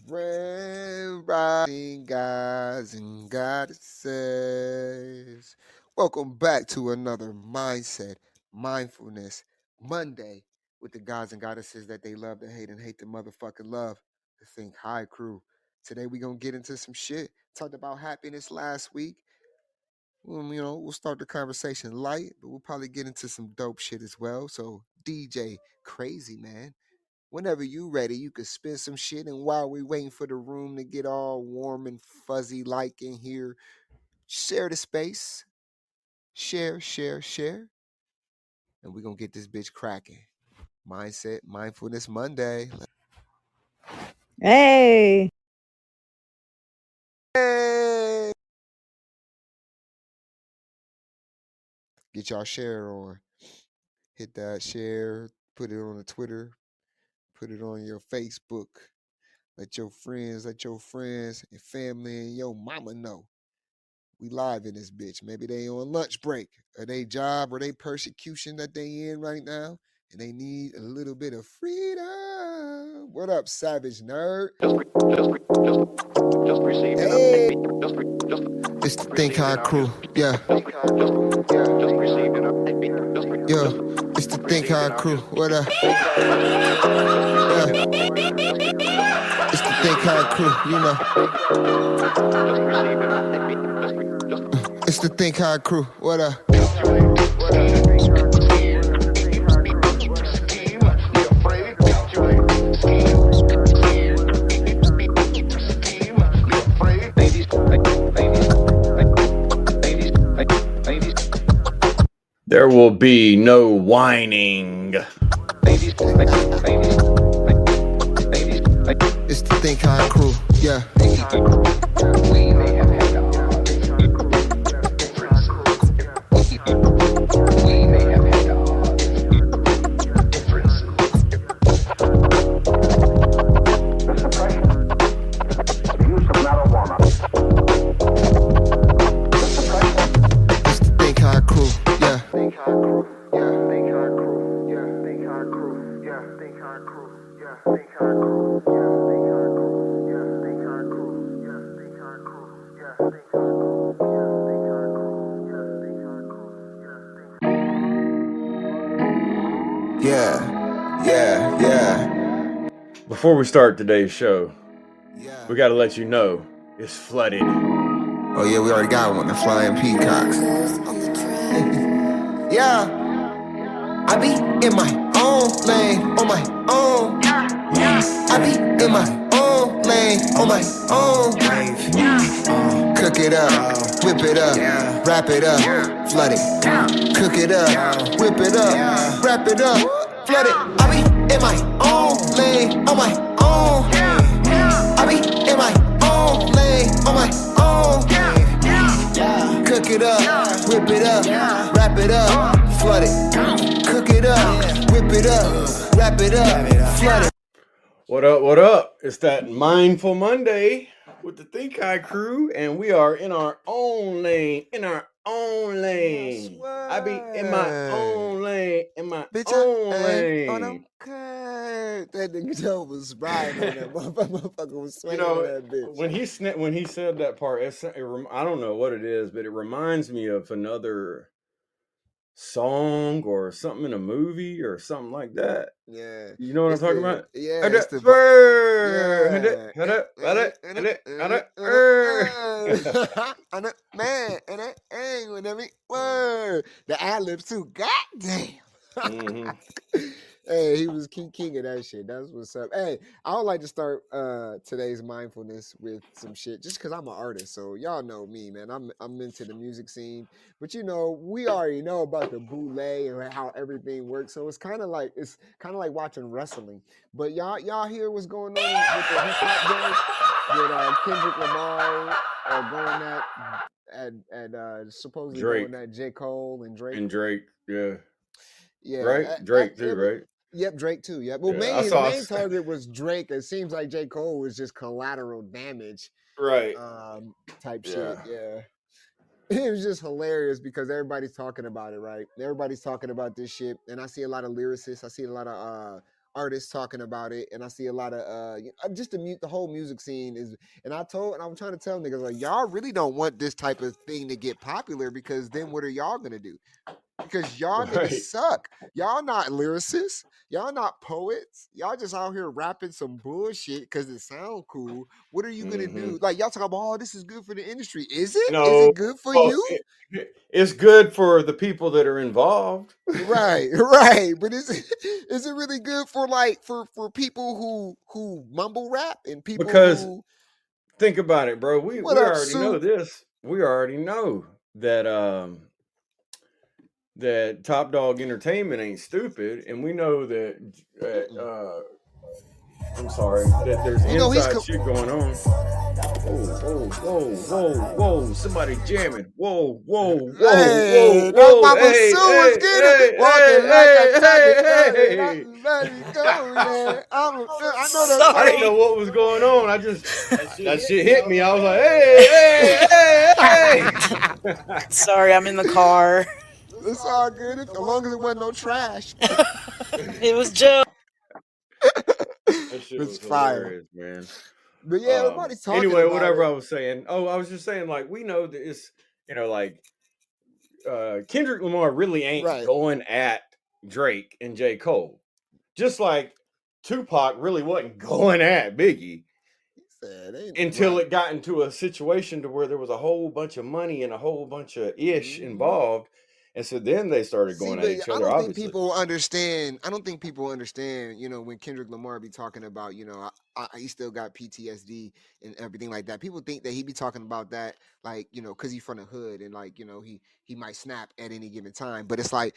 Grand Rising guys and goddesses. Welcome back to another Mindset, Mindfulness Monday with the gods and goddesses that they love to hate and hate the motherfucking love. The Think High crew. Today we gonna get into some shit. Talked about happiness last week. We'll start the conversation light, but we'll probably get into some dope shit as well. So DJ Crazy Man, whenever you ready, you can spin some shit. And while we waiting for the room to get all warm and fuzzy like in here, share the space. Share. And we're going to get this bitch cracking. Mindset, Mindfulness Monday. Hey. Hey! Get y'all share on. Hit that share. Put it on the Twitter. Put it on your Facebook. Let your friends and family and your mama know. We live in this bitch. Maybe they on lunch break or they job or they persecution that they in right now, and they need a little bit of freedom. What up, savage nerd? Just received Hey, just it's the Think High crew. Yeah, just received yo, it's the Think High crew. What up? Yeah, it's the Think High crew. You know, it's the Think High crew. What up? There will be no whining. It's the Think High crew. Yeah. We may have had our we may have had our differences. The suppression, the use of marijuana. The suppression. It's the Think High crew. Yeah. Think high crew, yeah, think high crew, yeah, think high crew, yeah, think high crew, yeah, think high crew, yeah, think high crew, yeah, think high crew, yeah, think high crew, yeah, think high crew, yeah, think high crew, yeah, think high crew, Yeah. Before we start today's show, Yeah. we got to let you know it's flooded. Oh yeah, we already got one, the flying peacocks. Yeah. I be in my own lane, on my own. I be in my own lane, on my own. Cook it up, whip it up, wrap it up, flood it. Cook it up, whip it up, wrap it up, flood it. I be in my own lane, on my own. I be in my own lane, on my own. Cook it up, whip it up, wrap it up, flood it. Cook it up, whip it up, wrap it up, flood it. What up? What up? It's that Mindful Monday with the Think High crew, and we are in our own lane. In our own lane. I be in my own lane. In my Bitch, own I ain't on lane. them curve. That nigga Joe was riding on that motherfucker was swinging on that bitch. When he said that part, I don't know what it is, but it reminds me of another song or something in a movie or something like that. Yeah. You know what I'm talking about? Yeah, Hit it's it, the spur. Hit it, hit it, hit it, hit it, hit it. and man, and that ain't with every word. The ad-libs too. God damn. Mhm. Hey, he was king of that shit. That's what's up. Hey, I would like to start today's mindfulness with some shit, just because I'm an artist. So y'all know me, man. I'm into the music scene, but you know we already know about the boule and how everything works. So it's kind of like watching wrestling. But y'all hear what's going on with the hip hop joint with Kendrick Lamar going at supposedly Drake going at J. Cole and Drake. and Drake, yeah, Yeah, right. Drake too, right? Yep, Drake too. Yep. Well, Yeah, I his saw. main target was Drake. It seems like J. Cole was just collateral damage, Right. type shit. Yeah. Yeah. It was just hilarious because everybody's talking about it, right? Everybody's talking about this shit, and I see a lot of lyricists. I see a lot of artists talking about it, and I see a lot of just the whole music scene is. And I'm trying to tell niggas like y'all really don't want this type of thing to get popular because then what are y'all gonna do? Because y'all niggas Right. suck. Y'all not lyricists. Y'all not poets. Y'all just out here rapping some bullshit because it sound cool. What are you gonna hmm do? Like y'all talk about, oh, this is good for the industry. Is it? Is No, it good for well, you? it's good for the people that are involved Right, right. But is it really good for like for people who mumble rap and people because who think about it, bro. We what we up, already know soup? this. We already know that that Top Dog Entertainment ain't stupid, and we know that Mm-mm. I'm sorry, that there's You know he's inside shit going on. Whoa, whoa, whoa, whoa, whoa! Somebody jamming! Whoa, whoa, whoa, whoa, hey, that's whoa! Mama Hey, Sue was hey, getting hey, walking like a hey, tiger, hey, darling. hey, hey! Nothing but it go there. I know that I didn't song. know what was going on. I just that shit hit me. I was like, hey, hey, hey, hey! Sorry, I'm in the car. It's all good as long as it wasn't no trash. It was Joe. That shit It's was fire. hilarious, man. But yeah, everybody's talking Anyway, about whatever it. I was saying. Oh, I was just saying, like, we know that it's, like, Kendrick Lamar really ain't Right. going at Drake and J. Cole. Just like Tupac really wasn't going at Biggie He said, ain't until right. it got into a situation to where there was a whole bunch of money and a whole bunch of ish Mm-hmm. involved. And so then they started See, going at but each I other, don't think obviously. people understand. I don't think people understand. When Kendrick Lamar be talking about, he still got PTSD and everything like that. People think that he be talking about that, like, because he's from the hood and like, he might snap at any given time. But it's like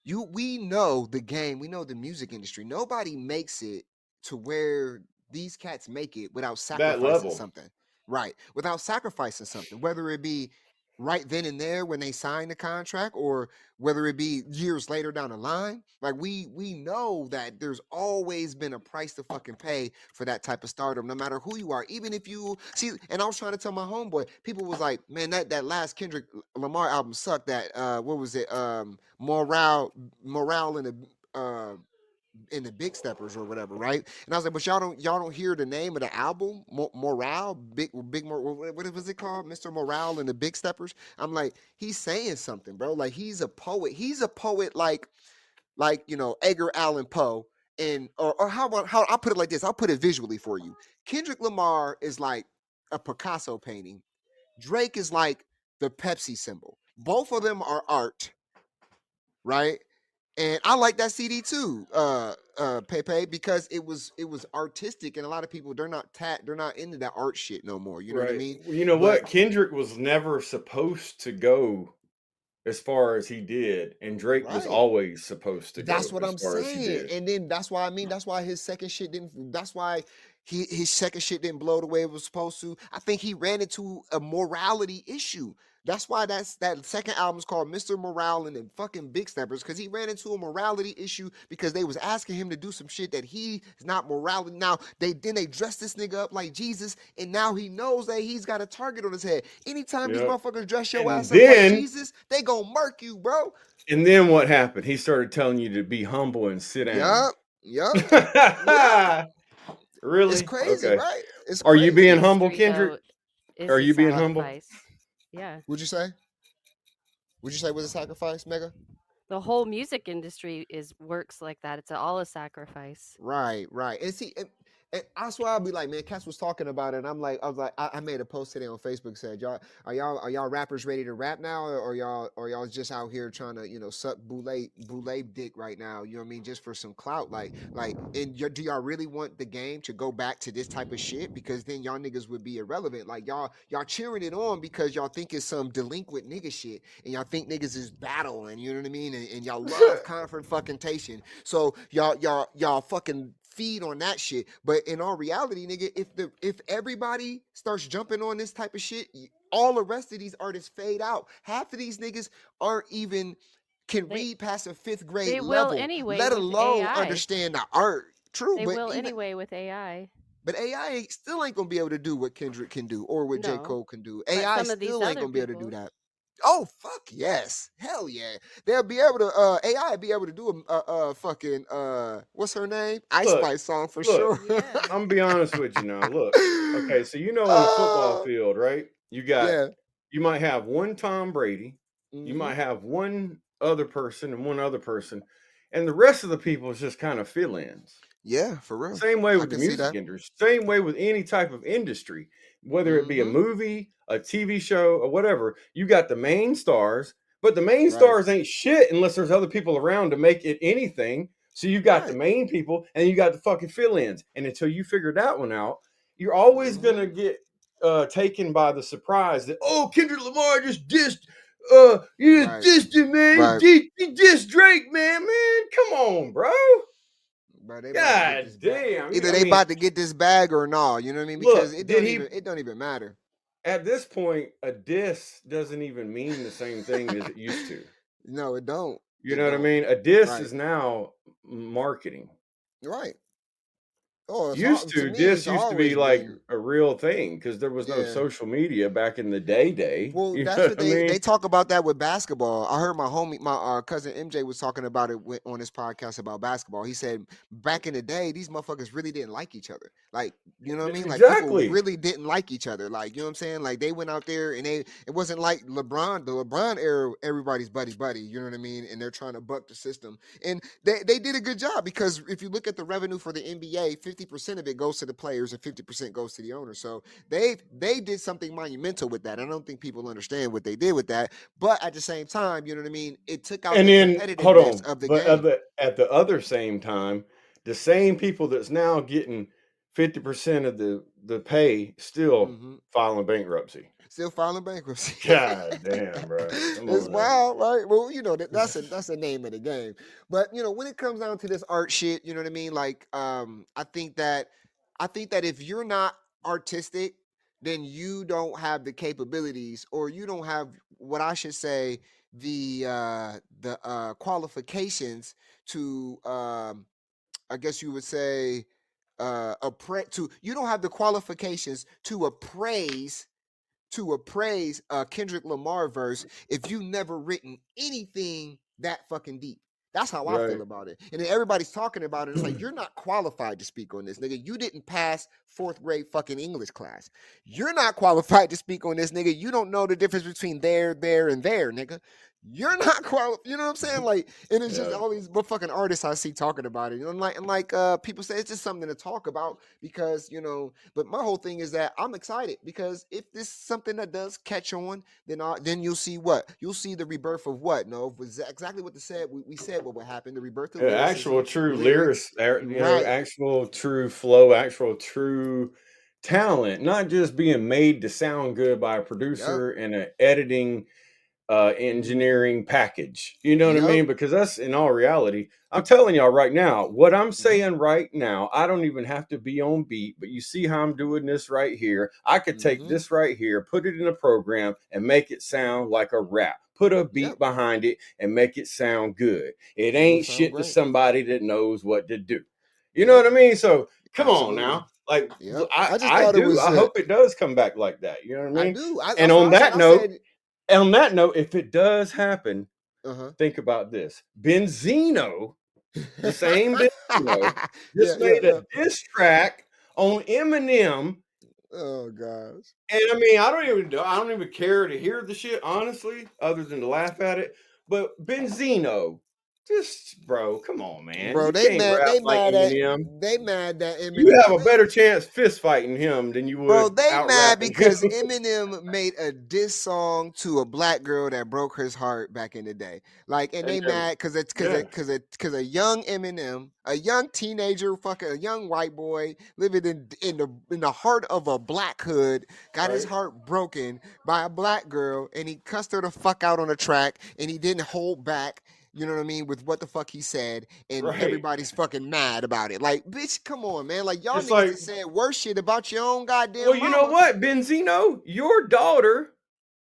we know the game, we know the music industry. Nobody makes it to where these cats make it without That sacrificing level. something, right? Without sacrificing something, whether it be right then and there when they sign the contract or whether it be years later down the line. Like we know that there's always been a price to fucking pay for that type of stardom, no matter who you are. Even if you see, and I was trying to tell my homeboy, people was like, man, that last Kendrick Lamar album sucked. That what was it? Morale in the Big Steppers or whatever, right? And I was like, but y'all don't hear the name of the album, Morale, what was it called, Mr. Morale and the Big Steppers? I'm like, he's saying something, bro. Like he's a poet. He's a poet like Edgar Allan Poe. And or how about how I'll put it like this? I'll put it visually for you. Kendrick Lamar is like a Picasso painting. Drake is like the Pepsi symbol. Both of them are art, right? And I like that CD too, Pepe, because it was artistic, and a lot of people they're not into that art shit no more. You know what I Right. mean? Well, you know But what? Kendrick was never supposed to go as far as he did, and Drake was right, always supposed to that's go what as I'm far as he saying. did. And then that's why his second shit didn't. That's why his second shit didn't blow the way it was supposed to. I think he ran into a morality issue. That's why that second album is called Mr. Morale and the fucking Big Steppers, because he ran into a morality issue because they was asking him to do some shit that he is not morality. Now they dressed this nigga up like Jesus, and now he knows that he's got a target on his head. Anytime these Yep. motherfuckers dress your And ass up like then Jesus, they gonna murk you, bro. what happened? He started telling you to be humble and sit down. Yup, yup, yup. It's Really? crazy, Okay. right? It's Are you being crazy. humble, Industry Kendrick? though is Are a you being humble? sacrifice. Yeah. Would you say? Would you say it was a sacrifice, Mega? The whole music industry is works like that. It's all a sacrifice. Right, right. And see, and I swear I'll be like, man, Cass was talking about it. And I was like, I made a post today on Facebook said, y'all rappers ready to rap now, or y'all just out here trying to suck boule dick right now? You know what I mean? Just for some clout, and do y'all really want the game to go back to this type of shit? Because then y'all niggas would be irrelevant. Like y'all cheering it on because y'all think it's some delinquent nigga shit, and y'all think niggas is battling. You know what I mean? And y'all love confrontation. So y'all fucking feed on that shit. But in all reality, nigga, if everybody starts jumping on this type of shit, all the rest of these artists fade out. Half of these niggas aren't even can They read past a fifth grade they will level, anyway let with alone AI. understand the art. True, They but will anyway with AI. AI still ain't gonna be able to do what Kendrick can do or what J. No. Cole can do. But AI some of these still ain't other gonna be able to do people, that. Oh fuck yes, hell yeah! They'll be able to AI be able to do a fucking what's her name, Ice Look, Spice song for look. sure. Yeah. I'm gonna be honest with you now. Look, okay, so on the football uh, field, right? yeah. You might have one Tom Brady, you Hmm. might have one other person and one other person, and the rest of the people is just kind of fill-ins. Yeah, for real. Same way I with the can see music that. industry, same way with any type of industry, whether it be a Hmm. movie, a TV show, or whatever. You got the main stars, but the main Right. stars ain't shit unless there's other people around to make it anything. So you got the Right. main people and you got the fucking fill-ins. And until you figure that one out, you're always Hmm. gonna get taken by the surprise that Kendrick Lamar just dissed you just Right. dissed him, man. Right. He dissed Drake, man. Come on, bro. Bro, they about to get God this bag. damn. Either I they mean, about to get this bag or no. You know what I mean? Because look, did he it don't even matter. at this point, a diss doesn't even mean the same thing as it used to. No, it don't. You It know what I don't. mean? A diss Right. is now marketing. Right. Oh, Used to to, me, it's diss used to be always like been. a real thing because there was no Yeah. social media back in the day. Well, You know that's what what I they mean? talk about that with basketball. I heard my cousin MJ was talking about it on his podcast about basketball. He said back in the day, these motherfuckers really didn't like each other. Like, you know what I mean? Like people Exactly. really didn't like each other. Like, you know what I'm saying? Like they went out there and it wasn't like the LeBron era, everybody's buddy. You know what I mean? And they're trying to buck the system. And they did a good job because if you look at the revenue for the NBA, 50% of it goes to the players and 50% goes to the owners. So they did something monumental with that. I don't think people understand what they did with that, but at the same time, you know what I mean. It took out And the then hold competitiveness on, of the but game. at the other same time, the same people that's now getting 50% of the pay still Hmm. filing bankruptcy. Still filing bankruptcy. God damn, bro. Come It's on now. wild, right? Well, you know that's a name of the game. But you know, when it comes down to this art shit, you know what I mean. Like, I think that if you're not artistic, then you don't have the capabilities, or you don't have what I should say the qualifications to I guess you would say to you don't have the qualifications to appraise a Kendrick Lamar verse if you never written anything that fucking deep. That's how I feel Right. about it. And then everybody's talking about it. And it's like, you're not qualified to speak on this, nigga. You didn't pass fourth grade fucking English class. You're not qualified to speak on this, nigga. You don't know the difference between there, and there, nigga. You're not qualified. You know what I'm saying? Like, and it's just Yeah. all these fucking artists I see talking about it. You know, and like people say it's just something to talk about because, you know, but my whole thing is that I'm excited because if this is something that does catch on, then you'll see what? You'll see the rebirth of what? No, it was exactly what we said what would happen, the rebirth of Actual lyricism, true lyrics. Right. actual true flow, actual true talent, not just being made to sound good by a Yep. producer and an editing engineering package. You know what I Yep. mean? Because that's in all reality. I'm telling y'all right now, what I'm Hmm. saying right now, I don't even have to be on beat, but you see how I'm doing this right here. I could take Hmm. this right here, put it in a program, and make it sound like a rap. Put a beat Yep. behind it and make it sound good. It And it'll ain't sound shit to great. somebody that knows what to do. You know Yep. what I mean? So come on Absolutely. now. Like Yep. I, I just I thought it do. was I hope it does come back like that. You know what I I mean? do. And That's what I said. I said, on that note, if it does happen, uh-huh. think about this. Benzino, the same Benzino, Yeah, just yeah, made a yeah. diss track on Eminem. Oh gosh. And I mean, I don't even care to hear the shit, honestly, other than to laugh at it. But Benzino, just bro, come on, man. Bro, You can't rap like Eminem. they mad that You Eminem have a they better chance fist fighting him than you bro, would they out mad rapping him. because Eminem made a diss song to a black girl that broke his heart back in the day. Like, and And they then, mad because it's yeah, because a young Eminem, a young teenager, fucking a young white boy living in the heart of a black hood, got his right, heart broken by a black girl, and he cussed her the fuck out on the track, and he didn't hold back. You know what I mean? With what the fuck he said, and right. everybody's fucking mad about it. Like, bitch, come on, man. Like, y'all It's niggas like, that said worse shit about your own well, goddamn you know mama. what, Benzino, your daughter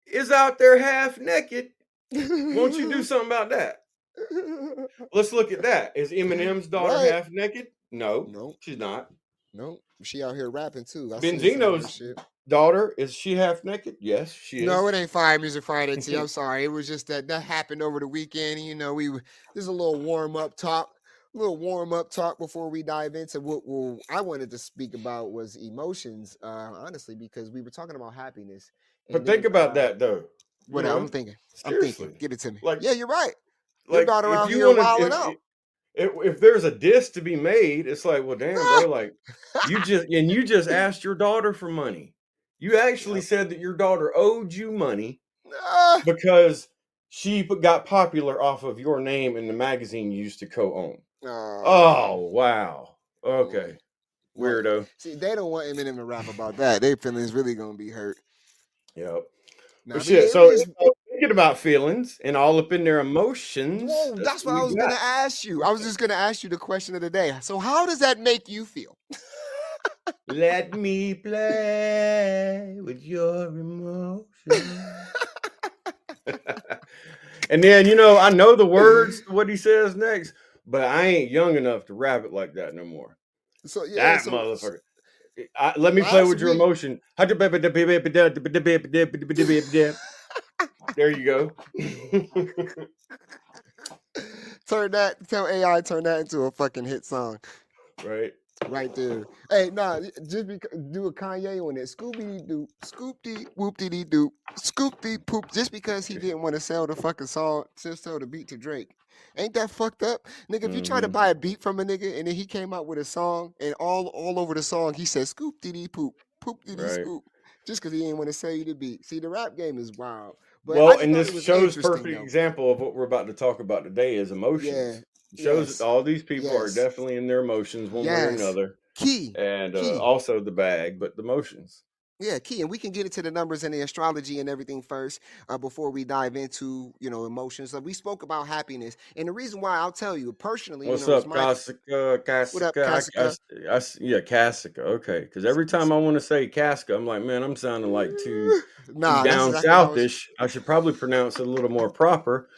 is out there half naked. Won't you do something about that? Let's look at that. Is Eminem's daughter Right. half naked? No, Nope. she's not. Nope. She out here rapping too. I seen some of her Benzino's shit. daughter, is she half naked? Yes, she No, is. it ain't Fire Music Friday, T. I'm sorry. It was just that happened over the weekend. You know, there's a little warm up talk. Before we dive into what I wanted to speak about was emotions, honestly, because we were talking about happiness. And But think then about that though. You what I'm know, thinking. seriously, Give it to me. like Yeah, you're right. Your daughter if out you here want wilding to, out. if there's a diss to be made, it's like, well, damn, bro, like you just asked your daughter for money. You actually Yep. said that your daughter owed you money Ah, because she got popular off of your name in the magazine you used to co-own. Oh, wow. Okay. well, Weirdo. see, they don't want Eminem to rap about that. Their feelings really gonna be hurt. Yep. Nah, But but yeah, shit, it so was just. thinking about feelings and all up in their emotions, Whoa, that's that's what what I we was gonna got. ask you. I was just gonna ask you the question of the day. So, how does that make you feel? Let me play with your emotions. And then, I know the words to what he says next, but I ain't young enough to rap it like that no more. So yeah, That so motherfucker. Let me play last with your week, emotion. There you go. tell AI turn that into a fucking hit song Right. right there. Hey, nah, just do a Kanye on it. Scooby doo, scoop dee, whoop dee dee doo, scoop dee poop. Just because he didn't want to sell the fucking song, sell the beat to Drake. Ain't that fucked up, nigga? If you try to Mhm. buy a beat from a nigga and then he came out with a song and all over the song he said scoop dee dee poop, poop dee dee Right. scoop, just because he didn't want to sell you the beat. See, the rap game is wild, but I Well, just and thought this it was shows interesting perfect though. example of what we're about to talk about today is Yeah. emotions. It shows that Yes. all these people are Yes. definitely in their emotions one way or Yes. another, Key. and Key. also the bag, but the emotions. Yeah, key, and we can get into the numbers and the astrology and everything first before we dive into emotions. We spoke about happiness, and the reason why I'll tell you personally, What's it's up, my Casca? what up, Casca? Cassica. Yeah, Casca. Okay, because every time I want to say Casca, I'm like, man, I'm sounding like too Nah, that's down exactly how it's. southish. I should probably pronounce it a little more proper.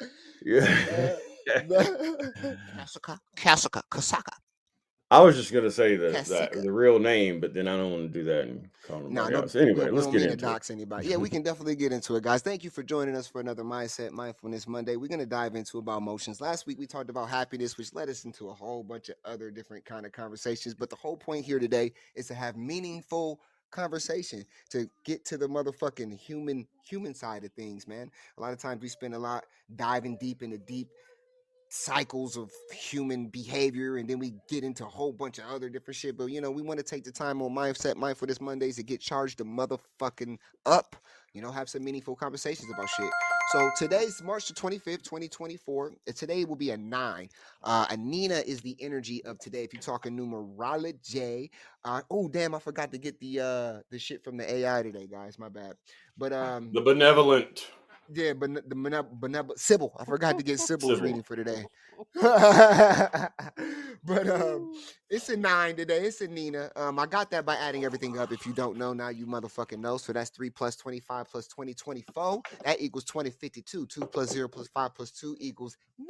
Yeah. Cassica, Cassica, Kasaka, I was just gonna say Cassica. the real name, but then I don't want to do that and call Nah, nobody no, else. Anyway, we let's don't get mean to into dox anybody. Yeah, we it. can definitely get into it, guys. Thank you for joining us for another Mindfulness Monday. We're gonna dive into about emotions. Last week we talked about happiness, which led us into a whole bunch of other different kind of conversations. But the whole point here today is to have meaningful conversation to get to the motherfucking human side of things, man. A lot of times we spend a lot diving deep into deep cycles of human behavior, and then we get into a whole bunch of other different shit. But we want to take the time on Mindfulness Mondays to get charged the motherfucking up, have some meaningful conversations about shit. So today's March the 25th, 2024, and today will be a 9. A Nina is the energy of today if you're talking numerology. Oh damn, I forgot to get the shit from the AI today, guys, my bad. But The benevolent yeah, but Sybil. I forgot to get Sybil's civil. reading for today. But it's a 9 today. It's a Nina. I got that by adding everything up. If you don't know, now you motherfucking know. So that's 3 plus 25 plus 20, 24. That equals 2052. 2 plus 0 plus 5 plus 2 equals 9.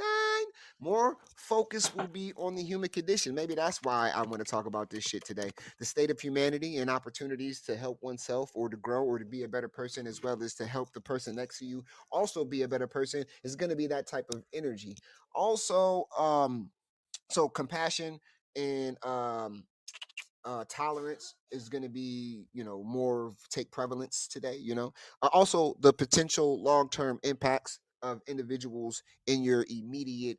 More focus will be on the human condition. Maybe that's why I want to talk about this shit today. The state of humanity and opportunities to help oneself or to grow or to be a better person, as well as to help the person next to you also be a better person, is going to be that type of energy. Also, so compassion and tolerance is going to be more take prevalence today. Also the potential long-term impacts of individuals in your immediate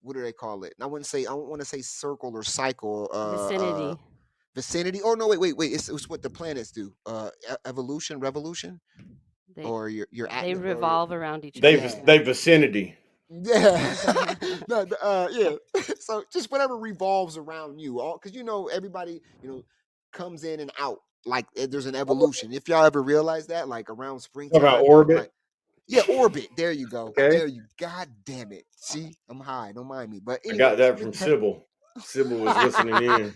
what do they call it? I don't want to say circle or cycle Vicinity. vicinity. Oh no, wait. It's what the planets do. Evolution, revolution, They or your they atmosphere. revolve around each They other. they vicinity. Yeah. No, yeah. So just whatever revolves around you, all because everybody comes in and out. Like there's an evolution. If y'all ever realize that, like around Talk about springtime, like orbit. yeah, orbit. There you go. Okay. There you. God damn it. See, I'm high. Don't mind me. But I got anyways, that from Sybil. Sybil was listening in.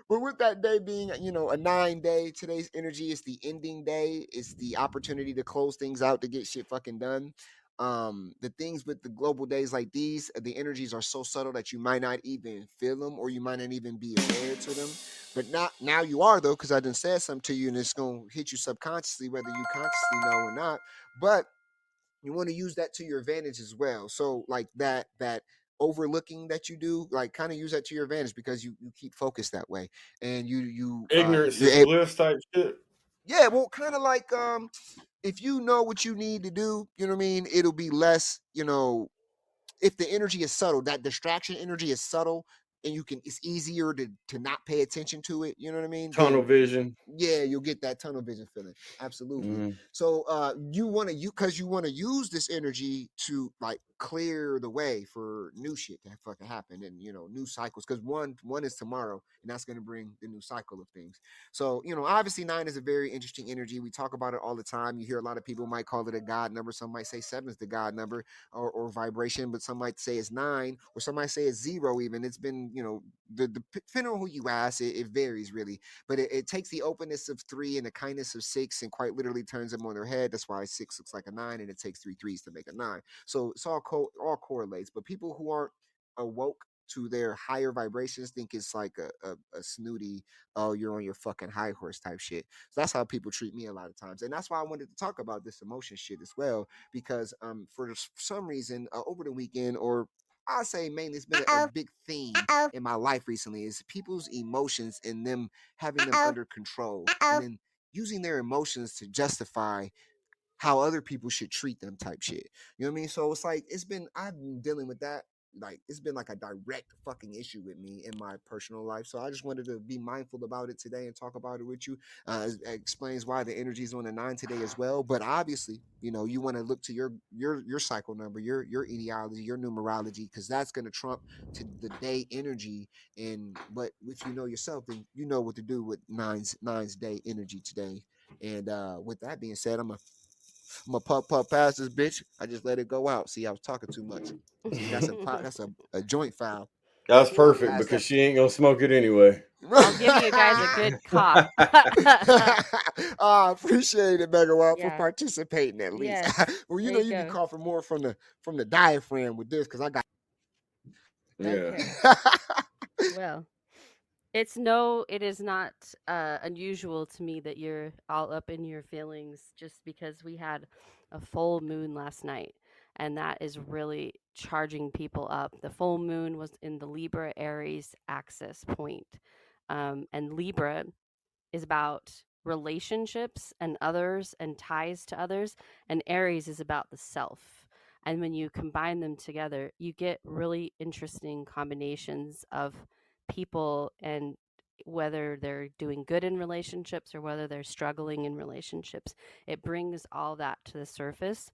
But with that day being, a 9-day, today's energy is the ending day. It's the opportunity to close things out to get shit fucking done. the things with the global days like these, the energies are so subtle that you might not even feel them, or you might not even be aware to them. But now you are, though, because I done said something to you, and it's gonna hit you subconsciously, whether you consciously know or not. But you want to use that to your advantage as well. So like that overlooking that you do, like kind of use that to your advantage, because you keep focused that way, and Ignorance you're is able. bliss type shit. Yeah, well, kind of like if you know what you need to do, you know what I mean, it'll be less, if the energy is subtle, that distraction energy is subtle, and it's easier to not pay attention to it, you know what I mean? Tunnel Then vision. yeah, you'll get that tunnel vision feeling. Absolutely. Mhm. So because you want to use this energy to like clear the way for new shit to fucking happen, and new cycles, because one is tomorrow, and that's going to bring the new cycle of things. So obviously 9 is a very interesting energy. We talk about it all the time. You hear a lot of people might call it a god number. Some might say 7 is the god number, or vibration, but some might say it's 9, or some might say it's 0 even. It's been, depending on who you ask, it varies really. But it takes the openness of 3 and the kindness of 6, and quite literally turns them on their head. That's why 6 looks like a 9, and it takes 3 threes to make a 9. So it's all correlates. But people who aren't awoke to their higher vibrations think it's like a snooty, oh, you're on your fucking high horse type shit. So that's how people treat me a lot of times, and that's why I wanted to talk about this emotion shit as well, because for some reason, over the weekend, or I say mainly, it's been a big theme in my life recently, is people's emotions and them having them under control, and then using their emotions to justify how other people should treat them type shit. You know what I mean? So it's like I've been dealing with that. Like it's been like a direct fucking issue with me in my personal life. So I just wanted to be mindful about it today and talk about it with you. It explains why the energy is on the 9 today as well. But obviously, you want to look to your cycle number, your etiology, your numerology, because that's gonna trump to the day energy. But if you know yourself, then you know what to do with nine's day energy today. And with that being said, I'm a puff past this bitch. I just let it go out. See, I was talking too much. See, that's a joint foul. That's I'm perfect past because that. she ain't gonna smoke it anyway. I'll give you guys a good cough. I appreciate it, Megawatt, for Yeah. participating at least. Yes. Well, There you you be go. coughing more from the diaphragm with this, because I got. Yeah. Okay. Well, it is not unusual to me that you're all up in your feelings, just because we had a full moon last night, and that is really charging people up. The full moon was in the Libra Aries axis point. And Libra is about relationships and others and ties to others, and Aries is about the self. And when you combine them together, you get really interesting combinations of people, and whether they're doing good in relationships or whether they're struggling in relationships. It brings all that to the surface.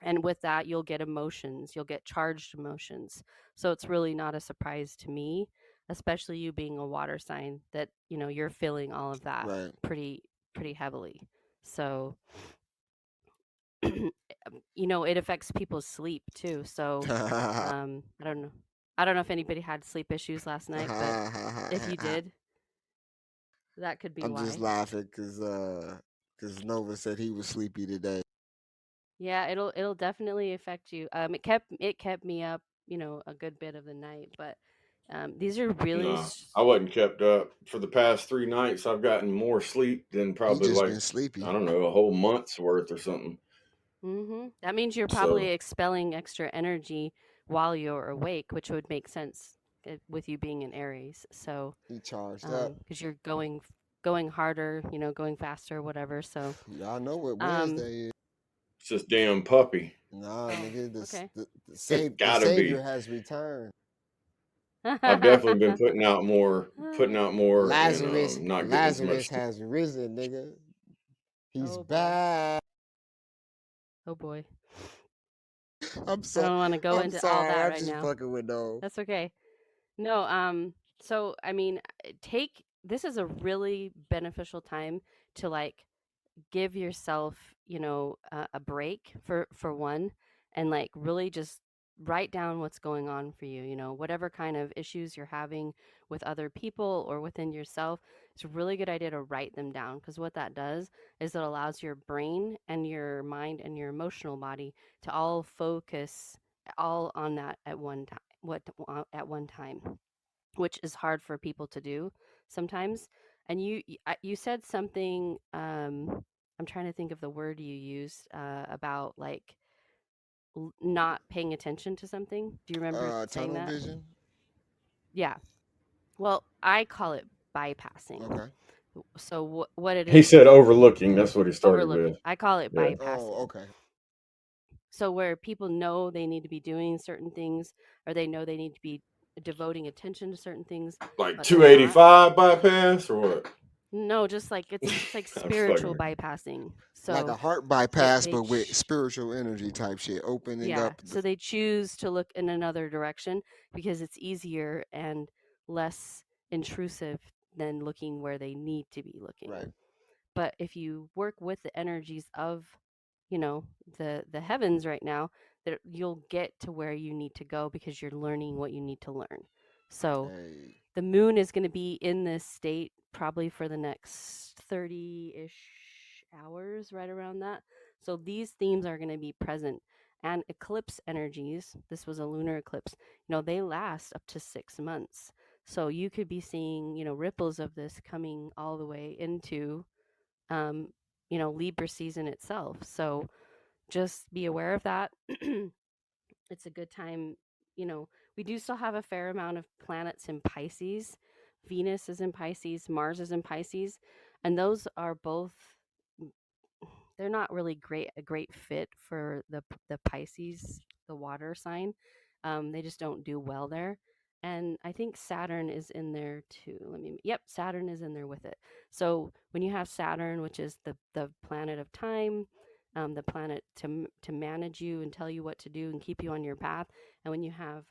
And with that, you'll get emotions, you'll get charged emotions. So it's really not a surprise to me, especially you being a water sign, that you're feeling all of that Right. pretty heavily. So it affects people's sleep too. So I don't know if anybody had sleep issues last night, but if you did, that could be I'm just why. laughing because Nova said he was sleepy today. Yeah, it'll definitely affect you. It kept me up, a good bit of the night, but these are really Nah, I wasn't kept up. For the past 3 nights, I've gotten more sleep than He probably just like, been sleepy. I don't know, a whole month's worth or something. That means you're probably So, expelling extra energy while you're awake, which would make sense with you being in Aries. So, He charged up. because you're going harder, going faster, whatever. So, Y'all know what um, Wednesday is. it's this damn puppy. Nah, oh, nigga, okay. the Gotta savior be. has returned. I've definitely been putting out more, and not getting as Lazarus much. has risen, nigga. He's Oh boy. back. Oh boy. I'm I so don't want to go I'm into all sorry. that I'm right just now. fucking with no. That's okay. No, so I mean, this is a really beneficial time to like give yourself, a break for one, and like really just write down what's going on for you, whatever kind of issues you're having with other people or within yourself, it's a really good idea to write them down, because what that does is it allows your brain and your mind and your emotional body to all focus all on that at one time. At one time, which is hard for people to do sometimes. And you said something. I'm trying to think of the word you used about like not paying attention to something. Do you remember saying Tunnel that? vision. Yeah. Well, I call it bypassing. Okay. So what it He is said overlooking. That's what he started overlooking. with. I call it Yeah. bypassing. Oh, okay. So where people know they need to be doing certain things, or they know they need to be devoting attention to certain things, Like but they're not. 285 bypass or what? No, just like it's like I'm spiritual fucking. bypassing. Like a So heart bypass, they but with spiritual energy type shit, opening yeah, up. so they choose to look in another direction because it's easier and less intrusive than looking where they need to be looking. Right. But if you work with the energies of, you know, the heavens right now, that you'll get to where you need to go because you're learning what you need to learn. So Hey. the moon is going to be in this state probably for the next 30-ish hours, right around that. So these themes are going to be present. And eclipse energies, this was a lunar eclipse, you know, they last up to 6 months. So you could be seeing, you know, ripples of this coming all the way into, you know, Libra season itself. So just be aware of that. It's a good time. You know, we do still have a fair amount of planets in Pisces. Venus is in Pisces, Mars is in Pisces, and those are both, they're not really a great fit for the Pisces, the water sign. They just don't do well there. And I think Saturn is in there too. Yep, Saturn is in there with it. So when you have Saturn, which is the planet of time, the planet to manage you and tell you what to do and keep you on your path, and when you have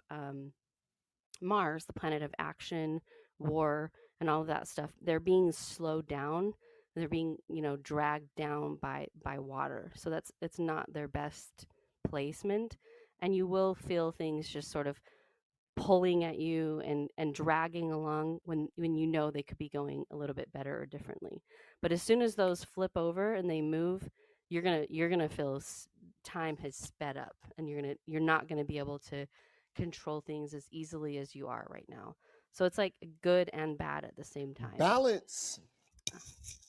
Mars, the planet of action, war, and all of that stuff, they're being slowed down. They're being, you know, dragged down by water. So it's not their best placement, and you will feel things just sort of pulling at you and dragging along when you know they could be going a little bit better or differently. But as soon as those flip over and they move, you're gonna feel time has sped up, and you're not gonna be able to control things as easily as you are right now. So it's like good and bad at the same time. Balance.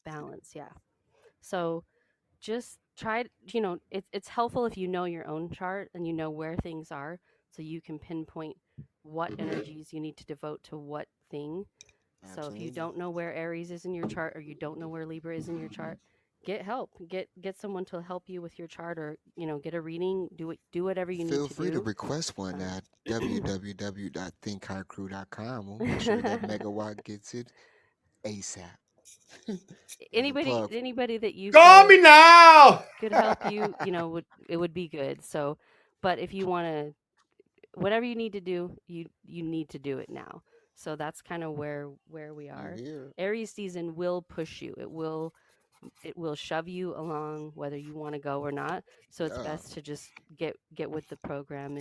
Balance, yeah. So just try, you know, it's helpful if you know your own chart and you know where things are, so you can pinpoint what energies you need to devote to what thing. So if Absolutely. you don't know where Aries is in your chart, or you don't know where Libra is in your chart, get help. Get someone to help you with your chart, or, you know, get a reading. Do whatever you Feel need to free to do. request one at www.thinkhighcrew.com. We'll make sure that Megawatt gets it ASAP. There's a plug. Anybody that you Call feel me now. could help you, you know, would be good. So, but if you want to, whatever you need to do, you need to do it now. So that's kind of where we You are. hear? Aries season will push you. It will shove you along whether you want to go or not. So it's Yeah. best to just get with the program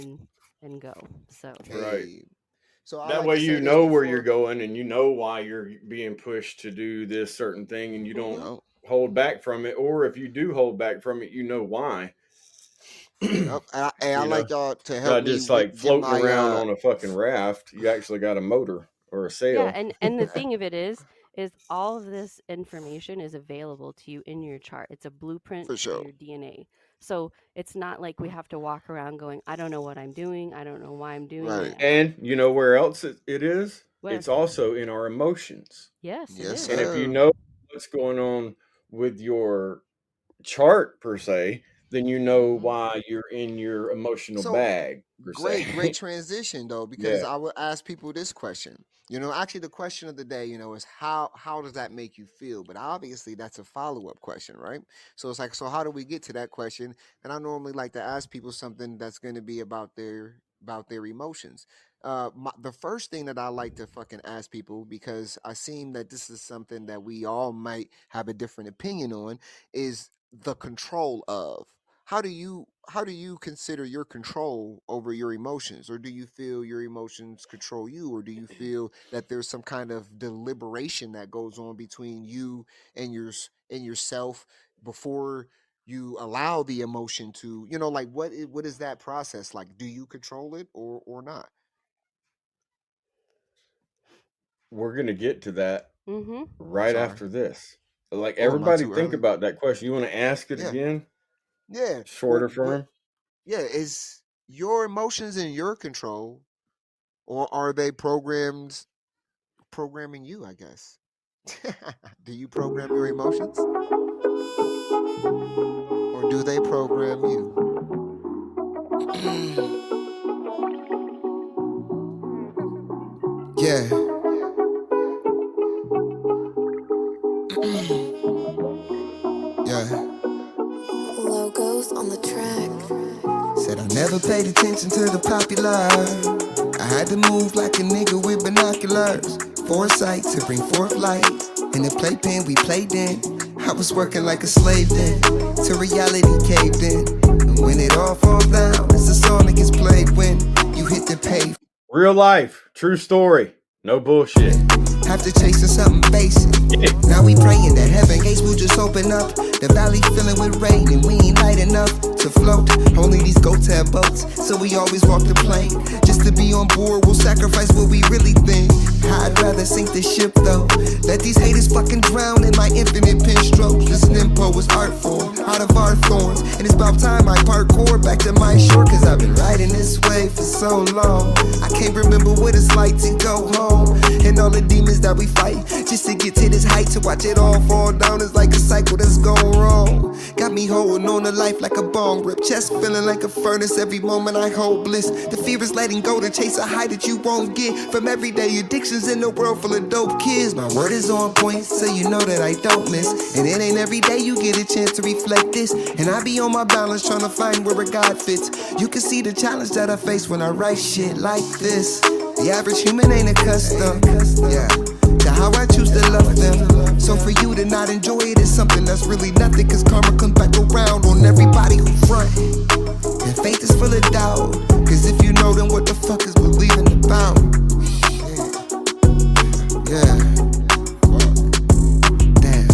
and go. So Right. Hey. So I That like way to say you this know where you're before. going, and you know why you're being pushed to do this certain thing, and you don't Yep. hold back from it. Or if you do hold back from it, you know why. Yep. I You like know, y'all to help not me just like get floating my around on a fucking raft. You actually got a motor or a yeah, sail. and the thing of it is all of this information is available to you in your chart. It's a blueprint for for sure. your DNA. So it's not like we have to walk around going, I don't know what I'm doing. I don't know why I'm doing Right. it. And you know where else it is? Where? It's also in our emotions. Yes, it Yes, is. And if you sir. know what's going on with your chart per se, then you know Mhm. why you're in your emotional So bag per great se. transition though, Yeah. because I would ask people this question. You know, actually the question of the day, you know, is how does that make you feel? But obviously that's a follow-up question, right? So it's like, so how do we get to that question? And I normally like to ask people something that's going to be about their emotions. The first thing that I like to fucking ask people, because I seem that this is something that we all might have a different opinion on, is the control of. how do you consider your control over your emotions, or do you feel your emotions control you, or do you feel that there's some kind of deliberation that goes on between you and and yourself before you allow the emotion to, like what is that process like? Do you control it or not? We're gonna get to that Mm-hmm. I'm right sorry. after this. Like Oh, am I everybody too think early? about that question. You want to ask it Yeah. again? Yeah. Shorter Well, what? form? Yeah, is your emotions in your control, or are they programming you, I guess? Do you program your emotions, or do they program you? Yeah. Yeah. Logos on the track. Said I never paid attention to the popular. I had to move like a nigga with binoculars. Foresight to bring forth light. In the playpen we played in. I was working like a slave then. To reality caved in. And when it all falls down, it's the song that gets played when you hit the pavement. Real life, true story, no bullshit. After chasing something basic. Yeah. Now we praying that heaven gates will just open up. The valley filling with rain and we ain't light enough to float. Only these goats have boats, so we always walk the plane. Just to be on board, we'll sacrifice what we really think. I'd rather sink the ship though. Let these haters fucking drown in my infinite pen strokes. This nympho is art form, out of our thorns. And it's about time I parkour back to my shore. Cause I've been riding this way for so long. I can't remember what it's like to go home. And all the demons that we fight, just to get to this height. To watch it all fall down is like a cycle that's gone wrong. Got me holding on to life like a bong rip. Chest feeling like a furnace every moment I hold bliss. The fear is letting go to chase a high that you won't get. From everyday addictions in a world full of dope kids. My word is on point, so you know that I don't miss. And it ain't every day you get a chance to reflect this. And I be on my balance trying to find where a God fits. You can see the challenge that I face when I write shit like this. The average human ain't accustomed, yeah, to how I choose to love them. So for you to not enjoy it is something that's really nothing. Cause karma comes back around on everybody who front. And faith is full of doubt. Cause if you know, then what the fuck is believing about? Yeah. Damn.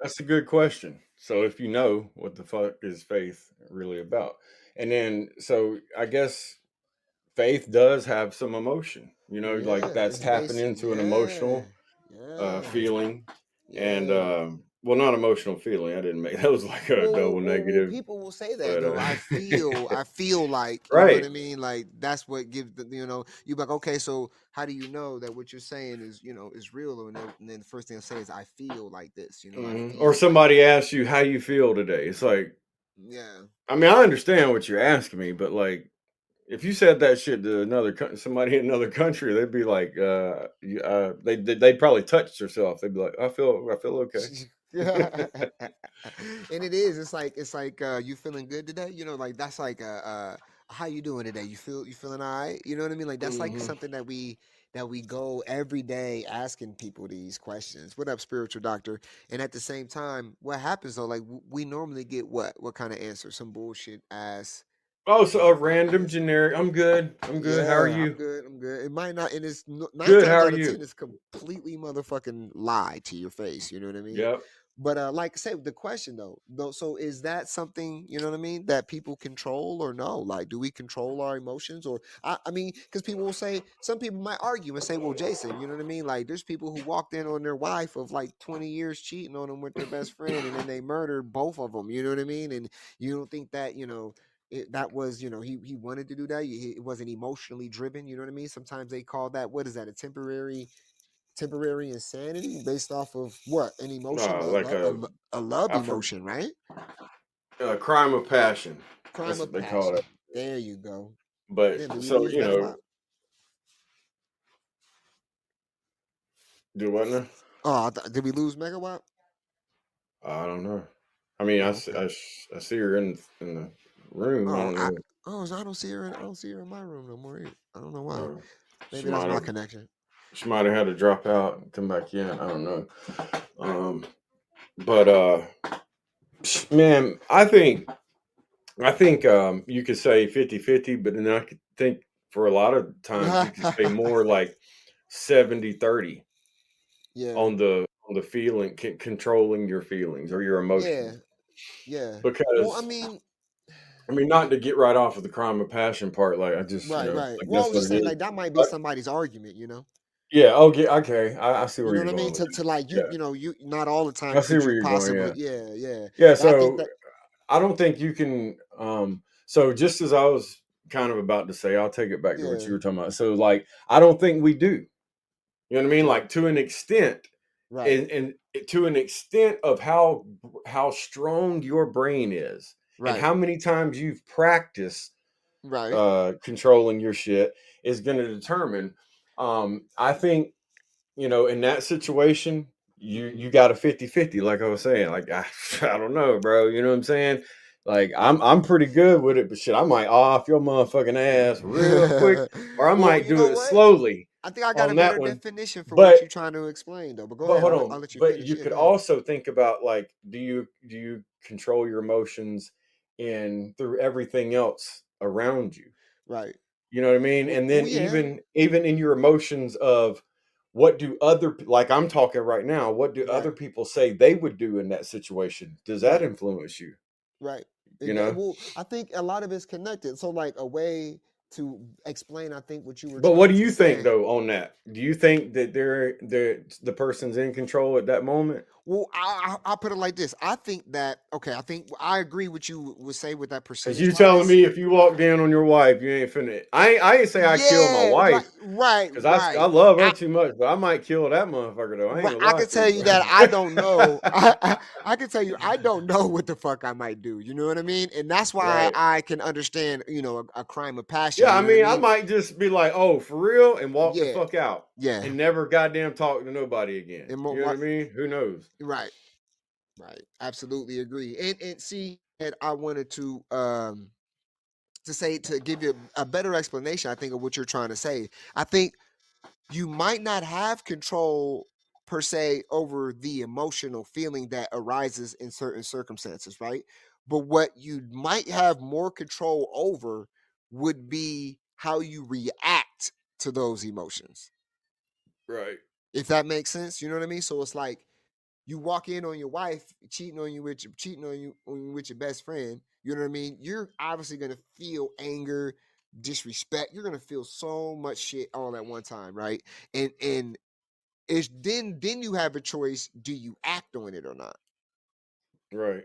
That's a good question. So if you know, what the fuck is faith really about? And then, so I guess faith does have some emotion. Like Yeah, that's it's tapping basic. into an Yeah. emotional Yeah. feeling, and Yeah. well, not emotional feeling. I didn't make that was like a double Well, negative, people will say that but though. I feel like, you know what right. I mean. Like that's what gives the, you like, okay, so how do you know that what you're saying is, is real? And then the first thing I say is, I feel like this. I Or feel like somebody this. asks you how you feel today. It's like, Yeah. I mean, I understand what you're asking me, but like, if you said that shit to somebody in another country, they'd be like, they'd probably touch themselves. They'd be like, I feel okay. Yeah. And it is. It's like you feeling good today? Like that's like how you doing today? You feeling all right? You know what I mean? Like that's like Hmm. something that we go every day asking people these questions. What up, spiritual doctor? And at the same time, what happens though? Like we normally get what kind of answer? Some bullshit ass. Oh, so a Fucking random answer. generic. I'm good. I'm good. How are Yeah, I'm you? good. I'm good. It might not, and it's nine Good. How times are out of ten, you? it's completely motherfucking lie to your face. You know what I mean? Yep. But like I said, the question though, so is that something, you know what I mean, that people control or no? Like, do we control our emotions? Or I mean, because people will say, some people might argue and say, well, Jason, you know what I mean? Like, there's people who walked in on their wife of like 20 years cheating on them with their best friend, and then they murdered both of them. You know what I mean? And you don't think that, that was, he wanted to do that. It wasn't emotionally driven. You know what I mean? Sometimes they call that, what is that, a temporary insanity based off of what, an emotion, Like a love I for, emotion, right? crime of passion. Crime That's of what they call it. passion. There you go. But Damn, did we so lose Megawatt? do what now? Oh, did we lose Megawatt? I don't know. I mean, Oh, okay. I see her in the room. I Oh, don't know. so I don't see her. I don't see her in my room no more either. I don't know why. She Maybe that's might my have connection. had to drop out and come back in. I don't know. But Man, I think you could say 50-50, but then I could think for a lot of times you could say more like 70-30 Yeah, on the feeling, controlling your feelings or your yeah, emotions. yeah. Well, I Because mean, I mean, not to get right off of the crime of passion part, like I just, right, right. like Well, I that's was what just it saying is. like that might be But somebody's argument, you know. yeah, okay, okay, I see You where know you're what I mean? going with To like that. you know you not all the Yeah, time I see could where you you're going. possibly Yeah, yeah. yeah. And I think So that I don't think you can. So just as I was kind of about to say, I'll take it back to what yeah, you were talking about. So like, I don't think we do. You know what I mean? okay, Like to an extent, right, and to an extent of how strong your brain is, and right, how many times you've practiced right, controlling your shit is going to determine. I think in that situation, you got a 50-50, like I was saying. Like I don't know, bro. You know what I'm saying? Like I'm pretty good with it, but shit, I might off your motherfucking ass real quick, or I well, might you do know it what? slowly I think I got a on that better one. definition for what But you're trying to explain, though. But go but ahead. hold I'll on. let you But finish. you Yeah, could go ahead. also think about, like, do you control your emotions in through everything else around you? Right. You know what I mean? Well, And well, then yeah, even in your emotions of what do like I'm talking right now, what do right, other people say they would do in that situation? Does that right, influence you? right. You know? Well, I think a lot of it's connected. So, like a way to explain, I think what you were But what trying do to you think say. though on that? Do you think that the person's in control at that moment? Well, I'll put it like this. I think that okay. I think I agree with you would say with that Cause percentage you telling wise. me if you walk down on your wife, you ain't finna. I ain't say I kill my Yeah, right, wife, right, cause I right. love her I too much, but I might kill that motherfucker though. I ain't right. gonna I lie can to tell you that I you. don't know. I can tell you I don't know what the fuck I might do. You know what I mean? And that's why Right. I can understand. A crime of passion. Yeah, You I know what I mean, I mean? might just be like, "Oh, for real," and walk the Yeah, fuck out yeah. and never goddamn talk to nobody again. And You know what I mean? Who knows? right, right. Absolutely agree. And see, and I wanted to say to give you a better explanation. I think of what you're trying to say. I think you might not have control per se over the emotional feeling that arises in certain circumstances, right? But what you might have more control over would be how you react to those emotions. Right. If that makes sense, you know what I mean? So it's like you walk in on your wife cheating on you with your best friend. You know what I mean? You're obviously gonna feel anger, disrespect. You're gonna feel so much shit all at one time, right? And it's then you have a choice: do you act on it or not? Right.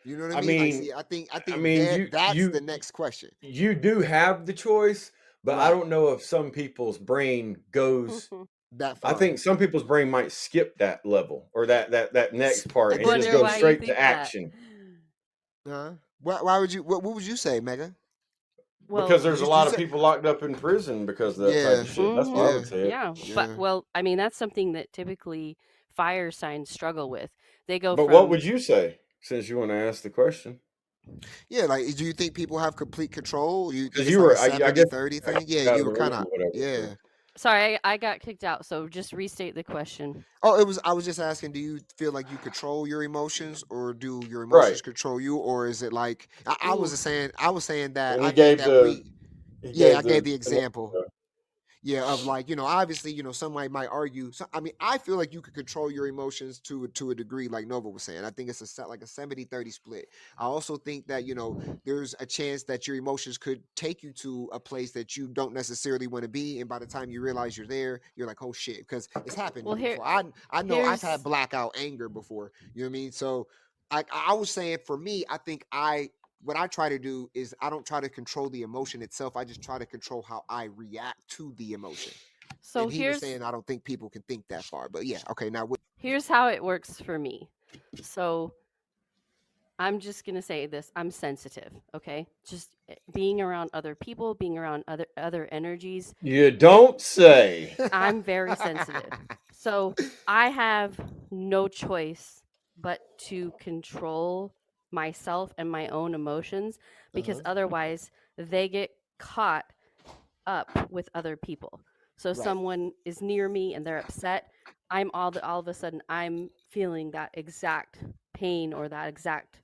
You know what I I mean? Like, mean, see, I think you that's the you next question. you do have the choice, but I Right, don't know if some people's brain goes. that I far. think some people's brain might skip that level or that next part and just Wonder go why you straight to think that. action Why would you? What would you say, Mega? because Well, there's a You lot of said, people locked up in prison because of that type yeah, of shit. That's why I hmm yeah, would say it. yeah, but yeah. well, I mean, that's something that typically fire signs struggle with. They go But what from would you say since you want to ask the question? Yeah, like, do you think people have complete control? You think Because it's you like a were, I 70 guess, 30 you thing? Yeah, got you in were the room kind of, or whatever. So. yeah. sorry, I got kicked out, so just restate the question. Oh, I was just asking, do you feel like you control your emotions or do your Right. emotions control you? Or is it like, Ooh, I was saying that And I think that he yeah, I gave gave the the example. Yeah, of like, obviously, somebody might argue. So, I mean, I feel like you could control your emotions to a degree, like Nova was saying. I think it's like a 70-30 split. I also think that, there's a chance that your emotions could take you to a place that you don't necessarily want to be. And by the time you realize you're there, you're like, oh shit, because it's happened to well, me before. I know I've had here's blackout anger before. You know what I mean? So I was saying for me, I think what I try to do is I don't try to control the emotion itself. I just try to control how I react to the emotion. so And he was here's saying I don't think people can think that far. But yeah, okay, now here's how it works for me. So I'm just gonna say this: I'm sensitive. Okay, just being around other people, being around other energies. You don't say. I'm very sensitive. So I have no choice but to control myself and my own emotions because uh-huh. otherwise they get caught up with other people. So Right. someone is near me and they're upset. All of a sudden I'm feeling that exact pain or that exact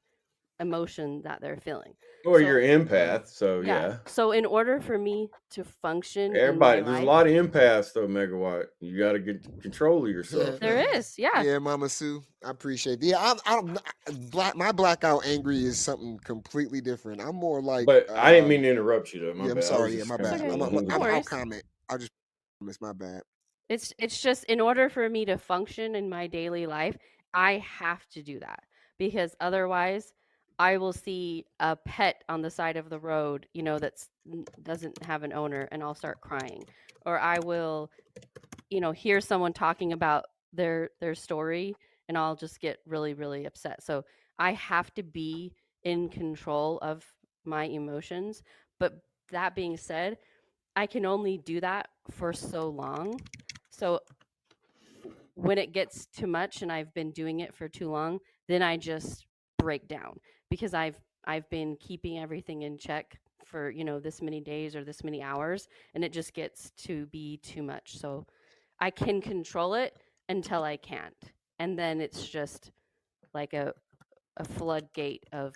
emotion that they're feeling. Or So you're empath, so yeah. yeah. So in order for me to function in my Everybody, there's a life, lot of empaths though, Megawatt. You got to get control of yourself, there man. is, yeah. Yeah, Mama Sue, I appreciate it. Yeah, my blackout angry is something completely different. I'm more like, But I didn't mean to interrupt you though. My yeah, I'm bad. I was sorry. Yeah, just my kind bad. of okay. going No hungry. I'll worries. comment. I'll just promise. My bad. It's just in order for me to function in my daily life, I have to do that because otherwise I will see a pet on the side of the road, you know, doesn't have an owner and I'll start crying. Or I will, you know, hear someone talking about their story and I'll just get really really upset. So I have to be in control of my emotions. But that being said, I can only do that for so long. So when it gets too much and I've been doing it for too long, then I just break down because I've been keeping everything in check for, you know, this many days or this many hours and it just gets to be too much. So I can control it until I can't. And then it's just like a floodgate of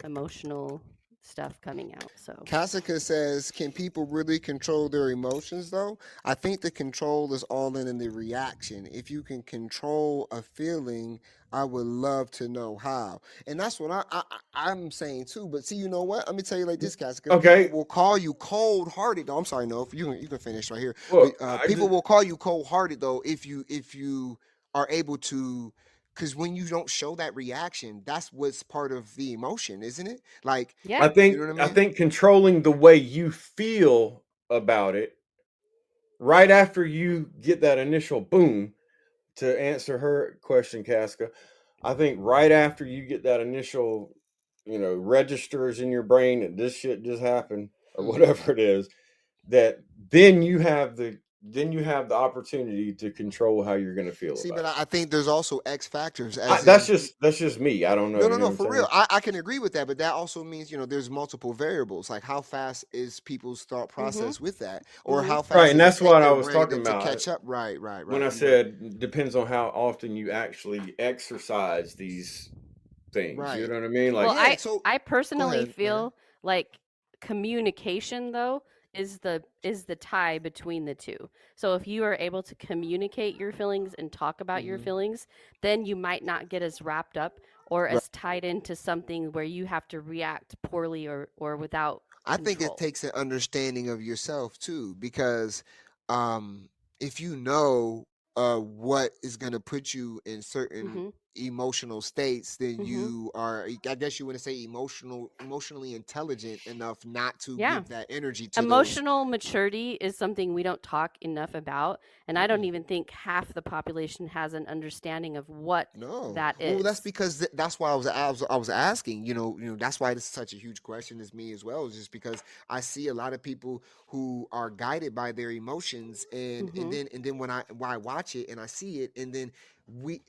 emotional stuff coming out. So Kasika says, can people really control their emotions though? I think the control is all in the reaction. If you can control a feeling, I would love to know how. And that's what I'm saying too. But see, you know what? Let me tell you like this, Kasika. Okay. People will call you cold-hearted. Oh, I'm sorry, no. You can finish right here. Well, But I people just will call you cold-hearted though if you are able to. Because when you don't show that reaction, that's what's part of the emotion, isn't it? Like, yeah. I you know what I I mean? think controlling the way you feel about it right after you get that initial boom, to answer her question, Casca, I think right after you get that initial, registers in your brain that this shit just happened or Mhm. whatever it is, that then you have the opportunity to control how you're going to feel See, about but it. I think there's also X factors, as That's in just me. I don't know. no, You know what I'm for saying? real. I can agree with that, but that also means there's multiple variables. Like how fast is people's thought Mhm. process with that, or Mhm. how Right, fast and does it that's take what I their was brain talking to about catch up? Right, right, when right. I said depends on how often you actually exercise these things. You Right. know what I mean? Well, Like, Yeah. So I go personally ahead. Go ahead. feel like communication though is the tie between the two. So if you are able to communicate your feelings and talk about your Mhm. feelings, then you might not get as wrapped up or Right. as tied into something where you have to react poorly or without I think it control. takes an understanding of yourself too, because um, if you know what is going to put you in certain Mhm. emotional states, then Mhm. you are, I guess you want to say, emotionally intelligent enough not to Yeah. give that energy to those. Emotional maturity is something we don't talk enough about, and I don't Mm-mm. even think half the population has an understanding of what No. that Well, that's is. because that's why I was asking. That's why this is such a huge question as me as well. Is just because I see a lot of people who are guided by their emotions, and Mhm. then when I watch it and I see it, and then we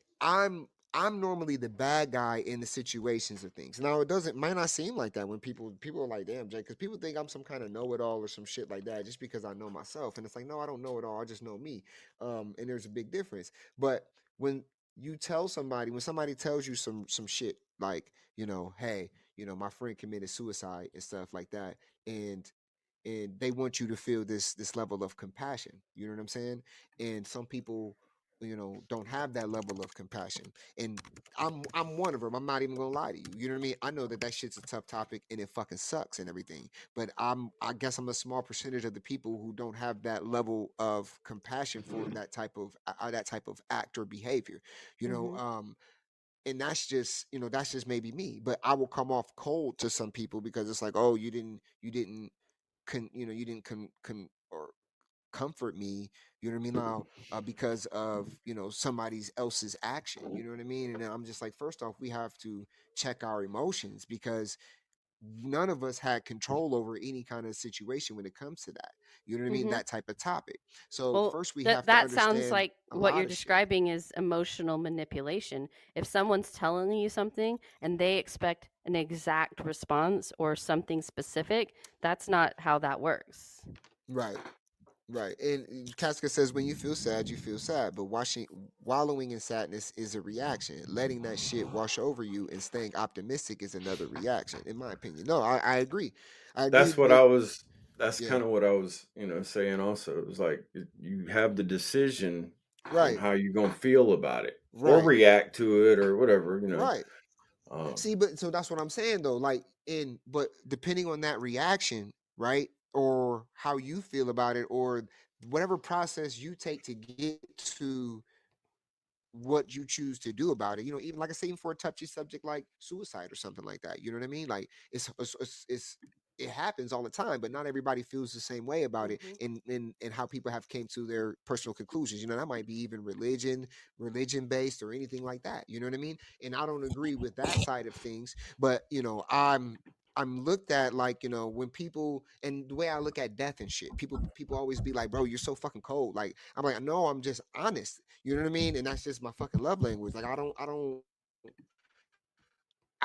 I'm normally the bad guy in the situations of things. Now it might not seem like that when people are like, damn, Jay, because people think I'm some kind of know-it-all or some shit like that just because I know myself, and it's like, no, I don't know it all. I just know me. And there's a big difference. But when when somebody tells you some shit like, hey, my friend committed suicide and stuff like that, and they want you to feel this level of compassion, you know what I'm saying? And some people, don't have that level of compassion, and I'm one of them. I'm not even gonna lie to you, you know what I mean? I know that shit's a tough topic and it fucking sucks and everything, but I guess I'm a small percentage of the people who don't have that level of compassion for that type of act or behavior, you know. Mhm. And that's just maybe me, but I will come off cold to some people because it's like, oh, you didn't you didn't or comfort me, you know what I mean, now, because of somebody else's action, you know what I mean? And then I'm just like, first off, we have to check our emotions, because none of us had control over any kind of situation when it comes to that, you know what I mean, Mhm. that type of topic. So Well, first we have to that sounds understand like a what lot you're of shit. describing is emotional manipulation. If someone's telling you something and they expect an exact response or something specific, that's not how that works. Right. Right. And Casca says when you feel sad, you feel sad. But wallowing in sadness is a reaction. Letting that shit wash over you and staying optimistic is another reaction, in my opinion. No, I agree. I agree That's what with I was. That's yeah. kind of what I was, saying. Also, it was like you have the decision on Right. how you're gonna feel about it, or Right. react to it, or whatever. Right. Um, See, but so that's what I'm saying though. But depending on that reaction, right, or how you feel about it, or whatever process you take to get to what you choose to do about it. Even like I say, even for a touchy subject like suicide or something like that. You know what I mean? Like it happens all the time, but not everybody feels the same way about it, Mhm. and how people have came to their personal conclusions. That might be even religion based or anything like that. You know what I mean? And I don't agree with that side of things, but I'm looked at like, when people, and the way I look at death and shit, people always be like, bro, you're so fucking cold. Like, I'm like, no, I'm just honest. You know what I mean? And that's just my fucking love language. Like, I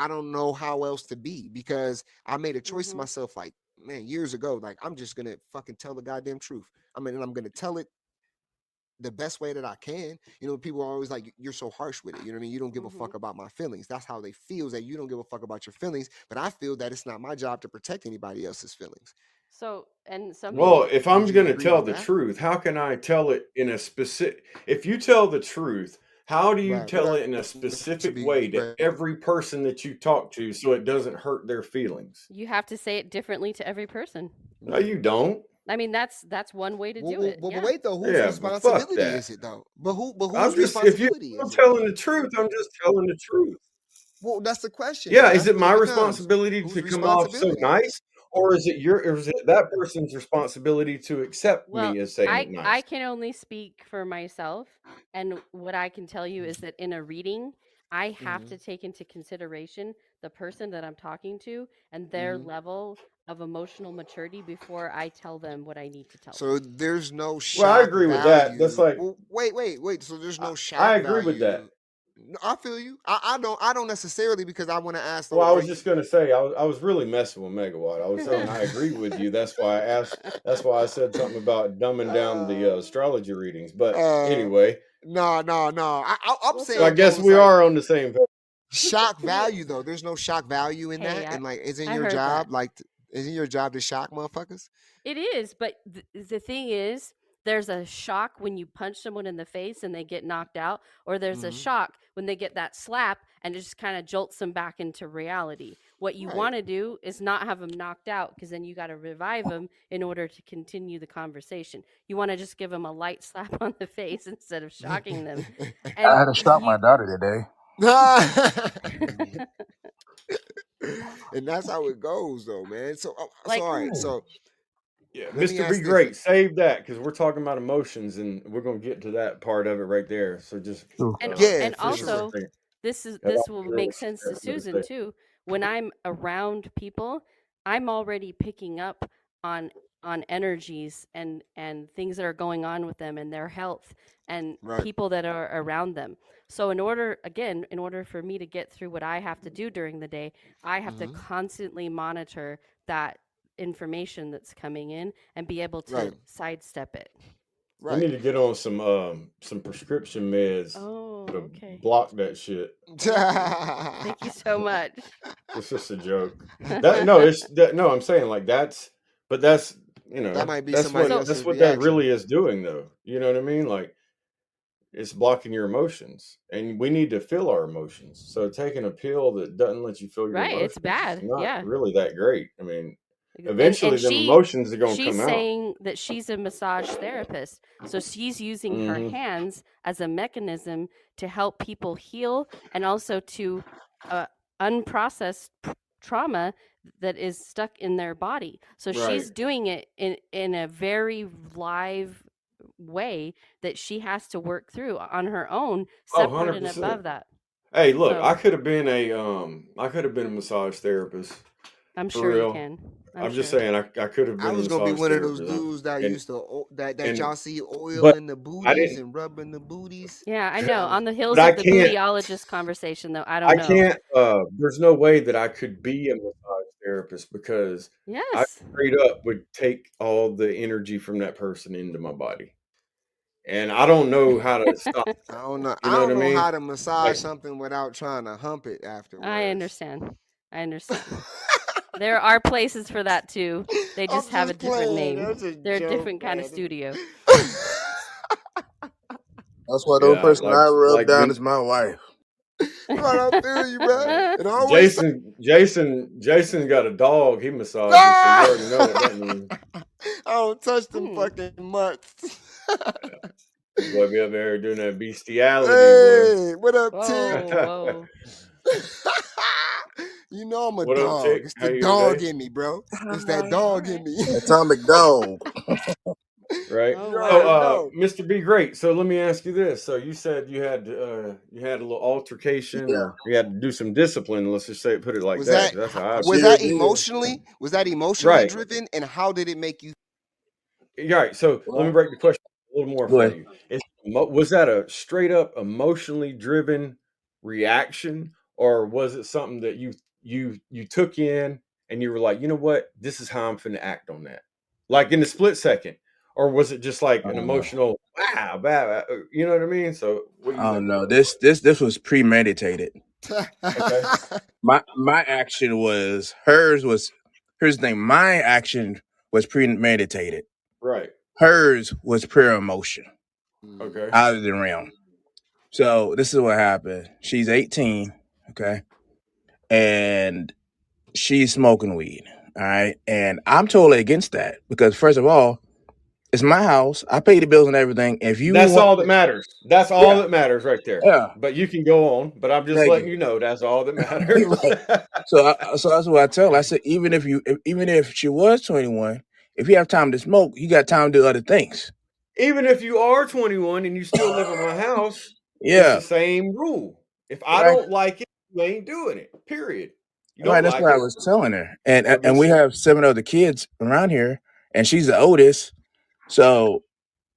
don't know how else to be, because I made a choice to Mhm. myself, like, man, years ago. Like, I'm just gonna fucking tell the goddamn truth. I mean, and I'm gonna tell it the best way that I can. People are always like, you're so harsh with it. You know what I mean? You don't give a fuck Mhm. about my feelings. That's how they feel, is that you don't give a fuck about your feelings. But I feel that it's not my job to protect anybody else's feelings. So, and some well, people, if Would I'm you gonna agree tell with the that? truth, how can I tell it in a specific? If you tell the truth, how do you Right. Well, tell it in a that should specific be way to right. every person that you talk to, so it doesn't hurt their feelings? you have to say it differently to every person. No, Right. you don't. I mean, that's one way to Well, do well, it. well, but Yeah. wait though, whose Yeah, but fuck responsibility that. is it though? But I'm whose just if you responsibility I'm is it telling though? the truth, I'm just telling the truth. Well, that's the question. Yeah, Then is that's it what it my becomes. responsibility Whose to come off so responsibility? nice, or is it that person's responsibility to accept Well, me as saying it I nice? can only speak for myself, and what I can tell you is that in a reading, I have Mm-hmm. to take into consideration the person that I'm talking to and their Mm-hmm. level of emotional maturity before I tell them what I need to tell them. So there's no Well, I shock agree with that. That's value. like Well, wait. So there's I, no I shock agree with that. value. No, I feel you. I don't necessarily, because I want to ask Well, though. I Are was you? just gonna say I was really messing with Megawatt. I was saying I agree with you. That's why I asked. That's why I said something about dumbing down the Uh, astrology readings. But uh, anyway, no. I'm Well, so I saying so though, guess it's we like are on the same page. shock we value though. There's no shock value in hey, that, and like, isn't I your heard that. job like, isn't your job to shock motherfuckers? It is, but the thing is, there's a shock when you punch someone in the face and they get knocked out, or there's a Mm-hmm. shock when they get that slap and it just kind of jolts them back into reality. What you Right. want to do is not have them knocked out, because then you got to revive them in order to continue the conversation. You want to just give them a light slap on the face instead of shocking them. I And had to stop my daughter today. And that's how it goes though, man. So like all right. So Yeah, let me Mr. Be ask this Great, then. save that because we're talking about emotions and we're gonna get to that part of it right there. So just True. Yeah, and for give us a sure. also second. I this like will to hear make what sense you're to gonna Susan say. too. When I'm around people, I'm already picking up on energies and things that are going on with them and their health and Right. people that are around them. So in order for me to get through what I have to do during the day, I have to Mm-hmm. constantly monitor that information that's coming in and be able Right. to sidestep it. I Right. need to get on some prescription meds Oh, to okay. block that shit. Thank you so much. It's just a joke. No, I'm saying like that's That might be somebody So that's else's what that reaction. really is doing though. You know what I mean? Like it's blocking your emotions. And we need to feel our emotions. So taking a pill that doesn't let you feel your right, it's emotions is bad. not Yeah. really that great. I mean, And eventually them emotions are gonna she's come out. saying that she's a massage therapist. So she's using her Mm-hmm. hands as a mechanism to help people heal and also to unprocessed trauma that is stuck in their body. So Right. she's doing it in a very live way that she has to work through on her own, Oh, separate and 100%. above that. Hey, look, So I could have been a massage therapist. I'm For sure you real. can. I'm just saying I could have I been a was gonna be massage one of those therapist. dudes that And used to that and y'all see oil but in the I booties didn't and rubbing the booties. Yeah, I That know. was On the heels but I of the can't bootyologist conversation, though, I I don't know. can't there's no way that I could be a massage therapist because I Yes. straight up would take all the energy from that person into my body. And I don't know how to stop I that. don't know. You I know what I don't know mean? how to massage Like, something without trying to hump it afterwards. I understand. I understand. There are places for that too. They I'm just have a just different playing. name. That's a They're a joke, different kind of man. studio. That's why the only yeah, person I rub like down when is my wife. Right, I feel you, man. right. And I always Jason's got a dog. He massages, so you already know what that means. I don't touch them Hmm. fucking mutts. Boy, be up there doing that bestiality, boy. Hey, what up, Tick? Whoa, whoa. You know I'm a What up, dog. Tick? It's How the you dog today? in me, bro. It's that dog in me. Atomic dog. Right. Oh You So, already wow. know. Mr. B, great. So let me ask you this. So you said you had a little altercation, Yeah. or you had to do some discipline. Let's just put it like Was that, that 'cause that's how I was view Sure that did. emotionally? Was that it. emotionally Right. driven? And how did it make you? Right. So let me Well, break the question a little more go for ahead. you. Was that a straight up emotionally driven reaction, or was it something that you took in and you were like, you know what, this is how I'm finna act on that, like in the split second, or was it just like I an don't know. emotional wow, bad, you know what I mean? So what do you I think don't know. about that? This was premeditated. Okay. My action was hers was here's the thing. My action was premeditated. Right. Hers was pure emotion Okay. out of the realm. So this is what happened. She's 18, okay, and she's smoking weed. All right, and I'm totally against that because first of all, it's my house. I pay the bills and everything. If you That's want, all that matters. That's all yeah, that matters right there. yeah, But you can go on. But I'm just thank letting you. you know that's all that matters. Right. So that's what I tell her. I said, even if she was 21, if you have time to smoke, you got time to do other things. Even if you are 21 and you still live in my house, it's Yeah, the same rule. If I right, don't like it, you ain't doing it. Period. You right. don't That's like what I it, was telling her. And go get and we some. have 7 other kids around here, and she's the oldest. So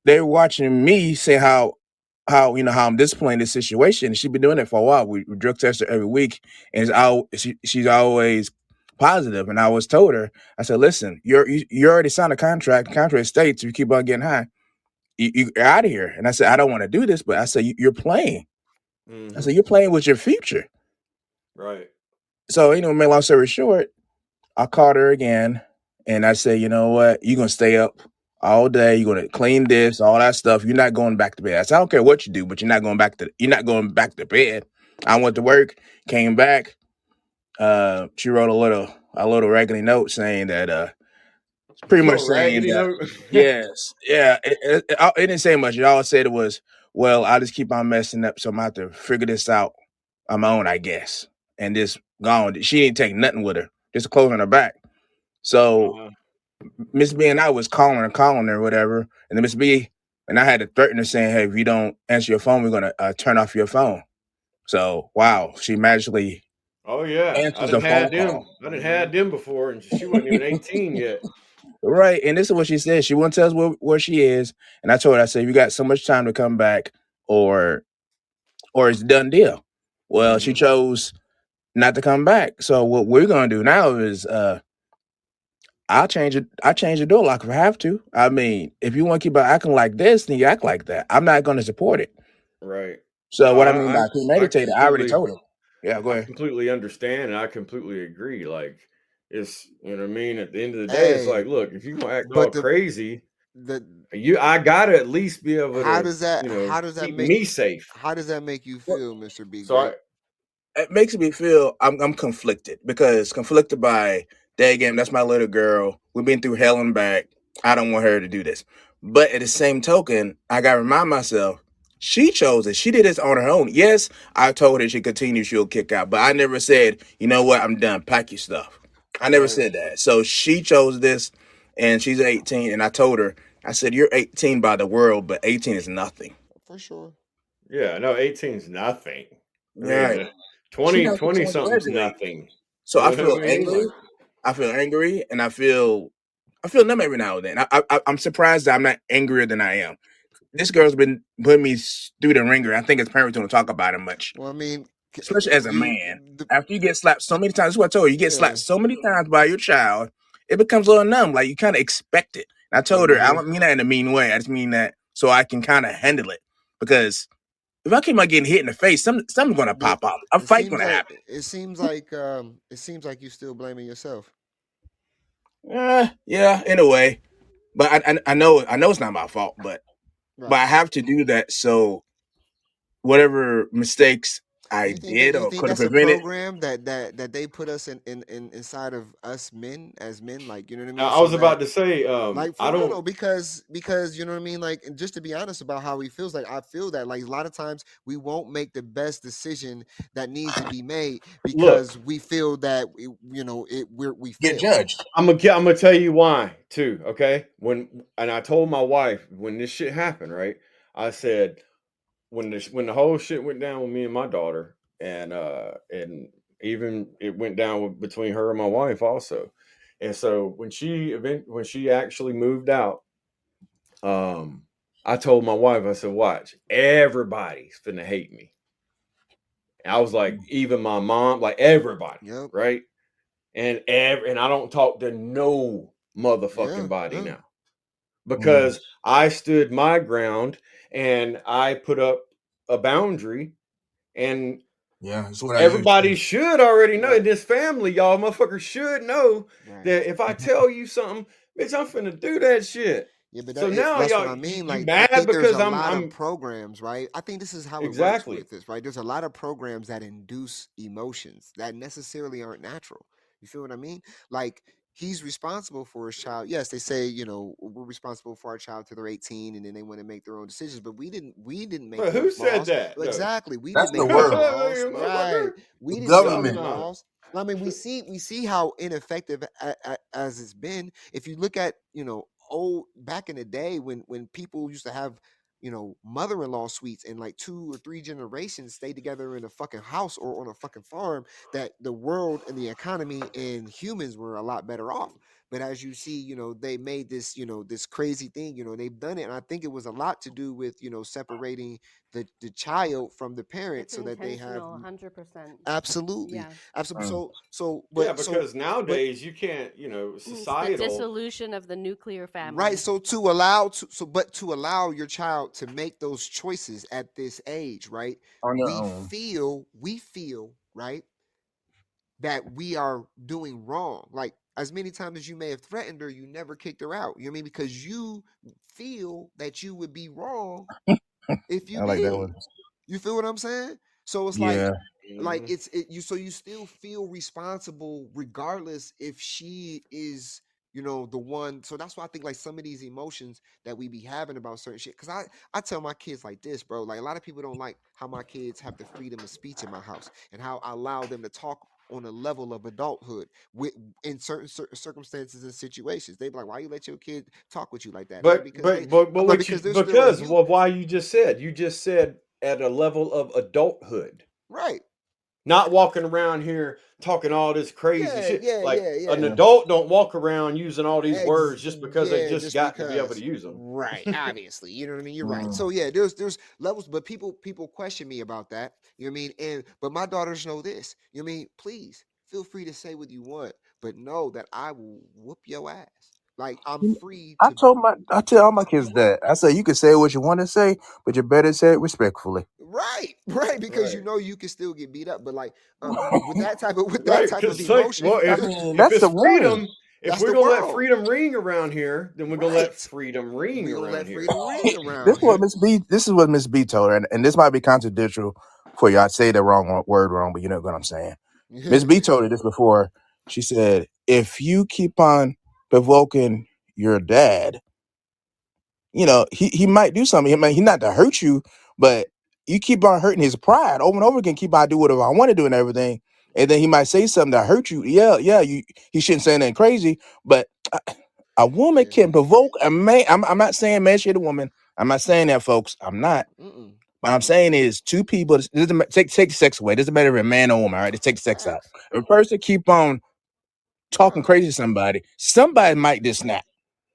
they're watching me say how how I'm disciplining this situation. She's been doing it for a while. We drug test her every week, and she's always positive. And I was told her, I said, listen, you already signed a contract. The contract states if you keep on getting high, you're out of here. And I said, I don't want to do this, but I said, you're playing. I said, you're playing with your future. Right. So, make long story short, I called her again and I said, you know what? You're going to stay up all day. You're going to clean this, all that stuff. You're not going back to bed. I said, I don't care what you do, but you're not going back to bed. I went to work, came back. She wrote a little raggedy note saying that, pretty much Little saying raggedy that, note. yes, yeah, it didn't say much. It all said it was, well, I just keep on messing up, so I'm gonna have to figure this out on my own, I guess. And just gone. She didn't take nothing with her, just a clothes on her back. So Uh-huh. Miss B and I was calling her, whatever, and then Miss B and I had to threaten her saying, hey, if you don't answer your phone, we're gonna turn off your phone. So wow, she magically Oh yeah. answers the phone call. I done had them before, and she wasn't even 18 yet. Right. And this is what she said. She won't tell us where she is. And I told her, I said, you got so much time to come back or it's a done deal. Well, she chose not to come back. So what we're gonna do now is I'll change the door lock if I have to. I mean, if you want to keep on acting like this, then you act like that. I'm not gonna support it. Right. So No, what I mean I by I premeditated, I already completely told her. Yeah, go I ahead. completely understand and I completely agree. Like it's you know what I mean. At the end of the day, it's Hey, like, look, if you gonna act all but crazy, the I gotta at least be able how to does that how does that keep make me safe. how does that make you Well, feel, Mr. B So Great? it makes me feel I'm conflicted because conflicted by day game. That's my little girl. We've been through hell and back. I don't want her to do this. But at the same token, I gotta remind myself she chose it. She did this on her own. Yes, I told her she continued, she'll kick out. But I never said, you know what, I'm done. Pack your stuff. I never right. said that. So she chose this and she's 18. And I told her, I said, you're 18 by the world, but 18 is nothing. For sure. Yeah, no, 18 is nothing. I Right. mean, She 20 got the 20 chance to something's graduate. nothing. So You know what I mean? Like I feel angry, and I feel numb every now and then. I'm surprised that I'm not angrier than I am. This girl's been putting me through the ringer. I think his parents don't talk about it much. Well, I mean, especially as a you man, after you get slapped so many times, that's what I told you. You get slapped yeah. so many times by your child, it becomes a little numb. Like you kind of expect it. And I told her, I Mm-hmm. don't mean that in a mean way. I just mean that so I can kind of handle it. Because if I keep on getting hit in the face, something's gonna Yeah. pop off. A It fight's seems gonna like happen. it seems like you still blaming yourself. Yeah, in a way. But I know it's not my fault, but I Right. have to do that so whatever mistakes I You think that did you or think could have that's a prevented. program that they put us in inside of us men as men, like, you know what I mean? I So was that, about to say, like, I for real don't though, because you know what I mean, like, and just to be honest about how he feels, like, I feel that like a lot of times we won't make the best decision that needs to be made look. because we feel that we Get failed. judged. I'm gonna tell you why too. Okay, and I told my wife when this shit happened, right? I said when the whole shit went down with me and my daughter, and even it went down between her and my wife also. And so when she actually moved out, I told my wife, I said, "Watch, everybody's finna hate me." And I was like, even my mom, like everybody, Yep. right? And I don't talk to no motherfucking body Yeah. now because I stood my ground and I put up a boundary, and Yeah, that's what I everybody should already know. Right. This family, y'all motherfuckers should know Right. that if I tell you something, bitch, I'm finna do that shit. Yeah, but So now that's what y'all, I mean. you Like, I mad think there's because a lot of I'm programs, right? I think this is how it works exactly. with this, right? There's a lot of programs that induce emotions that necessarily aren't natural. You feel what I mean? Like, he's responsible for his child. Yes, they say, we're responsible for our child till they're 18 and then they want to make their own decisions, but we didn't make But who those said laws. that though? Exactly. We That's didn't the make those world. laws. You Right. motherfucker. We The didn't make those government. laws. I mean, we see how ineffective as it's been. If you look at, old back in the day when people used to have, mother-in-law suites and like 2 or 3 generations stay together in a fucking house or on a fucking farm, that the world and the economy and humans were a lot better off. But as you see, they made this, this crazy thing, they've done it. And I think it was a lot to do with, separating the child from the parent It's so that they have intentional, 100%. absolutely, Yeah. absolutely. Yeah, But because but nowadays you can't, It's the societal. dissolution of the nuclear family. right. So to allow your child to make those choices at this age, right? On your We own. feel, right, that we are doing wrong. Like, as many times as you may have threatened her, you never kicked her out. You know what I mean? Because you feel that you would be wrong if you I like that did. one. You feel what I'm saying? So it's Yeah. like Mhm. you still feel responsible regardless if she is, the one. So that's why I think like some of these emotions that we be having about certain shit. Cause I tell my kids like this, bro. Like, a lot of people don't like how my kids have the freedom of speech in my house and how I allow them to talk on a level of adulthood with in certain circumstances and situations. They be like, why you let your kid talk with you like that? I'm like, But because but but but I'm like, what you because they're still a because you. of why you just said at a level of adulthood, Right. not walking around here talking all this crazy Yeah, shit. yeah, Like yeah, an yeah. Yeah. adult don't walk around using all these Ex- words just because they yeah, just just got to be able to because. use them. Right, obviously. You know what I mean? You're right. Mm. So yeah, there's levels, but people question me about that. You know what I mean? And but my daughters know this. You know what I mean? Please feel free to say what you want, but know that I will whoop your ass. Like, I'm free to I tell all my kids that. I say you can say what you want to say, but you better say it respectfully. right, right, because Right. you can still get beat up. But like, with that Right, type of because like, emotion, well, I if mean, if that's it's the woman. freedom, if that's we're the gonna let world. freedom ring around here, then we're gonna let Right. freedom ring We gonna around let here. freedom ring This around is what here. This is what Miss B told her, and this might be contradictory for you. I say the word wrong, but you know what I'm saying. Miss B told her this before. She said, if you keep on provoking your dad, he might do something. He not to hurt you, but you keep on hurting his pride over and over again. Keep on do whatever I want to do and everything, and then he might say something to hurt you. Yeah. He shouldn't say anything crazy, but a woman Yeah. can provoke a man. I'm not saying man should a woman. I'm not saying that, folks. I'm not. Mm-mm. What I'm saying is two people. Take the sex away. It doesn't matter if a man or woman. All right, just take the sex out. Facts. If a person keep on talking Nah. crazy to somebody might just snap.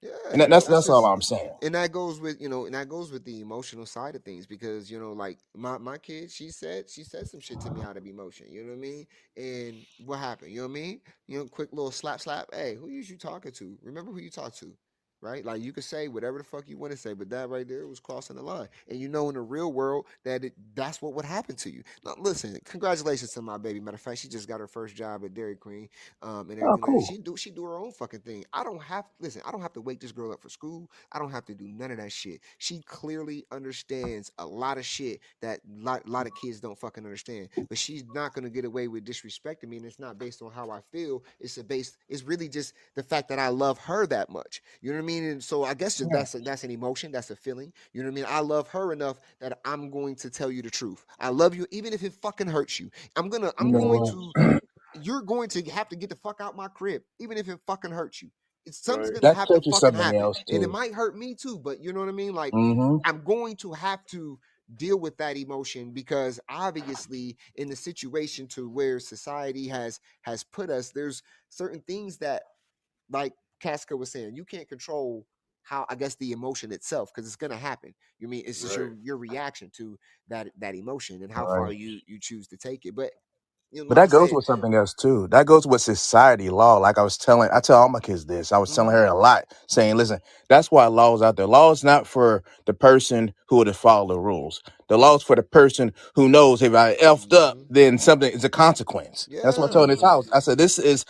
Yeah, And that's all I'm saying. and that goes with and that goes with the emotional side of things because like my kid, she said some shit to me out of emotion. You know what I mean? And what happened? You know what I mean? Quick little slap, slap. Hey, who you talking to? Remember who you talk to. Right, like you could say whatever the fuck you want to say, but that right there was crossing the line. And in the real world, that's what would happen to you. Now, listen, congratulations to my baby. Matter of fact, she just got her first job at Dairy Queen, and Oh, everything like that. cool. She do her own fucking thing. I don't have listen. I don't have to wake this girl up for school. I don't have to do none of that shit. She clearly understands a lot of shit that lot of kids don't fucking understand. But she's not gonna get away with disrespecting me, and it's not based on how I feel. It's really just the fact that I love her that much. You know what I mean? And so I guess Yeah. that's an emotion. That's a feeling. You know what I mean? I love her enough that I'm going to tell you the truth. I love you, even if it fucking hurts you. I'm You know going what? to you're going to have to get the fuck out my crib, even if it fucking hurts you. Something's Right. gonna That have to touches fucking something happen, else and it too. might hurt me too. But you know what I mean? Like Mm-hmm. I'm going to have to deal with that emotion because obviously in the situation to where society has put us, there's certain things that, like Casca was saying, you can't control how I guess the emotion itself because it's gonna happen. You mean it's just Right. your reaction to that emotion and how far Right. you choose to take it. But But like I that goes said, with something else too. That goes with society law. Like I tell all my kids this. I was telling her a lot, saying, listen, that's why law's out there. Law is not for the person who would follow the rules. The law is for the person who knows if I effed up, then something is a consequence. That's what I told yeah. his house. I said, this is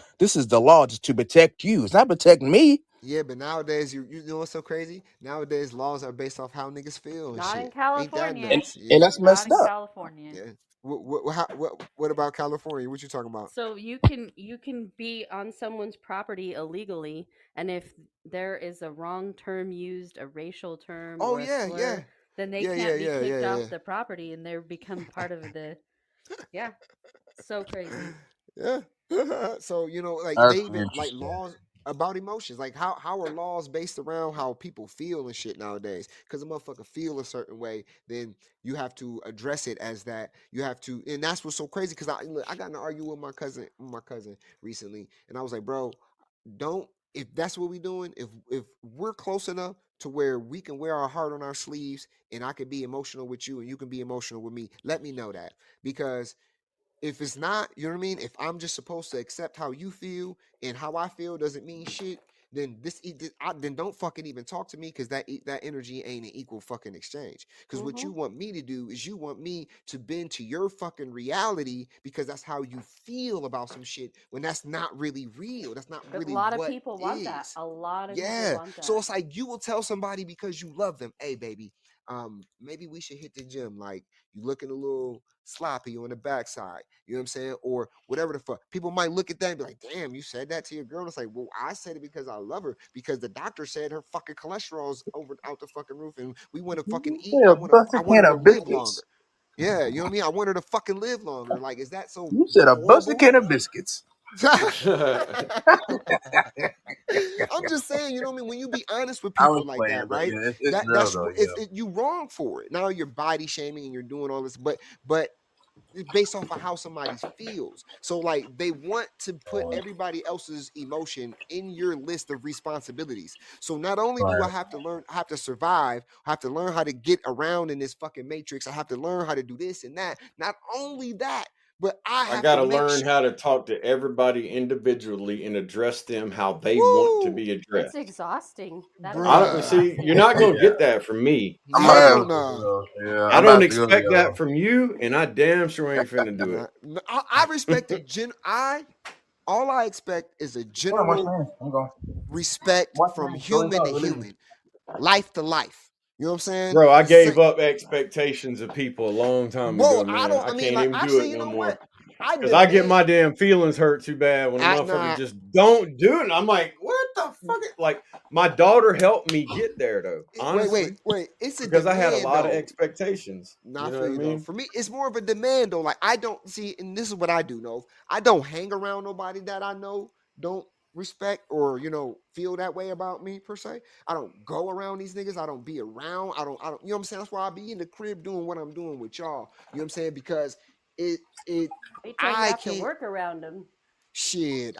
the law just to protect you. It's not protecting me. Yeah, but nowadays you know what's so crazy? Nowadays laws are based off how niggas feel and Not in shit. Ain't that California. And nuts? and Yeah. that's Not messed in up. California. Yeah. What about California? What you talking about? So you can be on someone's property illegally, and if there is a wrong term used, a racial term Oh or a yeah, yeah. slur, then they Yeah, yeah, can't be yeah, kicked yeah, off yeah. the property, and they become part of the. Yeah, so crazy. Yeah. So, like That's they even like interesting. laws about emotions. Like how are laws based around how people feel and shit nowadays? Because a motherfucker feel a certain way, then you have to address it as that. You have to, and that's what's so crazy. Because I got in an argument with my cousin recently, and I was like, bro, don't if that's what we doing, if we're close enough to where we can wear our heart on our sleeves, and I can be emotional with you, and you can be emotional with me, let me know that because if it's not, you know what I mean? If I'm just supposed to accept how you feel and how I feel doesn't mean shit, then then don't fucking even talk to me because that energy ain't an equal fucking exchange. Because what you want me to do is you want me to bend to your fucking reality because that's how you feel about some shit when that's not really real. That's not A really lot of what people want that. is. A lot of people Yeah. want So that. it's like you will tell somebody because you love them, hey baby, maybe we should hit the gym. Like you looking a little sloppy on the backside. You know what I'm saying? Or whatever the fuck. People might look at that and be like, damn, you said that to your girl. And it's like, well, I said it because I love her. Because the doctor said her fucking cholesterol's over out the fucking roof and we want to fucking You eat. said a I busted want can her to of live longer. biscuits. Yeah, you know what I mean? I want her to fucking live longer. Like, is that so You said a busted horrible? can of biscuits. I'm just saying, you know what I mean? When you be honest with I was people like playing, that, but right? yeah, it's real That's though. you wrong for it. Now you're body shaming and you're doing all this, but it's based off of how somebody feels. So like they want to put Yeah. everybody else's emotion in your list of responsibilities. So not only do I Right. have to learn, I have to survive, I have to learn how to get around in this fucking matrix. I have to learn how to do this and that. Not only that, but I I have to gotta make learn sure. how to talk to everybody individually and address them how they want to Woo, be It's addressed. exhausting. That is I don't bruh. see you're exhausting. not gonna Yeah. get that from me. I'm gonna Hell have Uh-uh. nah. to. Yeah, I I'm don't about to go. expect that from you, and I damn sure ain't finna do Nah, nah, I respect the all I expect is a Hold on, watch general my hands. I'm going. respect Watch my from hands. Go human to inside. Release me. human, life to life. You know what I'm saying? Bro, I gave up expectations of people a long time Whoa, ago, I man. don't. I I mean, can't like, even do actually, it you no know more. what? I Cause I get demand. my damn feelings hurt too bad when a motherfucker Nah. just don't do it. And I'm like, what the fuck? Like my daughter helped me get there though, honestly, Wait. It's a because I had a demand lot of though. expectations. You Not know for what I you though. mean? For me, it's more of a demand though. Like I don't see, and this is what I do know. I don't hang around nobody that I know don't respect or feel that way about me per se. I don't go around these niggas. I don't be around. I don't. You know what I'm saying? That's why I be in the crib doing what I'm doing with y'all. You know what I'm saying? Because it Wait till you I have to can't. work around them. shit,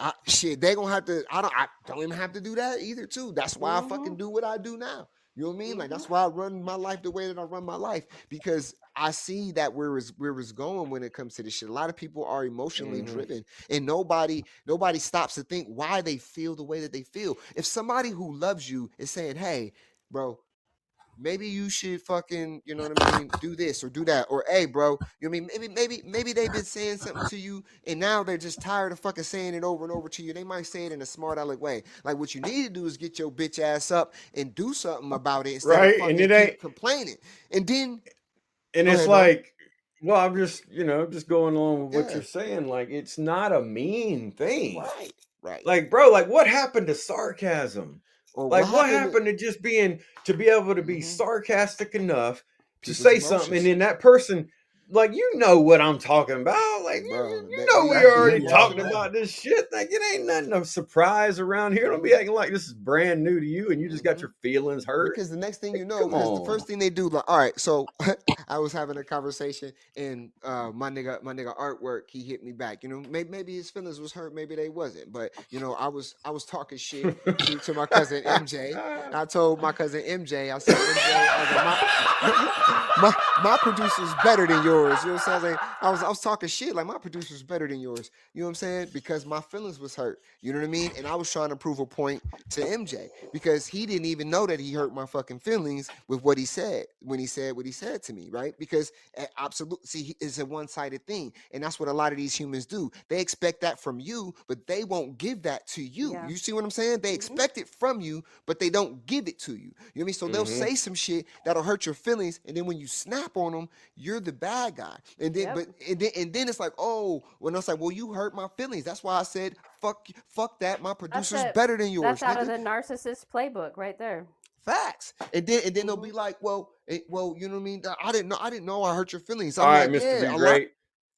they gonna have to. I don't even have to do that either. Too. That's why I fucking do what I do now. You know what I mean? Like that's why I run my life the way that I run my life, because I see that where it's going when it comes to this shit. A lot of people are emotionally driven, and nobody stops to think why they feel the way that they feel. If somebody who loves you is saying, "Hey, bro, maybe you should fucking, you know what I mean, do this or do that," or "Hey, bro, you know what I mean, maybe they've been saying something to you and now they're just tired of fucking saying it over and over to you. They might say it in a smart aleck way. Like what you need to do is get your bitch ass up and do something about it instead of Right, and fucking it ain't, keep complaining." And then and go it's ahead, bro. like, well, I'm just, just going along with what Yeah. you're saying. Like, it's not a mean thing. Right. Like, bro, like, what happened to sarcasm? Or Like, what happened happened to just to be able to be sarcastic enough to people's say something, and emotions, then that person, like, you know what I'm talking about. Like, bro? you know we already talking about this shit. Like, it ain't nothing of surprise around here. Don't be acting like this is brand new to you and you just got your feelings hurt. Because the next thing you know, Come because the on. first thing they do, like, all right, so I was having a conversation and my nigga Artwork, he hit me back. You know, maybe his feelings was hurt, maybe they wasn't, but you know, I was talking shit to my cousin MJ. I told my cousin MJ, I said, MJ, I was like, my producer's better than yours. You know what I'm saying? I was talking shit like my producer's better than yours. You know what I'm saying? Because my feelings was hurt. You know what I mean? And I was trying to prove a point to MJ because he didn't even know that he hurt my fucking feelings with what he said when he said what he said to me, right? Because absolutely, see, it's a one-sided thing, and that's what a lot of these humans do. They expect that from you, but they won't give that to you. Yeah. You see what I'm saying? They expect it from you, but they don't give it to you. You know what I mean? So they'll say some shit that'll hurt your feelings, and then when you snap on them, you're the bad guy. And then, and then it's like, oh, when I was like, well, you hurt my feelings. That's why I said, fuck that. My producer's better than yours. That's out of nigga. the narcissist playbook right there. Facts. And then they'll be like, well, you know what I mean? I didn't know I hurt your feelings. I'm All right, like, Mr. yeah, Be a Great. lot.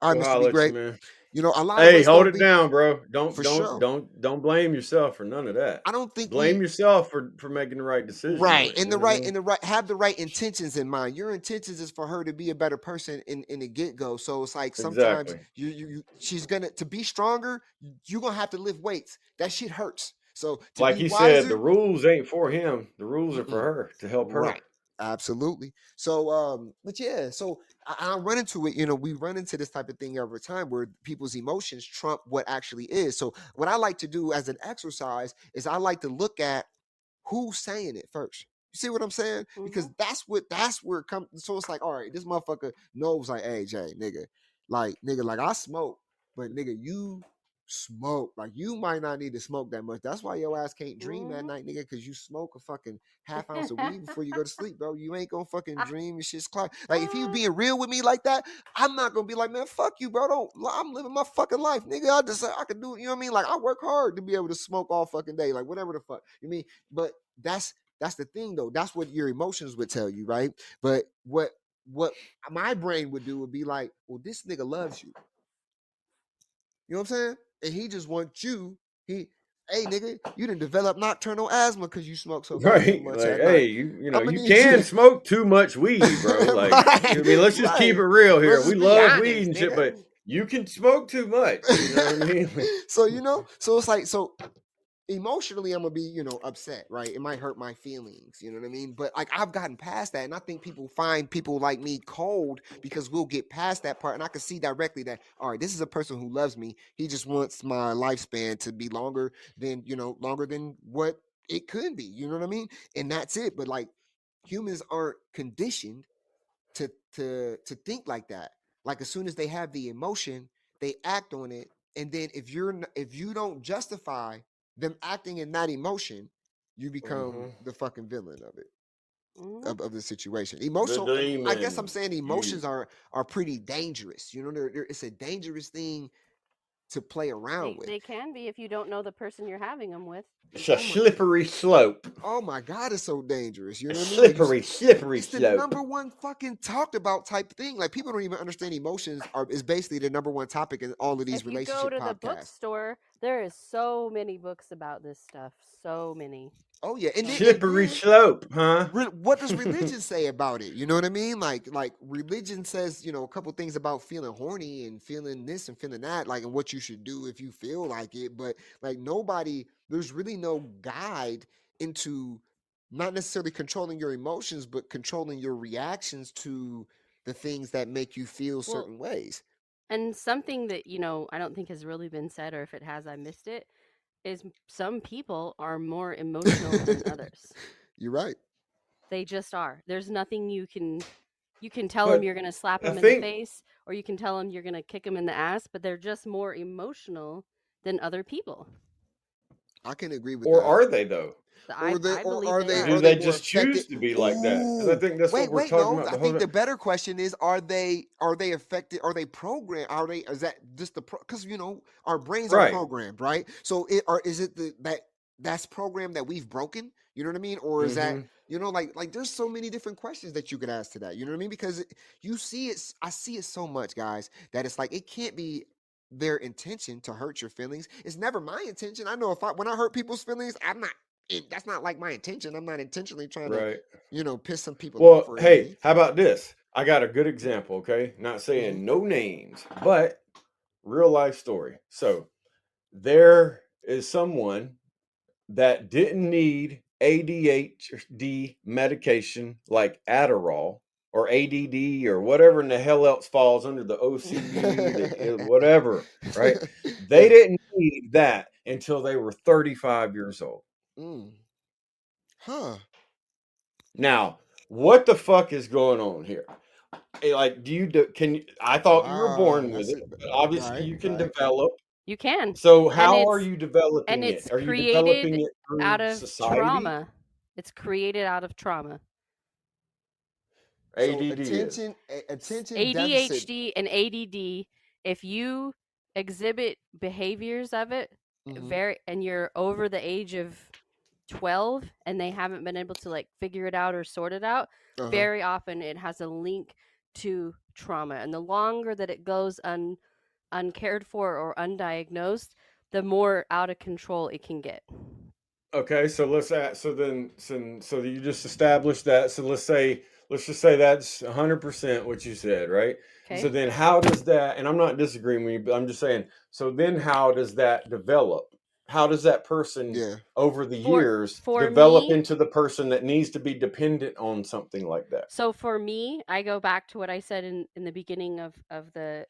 All right, Mr. Be Great. Man. You know, a lot Hey, of us hold don't it down, bro. For sure. Don't blame yourself for none of that. I don't think blame yourself for making the right decision. Right. on it, And you the know what I right mean? and the right have the right intentions in mind. Your intentions is for her to be a better person in the get-go. So it's like sometimes Exactly. she's gonna to be stronger, you're gonna have to lift weights. That shit hurts. So to Like be he said, wiser, the rules ain't for him. The rules are for her to help her. right. Absolutely. So but yeah, so I run into it, you know, we run into this type of thing over time where people's emotions trump what actually is. So what I like to do as an exercise is I like to look at who's saying it first. You see what I'm saying? Because that's where it comes. So it's like, all right, this motherfucker knows, like, hey, Jay, nigga, like I smoke, but nigga, you smoke. Like you might not need to smoke that much. That's why your ass can't dream at night, nigga, because you smoke a fucking half ounce of weed before you go to sleep, bro. You ain't gonna fucking dream and shit's cloud. Like if you being real with me like that, I'm not gonna be like, man, fuck you, bro. I'm living my fucking life, nigga. I can do it. You know what I mean? Like I work hard to be able to smoke all fucking day, like whatever the fuck. You mean? But that's the thing though. That's what your emotions would tell you, right? But what my brain would do would be like, well, this nigga loves you. You know what I'm saying? And he just wants you. Hey nigga, you didn't develop nocturnal asthma because you smoke so Right. much Like, at hey, night. you I'ma you need can you- smoke too much weed, bro. Like, Right, I mean, let's just keep it right. real here. Let's We just be love honest, weed and shit, nigga. but you can smoke too much. You know what I mean? So you know, so it's like, so emotionally I'm gonna be, you know, upset, right? It might hurt my feelings, you know what I mean? But like I've gotten past that, and I think people find people like me cold because we'll get past that part, and I can see directly that, all right, this is a person who loves me. He just wants my lifespan to be longer than what it could be, you know what I mean? And that's it. But like humans aren't conditioned to think like that. Like as soon as they have the emotion, they act on it, and then if you don't justify them acting in that emotion, you become the fucking villain of it, of the situation. Emotional. I guess I'm saying emotions are pretty dangerous. You know, it's a dangerous thing to play around with. They can be if you don't know the person you're having them with. It's a slippery slope. Oh my God, it's so dangerous. You know what I mean? Slippery It's the slope. number one fucking talked about type thing. Like people don't even understand emotions is basically the number one topic in all of these If you relationship go to the podcasts. bookstore, There is so many books about this stuff. So many. Oh yeah, and then Slippery slope, huh? what does religion say about it? You know what I mean? Like religion says, a couple things about feeling horny and feeling this and feeling that, like, and what you should do if you feel like it. But like there's really no guide into not necessarily controlling your emotions, but controlling your reactions to the things that make you feel Well, certain ways. and something that, I don't think has really been said, or if it has, I missed it, is some people are more emotional than others. You're right. They just are. There's nothing you can tell them But you're going to slap I them in the think, face, or you can tell them you're going to kick them in the ass, but they're just more emotional than other people. I can agree with or that. are they though? I Or believe are they they Or do are. are they they more just choose affected? to be like that? Because I think that's what we're Wait, talking no. about I the whole think the time. better question is: Are they affected? Are they programmed? Is that just because our brains are Right. programmed, right? So is it that's programmed that we've broken? You know what I mean? Or is that Mm-hmm. like there's so many different questions that you could ask to that. You know what I mean? Because you see it, I see it so much, guys, that it's like it can't be their intention to hurt your feelings. It's never my intention. I know when I hurt people's feelings, that's not like my intention. I'm not intentionally trying to, Right. piss some people off Well, or hey, anything. how about this? I got a good example, okay? Not saying Hmm. no names, but real life story. So there is someone that didn't need ADHD medication like Adderall or ADD or whatever in the hell else falls under the OCD, whatever, right? They Yeah. didn't need that until they were 35 years old. Mm. Huh. Now, what the fuck is going on here? Like, I thought you were Wow. born with That's it, it. but obviously Right. you can Right. develop. You can. So And how are it's you developing it? it's Are you developing created it out through of society? trauma. It's created out of trauma. So ADD is. attention deficit. ADHD and ADD, if you exhibit behaviors of it Hmm. and you're over the age of 12 and they haven't been able to like figure it out or sort it out, Uh-huh. very often it has a link to trauma. And the longer that it goes uncared for or undiagnosed, the more out of control it can get. Okay, so so you just established that. So let's just say that's 100% what you said, right? So Okay. then how does that, and I'm not disagreeing with you, but I'm just saying, so then how does that develop? How does that person Yeah. over the For years for develop me, into the person that needs to be dependent on something like that? so for me, I go back to what I said in the beginning of the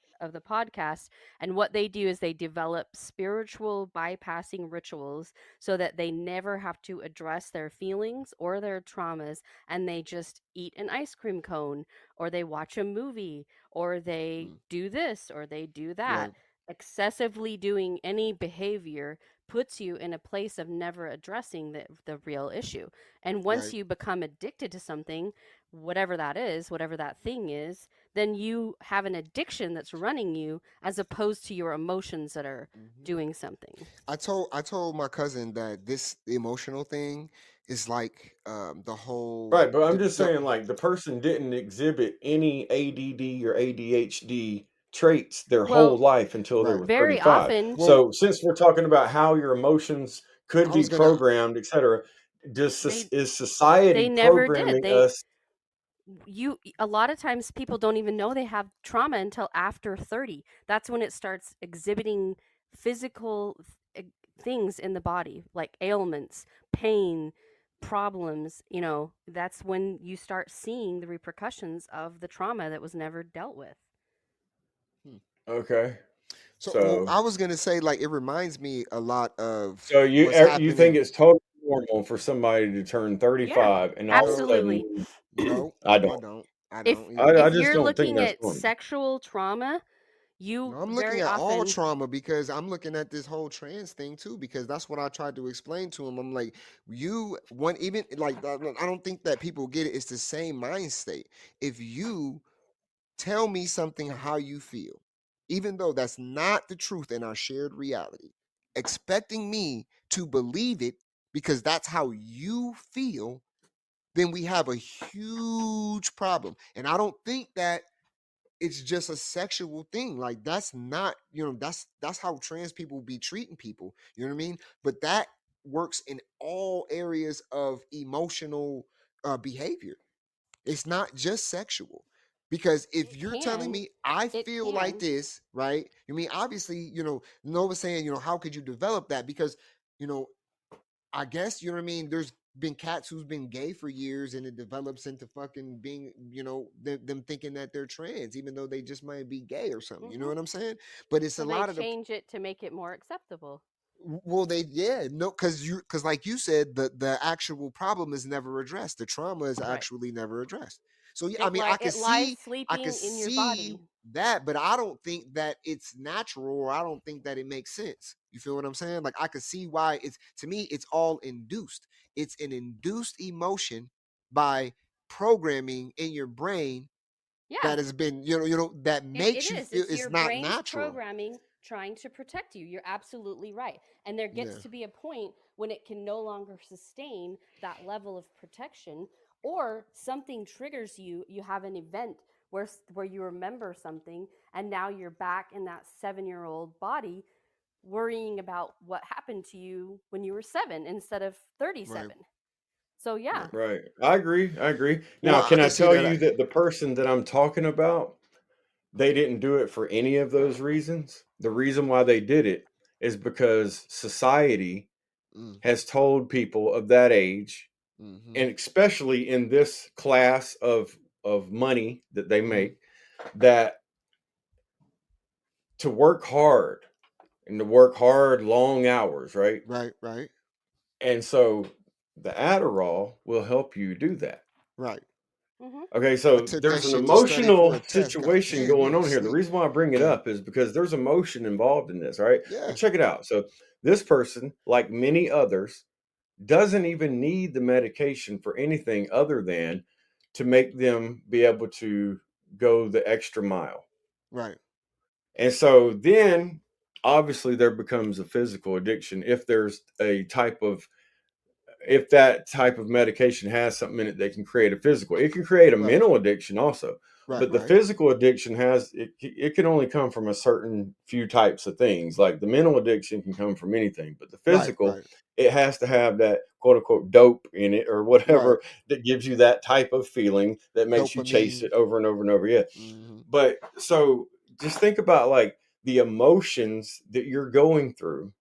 podcast, and what they do is they develop spiritual bypassing rituals so that they never have to address their feelings or their traumas, and they just eat an ice cream cone, or they watch a movie, or they Mm. do this or they do that. Right. Excessively doing any behavior puts you in a place of never addressing the real issue. And once Right. you become addicted to something, whatever that is, whatever that thing is, then you have an addiction that's running you as opposed to your emotions that are Mhm. doing something. I told my cousin that this emotional thing is like the whole Right, but I'm just the saying, like, the person didn't exhibit any ADD or ADHD traits their whole Well, life until they right. were very 35. often, Well, So, since we're talking about how your emotions could I be was gonna. programmed, etc., they is society never did. programming us? A lot of times people don't even know they have trauma until after 30. That's when it starts exhibiting physical things in the body, like ailments, pain, problems. That's when you start seeing the repercussions of the trauma that was never dealt with. Okay, Well, so I was gonna say, like, it reminds me a lot of so what's you think happening. it's totally normal for somebody to turn Yeah, 35 and all of a No, absolutely. sudden no, I no, I don't. don't. I If don't I, either. I if just you're don't think looking that's at normal. sexual trauma, No, you I'm looking very at all often trauma because I'm looking at this whole trans thing too, because that's what I tried to explain to him. I'm like, you one even like I don't think that people get it. It's the same mind state. If you tell me something how you feel, even though that's not the truth in our shared reality, expecting me to believe it because that's how you feel, then we have a huge problem. And I don't think that it's just a sexual thing. Like that's not, that's how trans people be treating people. You know what I mean? But that works in all areas of emotional behavior. It's not just sexual. Because if It you're telling can. me I It feel like can. this, right? I mean, obviously, Nova's saying, how could you develop that? Because, you know, I guess, you know what I mean? There's been cats who's been gay for years and it develops into fucking being, them thinking that they're trans, even though they just might be gay or something. You know Hmm. what I'm saying? But it's So a they lot of the change it to make it more acceptable. well, no, because like you said, the actual problem is never addressed. The trauma is Right. actually never addressed. So yeah, I It mean, it lies I could sleeping in your see body. that, but I don't think that it's natural, or I don't think that it makes sense. You feel what I'm saying? Like I could see why it's to me, it's all induced. It's an induced emotion by programming in your brain Yeah, that has been, that it makes you is. feel It's it's your not brain's natural. programming trying to protect you. You're absolutely right. And there Yeah, gets to be a point when it can no longer sustain that level of protection, or something triggers you. You have an event where you remember something, and now you're back in that 7-year-old body worrying about what happened to you when you were 7 instead of right, 37. So yeah. right. Right. I agree. I agree. Well, Now, I can I could see tell that. you that the person that I'm talking about, they didn't do it for any of those reasons? The reason why they did it is because society Mm, has told people of that age, mm-hmm, and especially in this class of money that they mm-hmm. make, that to work hard and to work hard long hours, right? Right, right, And so the Adderall will help you do that. right. Hmm. Okay, I so took that there's an shit to study for emotional a test. God situation damn, you going was on here. The asleep. reason why I bring it up is because there's emotion involved in this, right? Yeah, But check it out. So this person, like many others, doesn't even need the medication for anything other than to make them be able to go the extra mile. right, And so then obviously there becomes a physical addiction if there's a type of if that type of medication has something in it that can create a physical. It can create a right, mental addiction also. right, But the right, physical addiction it can only come from a certain few types of things. Like the mental addiction can come from anything, but the right, physical, right, it has to have that quote unquote dope in it or right. whatever that gives you that type of feeling that makes you chase Dopamine. it over and over and over. Yeah. Mm-hmm. But so just think about like the emotions that you're going through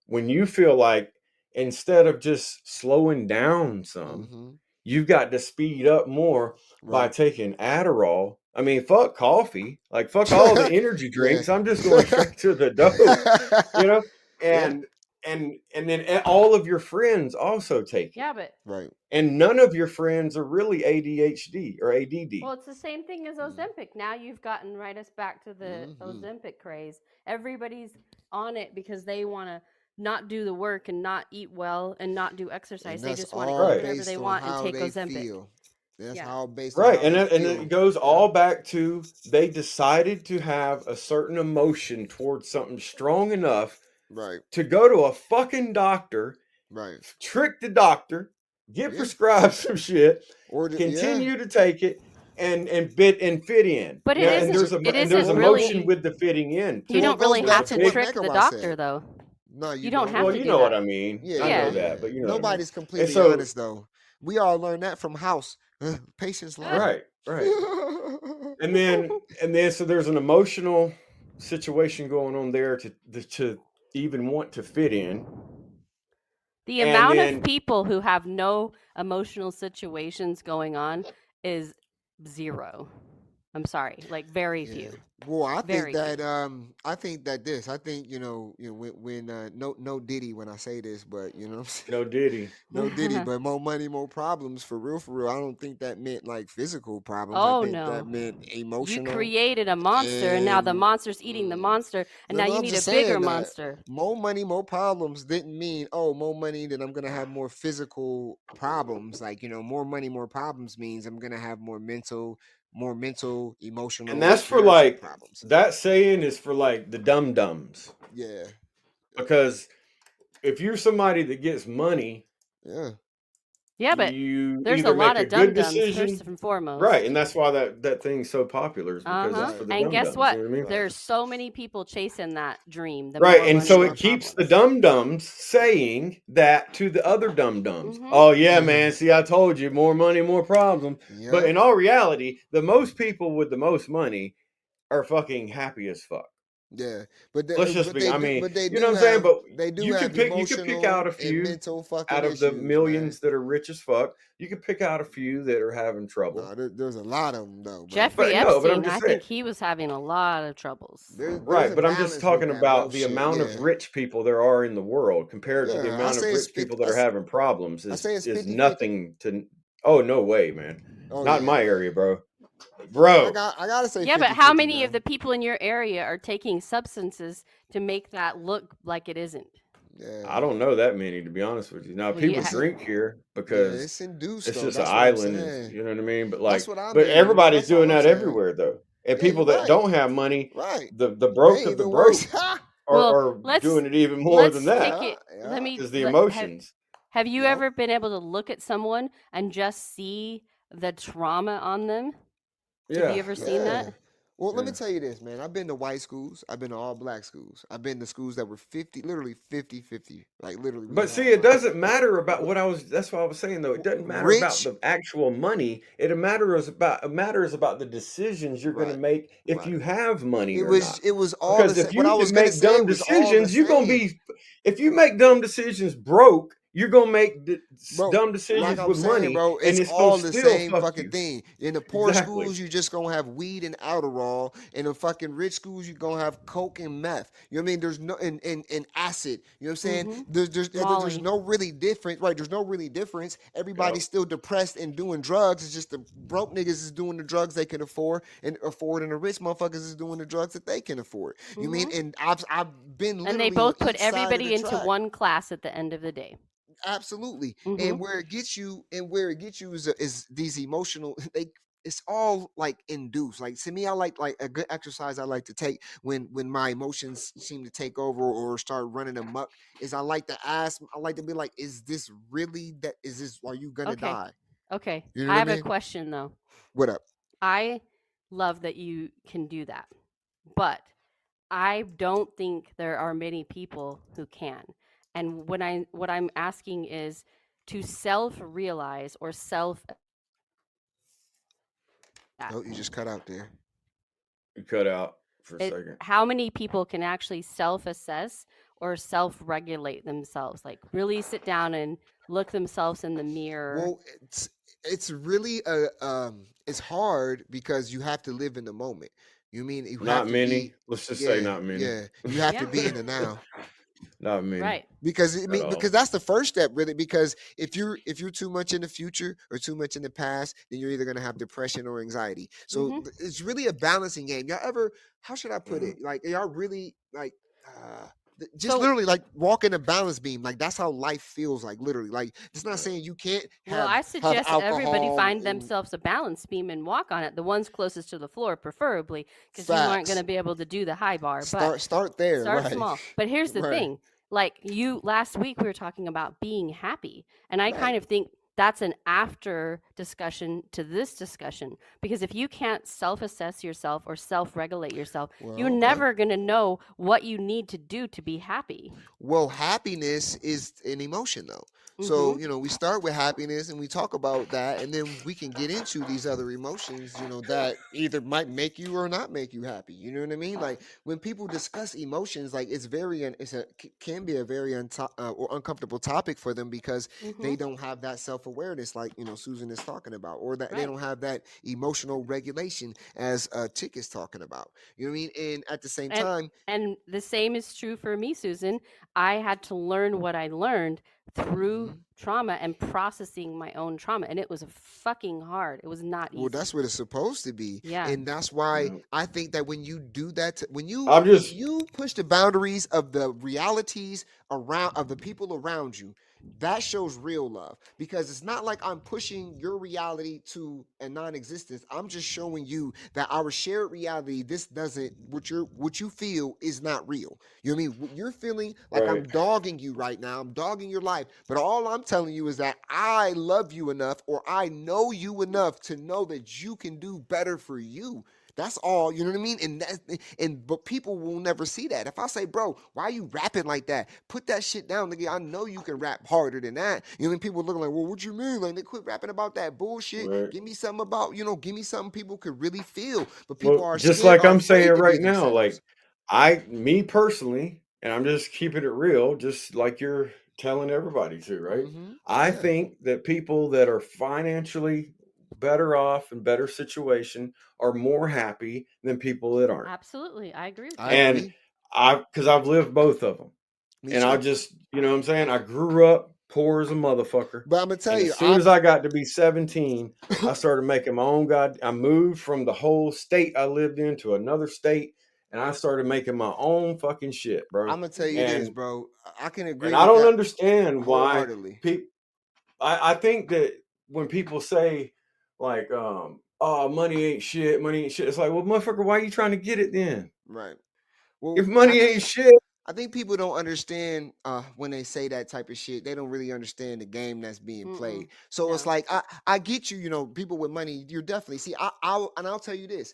when you feel like instead of just slowing down some, Mm-hmm. you've got to speed up more by Right. taking Adderall. I mean, fuck coffee, like fuck all the energy Yeah. drinks. I'm just going straight to the dope, you know? Yeah. And then all of your friends also take it. Yeah, but Right. And none of your friends are really ADHD or ADD. well, it's the same thing as Mm. Ozempic. Now you've gotten right us back to the Mm-hmm. Ozempic craze. Everybody's on it because they want to not do the work and not eat well and not do exercise. And They that's just want to all eat Right. whenever based they on want and how take they Ozempic. feel. That's Yeah. all based on Right. how And they it, and feel. it goes Yeah. all back to they decided to have a certain emotion towards something strong enough Right. to go to a fucking doctor, Right. trick the doctor, get Yeah. prescribed some shit, Or yeah. continue to take it, and fit in. But Now, it and there's isn't. It and there's isn't emotion really. with the fitting in You too. Well, don't it goes really There's back have a to to what big trick the Megawa doctor, said. though. No, You don't have well, to you do know what that. I mean. Yeah, I Yeah. know that, but you know what I mean. Nobody's completely so- honest though. We all learned that from House. Patience lie. Right, right. And then so there's an emotional situation going on there to even want to fit in. The And amount then- of people who have no emotional situations going on is zero. I'm sorry, like very Yeah. few. Well, I Very think few. that I think that this. I think when no Diddy when I say this, but you know what I'm saying. No Diddy. No Diddy, but more money, more problems. For real, for real. I don't think that meant like physical problems. Oh, I think no. that meant You emotional. created a monster, and now the and- monster's eating the monster, and No, now no, you I'm need a just bigger saying that monster. More money, more problems didn't mean more money, then I'm gonna have more physical problems. Like more money, more problems means I'm gonna have more mental, emotional, And that's for spiritual like problems. that saying is for like the dum-dums. Yeah, Because if you're somebody that gets money, yeah, Yeah, but you there's a either make lot a of good dum-dums first decision, and right? foremost. And that's why that thing's so popular is because it's Uh-huh. Right. for the And dum guess dums. what? You know what I mean? Right. There's so many people chasing that dream. The Right, more and money, so more it keeps the problems. dum dums saying that to the other dum dums. Mm-hmm. Oh yeah, man. See, I told you, more money, more problems. But Yep. in all reality, the most people with the most money are fucking happy as fuck. Yeah, but Let's just be. I mean, they you know do what I'm saying. have But they do you can have pick out emotional a and few mental fucking out of the issues, man. millions that are rich as fuck. You can pick out a few that are having trouble. No, there's a lot of them though, bro. Jeffrey But no, but I'm Epstein, just I saying. think he was having a lot of troubles. There's Right, a but I'm just balance with talking that about wealth the shit. amount Yeah, of rich people there are in the world compared to the yeah. I amount of say it's rich people 50. that are having problems I say is it's 50-50. nothing to. Oh no way, man! Oh Not in yeah, my man. area, bro. I Bro, gotta say Yeah, 50-50, but how many man. of the people in your area are taking substances to make that look like it isn't? Yeah, I don't know that many to be honest with you. Now Well, you people it's ha- drink here yeah, because it's induced it's though. just an That's what I'm island, and saying. you know what I mean. But That's like, what I'm but hearing. everybody's That's all doing I'm that saying. everywhere though. And Yeah, people you're that right. don't have money, Right. the They broke of the even broke worse. well, are let's doing it even more than let's that. take it. Yeah, Let yeah. me Is the let, emotions. have you Yep. ever been able to look at someone and just see the trauma on them? Have Yeah, you ever seen Yeah. that? Well, let me yeah. tell you this, man. I've been to white schools. I've been to all black schools. I've been to schools that were 50, literally 50-50. Like literally we But had see, it like doesn't matter about what I was. That's what I was saying though. It doesn't matter about rich. the actual money. It matters about the decisions you're going to Right. make if Right. you have money It or was not. it was all the Because same. if What I you was can gonna make say dumb was all the decisions, you're gonna same, be. If you make dumb decisions broke, you're gonna make bro. dumb Like decisions I'm with saying, money, bro, and it's it's gonna all the still same fuck fucking you. thing. In the poor Exactly. schools, you just gonna have weed and Adderall. In the fucking rich schools, you gonna have coke and meth. You know what I mean? There's no and acid. You know what I'm saying? Mm-hmm. There's Molly. no really difference, right? There's no really difference. Everybody's Yep. still depressed and doing drugs. It's just the broke niggas is doing the drugs they can afford, and the rich motherfuckers is doing the drugs that they can afford. You mean? Mm-hmm. And I've been And they literally on both put each side of everybody the into track. one class at the end of the day. Absolutely. Mm-hmm. And where it gets you is these emotional it's all like induced. Like to me, I like a good exercise I like to take when my emotions seem to take over or start running amok is I like to be like, is this really are you gonna Okay. die? Okay. You know I what I have a mean? question though. What up? I love that you can do that, but I don't think there are many people who can. And what I'm asking is to self-realize or self that. Oh, you just cut out there. You cut out for a second. How many people can actually self-assess or self-regulate themselves? Like really sit down and look themselves in the mirror. Well, it's really it's hard because you have to live in the moment. You mean you have Not to many. be Let's just say not many. yeah. You have to Yeah. be in the now. Not many. Right. Because At all. because that's the first step, really. Because if you're too much in the future or too much in the past, then you're either gonna have depression or anxiety. So Mhm. it's really a balancing game. Y'all ever? How should I put Mhm. it? Like y'all really like just So- literally like walking a balance beam. Like that's how life feels. Like literally. Like it's not saying you can't have. Well, I have suggest that everybody alcohol find and themselves a balance beam and walk on it. The ones closest to the floor, preferably, because you aren't facts. going to be able to do the high bar. But Start there. start right. small. But here's the Right. thing: like last week, we were talking about being happy, and I Right. kind of think that's an after discussion to this discussion, because if you can't self-assess yourself or self-regulate yourself, Well, you're okay. never going to know what you need to do to be happy. Well, happiness is an emotion, though. So, Mhm. we start with happiness and we talk about that, and then we can get into these other emotions, that either might make you or not make you happy. You know what I mean? Like when people discuss emotions, like can be a very or uncomfortable topic for them because they Mhm. don't have that self awareness, like Susan is talking about, or that they Right. don't have that emotional regulation as Chick is talking about. You know what I mean? And at the same time, And the same is true for me, Susan. I had to learn what I learned through Mhm. trauma and processing my own trauma. And it was fucking hard. It was not easy. well, that's what it's supposed to be. Yeah. And that's why Yeah. I think that when you do that, when I'm just- you push the boundaries of the realities of the people around you, that shows real love, because it's not like I'm pushing your reality to a non-existence. I'm just showing you that our shared reality, this doesn't, what you feel is not real. You know what I mean? What you're feeling like I'm Right. dogging you right now, I'm dogging your life, but all I'm telling you is that I love you enough, or I know you enough to know that you can do better for you. That's all, you know what I mean? But people will never see that. If I say, bro, why are you rapping like that? Put that shit down, nigga. I know you can rap harder than that. You know what I mean? People looking like, well, what you mean? Like, they quit rapping about that bullshit. Right. Give me something about, give me something people could really feel. But people Well, are just scared, like are I'm saying afraid to right be now, like themselves. me personally, and I'm just keeping it real, just like you're telling everybody to, right? I Yeah. think that people that are financially better off in better situation are more happy than people that aren't. Absolutely. I agree with I you. And agree. because I've lived both of them. Me And I too. just, you know what I'm saying? I grew up poor as a motherfucker. But I'm gonna tell And you, as soon as I got to be 17, I started making my own I moved from the whole state I lived in to another state, and I started making my own fucking shit, bro. I'm gonna tell you this, bro. I can agree And I with don't that understand why wholeheartedly. people. I think that when people say like, "Oh, money ain't shit," it's like, well, motherfucker, why are you trying to get it then? Right. Well, If money ain't shit, I think people don't understand when they say that type of shit. They don't really understand the game that's being played. So it's No. like I get you. You know, people with money. You're definitely see. I'll tell you this.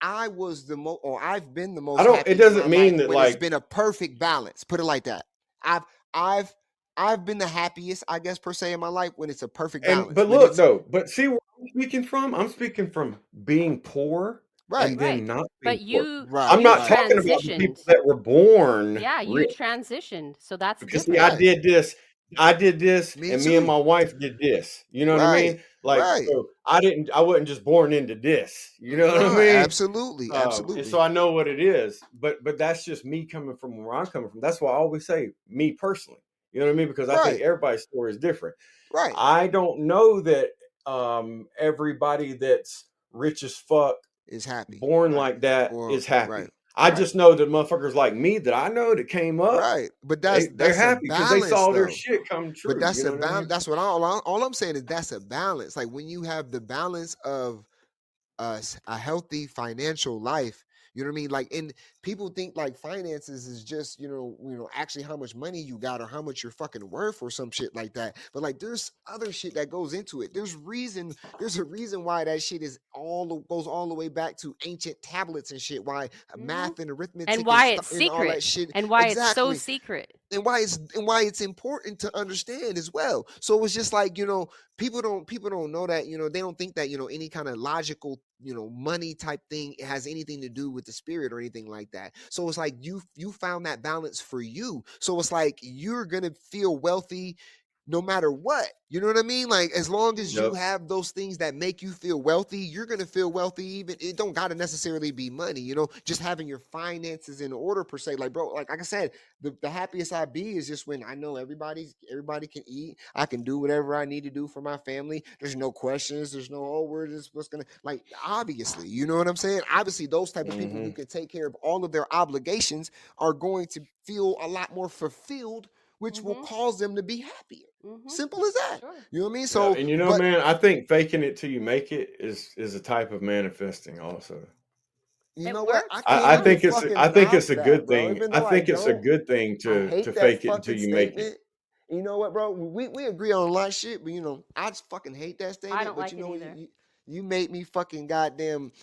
I was the most, or I've been the most it happy in my doesn't life mean that when it's like. been a perfect balance. Put it like that. I've I've been the happiest, I guess, per se, in my life when it's a perfect balance. But When look it's though, but see where I'm speaking from? I'm speaking from being poor and right, then Right. not being But poor. you I'm right, you not right. talking about the people transitioned. that were born Yeah, you rich. transitioned. So that's Because see, different. Right. I did this, Me and me and too. my wife did this. You know what I Right. mean? Like, Right. so I wasn't just born into this. You know what I No, mean? absolutely, And absolutely. so I know what it is. But that's just me coming from where I'm coming from. That's why I always say me personally. You know what I mean? Because I think Right. everybody's story is different. Right. I don't know that everybody that's rich as fuck, Is happy. born like that, Or is happy. right. I Right. just know that motherfuckers like me that I know that came up, Right. But they're that's a happy because they balance saw their though. shit come true. But that's You know a what I balance. mean? That's what all I'm saying is that's a balance. Like when you have the balance of a healthy financial life, you know what I mean? Like, and people think like finances is just actually how much money you got or how much you're fucking worth or some shit like that. But like there's other shit that goes into it. There's a reason why that shit goes all the way back to ancient tablets and shit, why math and arithmetic And why it's and all that secret. shit. And why it's so Exactly. secret. And why it's important to understand as well. So it's just like, people don't know that, they don't think that, any kind of logical, money type thing has anything to do with the spirit or anything like that. So it's like you found that balance for you. So it's like you're gonna feel wealthy no matter what. You know what I mean? Like as long as you Yep. have those things that make you feel wealthy, you're gonna feel wealthy. Even it don't gotta necessarily be money, just having your finances in order per se. Like, bro, like I said, the happiest I be is just when I know everybody can eat. I can do whatever I need to do for my family. There's no questions. There's no, oh, what's gonna, like, obviously, you know what I'm saying? Obviously, those type of people who can take care of all of their obligations are going to feel a lot more fulfilled, which will cause them to be happier. Simple as that. Sure. You know what I mean? Yeah, So, and but man, I think faking it till you make it is a type of manifesting also. you It know what? works I for can't some. even fucking I think knock it's a that, good bro. thing. Even I though I think it's a don't, good thing I to hate that fake it until fucking you make it. statement. You know what, bro? We agree on a lot of shit, but I just fucking hate that statement. I don't But like you it know, either. you made me fucking goddamn.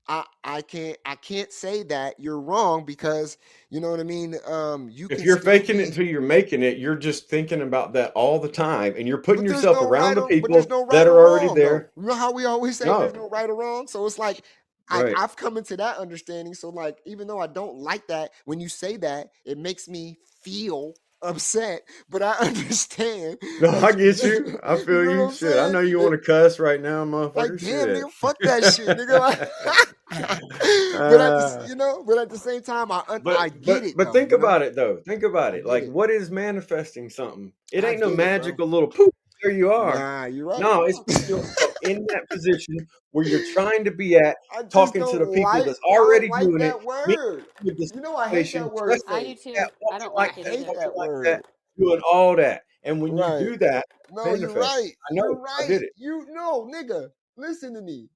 I can't say that you're wrong because you know what I mean. You If can you're still faking it be. until you're making it, you're just thinking about that all the time, and you're putting But there's yourself no around right the or but there's people no right that or are already wrong though. there. You know how we always say there's No, no right or wrong. So it's like right. I've come into that understanding. So like even though I don't like that, when you say that, it makes me feel upset. But I understand No, I that get you. I you feel know you. what I'm Shit, I saying? know you want to cuss right now, Like motherfucker. damn Shit. nigga, fuck that shit, nigga. But at the same time, I get it But though. think about it though. Think about I it. get Like, it. what is manifesting something? It I ain't no get it, bro. magical little poof. There you are. Nah, you're right. No, it's putting yourself in that position where you're trying to be at, I just talking to the don't people like. that's I don't already like doing it. that Me word. with the You know, I hate situation, that word dressing I do fake. like that, too. I walking don't I like like it that, hate either. talking that like that, word. doing all that. And when you Right. do that, No, you're manifest. right. I know. You're I right. did it. You know, nigga. Listen to me.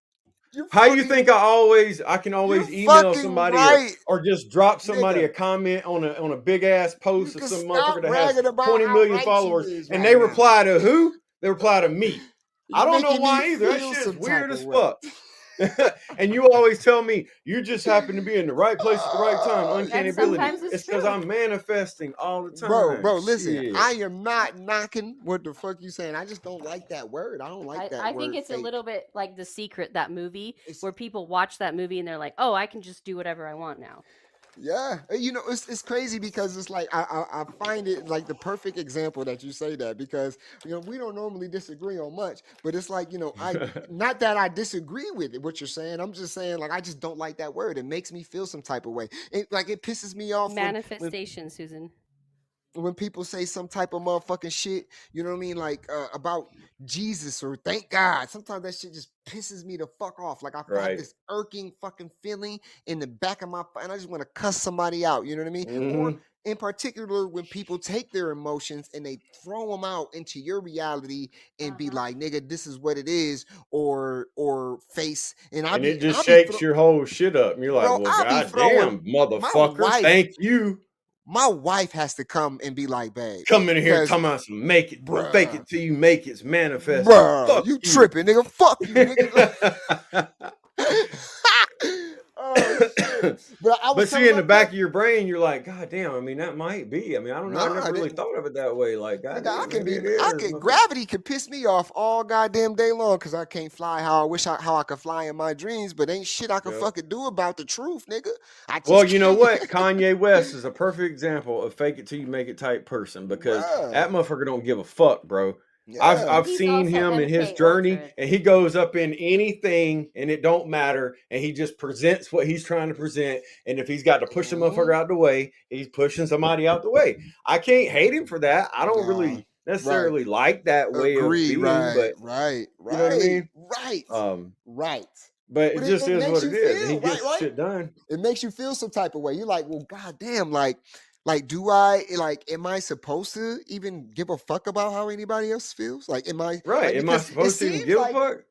You How you fucking think I can always you email fucking somebody right, or just drop somebody a nigga. comment on a big ass You post of can some stop motherfucker that has bragging about 20 how million right you followers is and right they now. reply to who? They reply to me. I You're don't know making me why either. That feel shit's some type weird as of way. fuck. And you always tell me you just happen to be in the right place at the right time. Uncanny And ability. sometimes it's It's because true. I'm manifesting all the Bro, time. listen. Shit. I am not knocking what the fuck you saying. I just don't like that word. I don't like that I word. think it's a fake. little bit like The Secret, that movie, It's where people watch that movie and they're like, "Oh, I can just do whatever I want now." yeah. You know, it's crazy because it's like I find it like the perfect example that you say that because you know we don't normally disagree on much, but it's like you know not that I disagree with it, what you're saying. I'm just saying like I just don't like that word. It makes me feel some type of way. It pisses me off Manifestation, Susan. when people say some type of motherfucking shit, you know what I mean, like about Jesus or thank God. Sometimes that shit just pisses me the fuck off. Like I have Right. this irking fucking feeling in the back of my and I just want to cuss somebody out. You know what I mean? Or Mhm. in particular, when people take their emotions and they throw them out into your reality and be like, "Nigga, this is what it is," or face, and And it just I'll be shakes your whole shit up. And you're like, bro, well, I'll be throwing goddamn, my motherfucker. wife. Thank you. My wife has to come and be like, "Babe, Come in here because talking about some make it, fake bruh, it till you make it's manifesting. bruh, Fuck you you. tripping, nigga? Fuck you, nigga." Oh shit! But I was But see, telling in my the back cousin, of your brain, you're like, God damn, I mean, that might be. I mean, I don't know. I no, I never really didn't. thought of it that way. Like, Nigga, goddamn, maybe it I is. can gravity could piss me off all goddamn day long because I can't fly how I wish how I could fly in my dreams, but ain't shit I can Yep. fucking do about the truth, nigga. I Well, just you know can't. what? Kanye West is a perfect example of fake it till you make it type person because Bruh. that motherfucker don't give a fuck, bro. Yeah. I've He's seen also him in his MK journey, Ultra. and he goes up in anything, and it don't matter, and he just presents what he's trying to present. And if he's got to push the motherfucker out the way, he's pushing somebody out the way. I can't hate him for that. I don't Nah. really Right. necessarily like that way of Agree. being, Right. but Right. you know what I Right. mean. Right. Right. But it But just it is makes what you it is, and he feel gets right. shit done. It makes you feel some type of way. You're like, well, goddamn, like, do I like? Am I supposed to even give a fuck about how anybody else feels? Like, am I Right? like? Am I Because it supposed to even seems give a like fuck?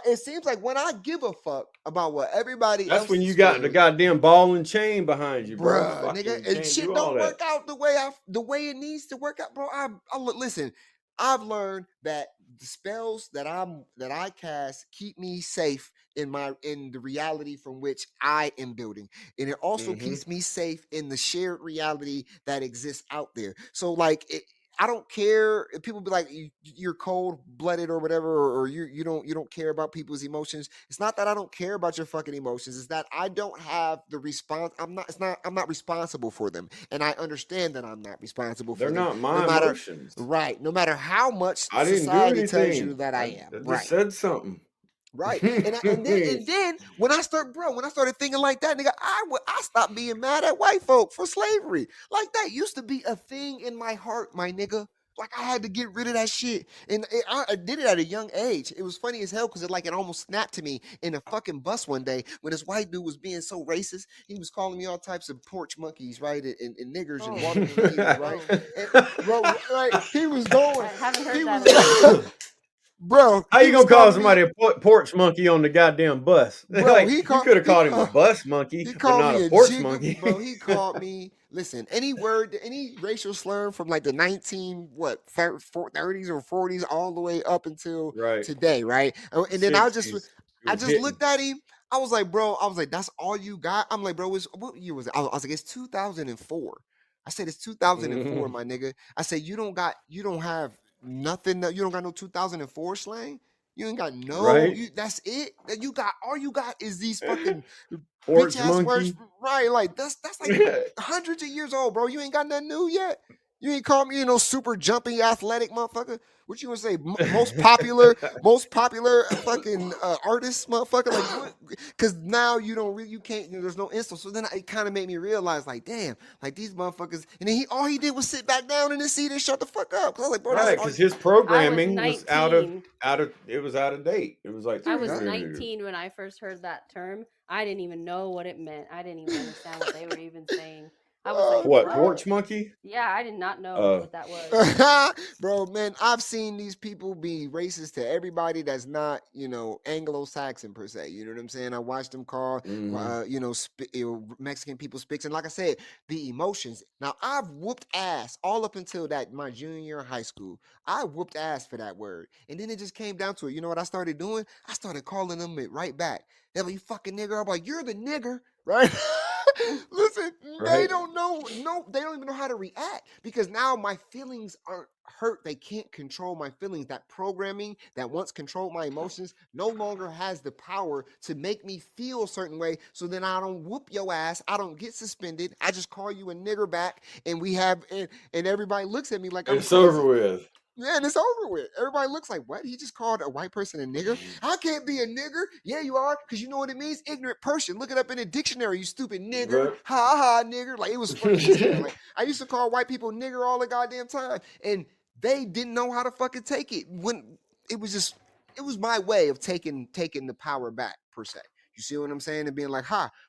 it seems like when I give a fuck about what everybody That's else when you is got the feeling, goddamn ball and chain behind you, bro. bruh, Fucking nigga, you and can't shit do all don't that. work out the way it needs to work out, bro. Listen. I've learned that the spells that I cast keep me safe in the reality from which I am building, and it also Mhm. keeps me safe in the shared reality that exists out there. So like I don't care if people be like you're cold blooded or whatever, or you don't care about people's emotions. It's not that I don't care about your fucking emotions. It's that I don't have the response. I'm not responsible for them, and I understand that I'm not responsible They're for them. not No my matter emotions. right, no matter how much I didn't do society tells you anything. that I I am. just Right. said something. Right, and then when I started thinking like that, nigga, I stopped being mad at white folk for slavery. Like that used to be a thing in my heart, my nigga. Like I had to get rid of that shit, and I did it at a young age. It was funny as hell because it almost snapped to me in a fucking bus one day when this white dude was being so racist. He was calling me all types of porch monkeys, right, and niggers and water mosquitoes, right. And, bro, right, he was going. I haven't heard He that was. in a while. Bro, How he you was gonna call calling me, somebody a porch monkey on the goddamn bus? bro. Like you could have called him a bus monkey, He but called not me a a porch jigger, monkey. bro. He called me. Listen, any word, any racial slur from like the 30s or 40s all the way up until Right. today, right? And then I just 60s. It was hitting. looked at him. I was like, bro. I was like, that's all you got. I'm like, bro. What year was it? I was like, it's 2004. I said it's 2004, Mhm. my nigga. I said you don't have nothing. You don't got no 2004 slang. You ain't got no. Right? That's it. That you got. All you got is these fucking Porch bitch ass words, monkey. right? Like that's like hundreds of years old, bro. You ain't got nothing new yet. You ain't called me, super jumpy, athletic motherfucker. What you gonna say? Most popular fucking artist, motherfucker. Like, what? Because now you can't. There's no insult. So then it kind of made me realize, like, damn, like these motherfuckers. And then all he did was sit back down in his seat and shut the fuck up. Cause I was like, bro, that's Right, all. because his I was programming was 19. it was out of date. It was like I was 19 when I first heard that term. I didn't even know what it meant. I didn't even understand what they were even saying. I was like, What, what? porch monkey? Yeah, I did not know Uh, what that was. Bro, man, I've seen these people be racist to everybody that's not, Anglo-Saxon per se. You know what I'm saying? I watched them call, Mexican people spics, and like I said, the emotions. Now, I've whooped ass all up until my junior year of high school. I whooped ass for that word, and then it just came down to it. You know what I started doing? I started calling them it right back. They're like, "You fucking nigger." I'm like, "You're the nigger," right? Listen, they right? don't know. No, they don't even know how to react because now my feelings aren't hurt. They can't control my feelings. That programming that once controlled my emotions no longer has the power to make me feel a certain way. So then I don't whoop your ass. I don't get suspended. I just call you a nigger back, and and everybody looks at me like I'm It's over crazy. with. Yeah, and it's over with. Everybody looks like, what? He just called a white person a nigger? I can't be a nigger. Yeah, you are, because you know what it means? Ignorant person. Look it up in a dictionary, you stupid nigger. Right. Ha ha, nigger. Like, it was funny as hell. Like, I used to call white people nigger all the goddamn time, and they didn't know how to fucking take it. When it was my way of taking the power back, per se. You see what I'm saying? And being like,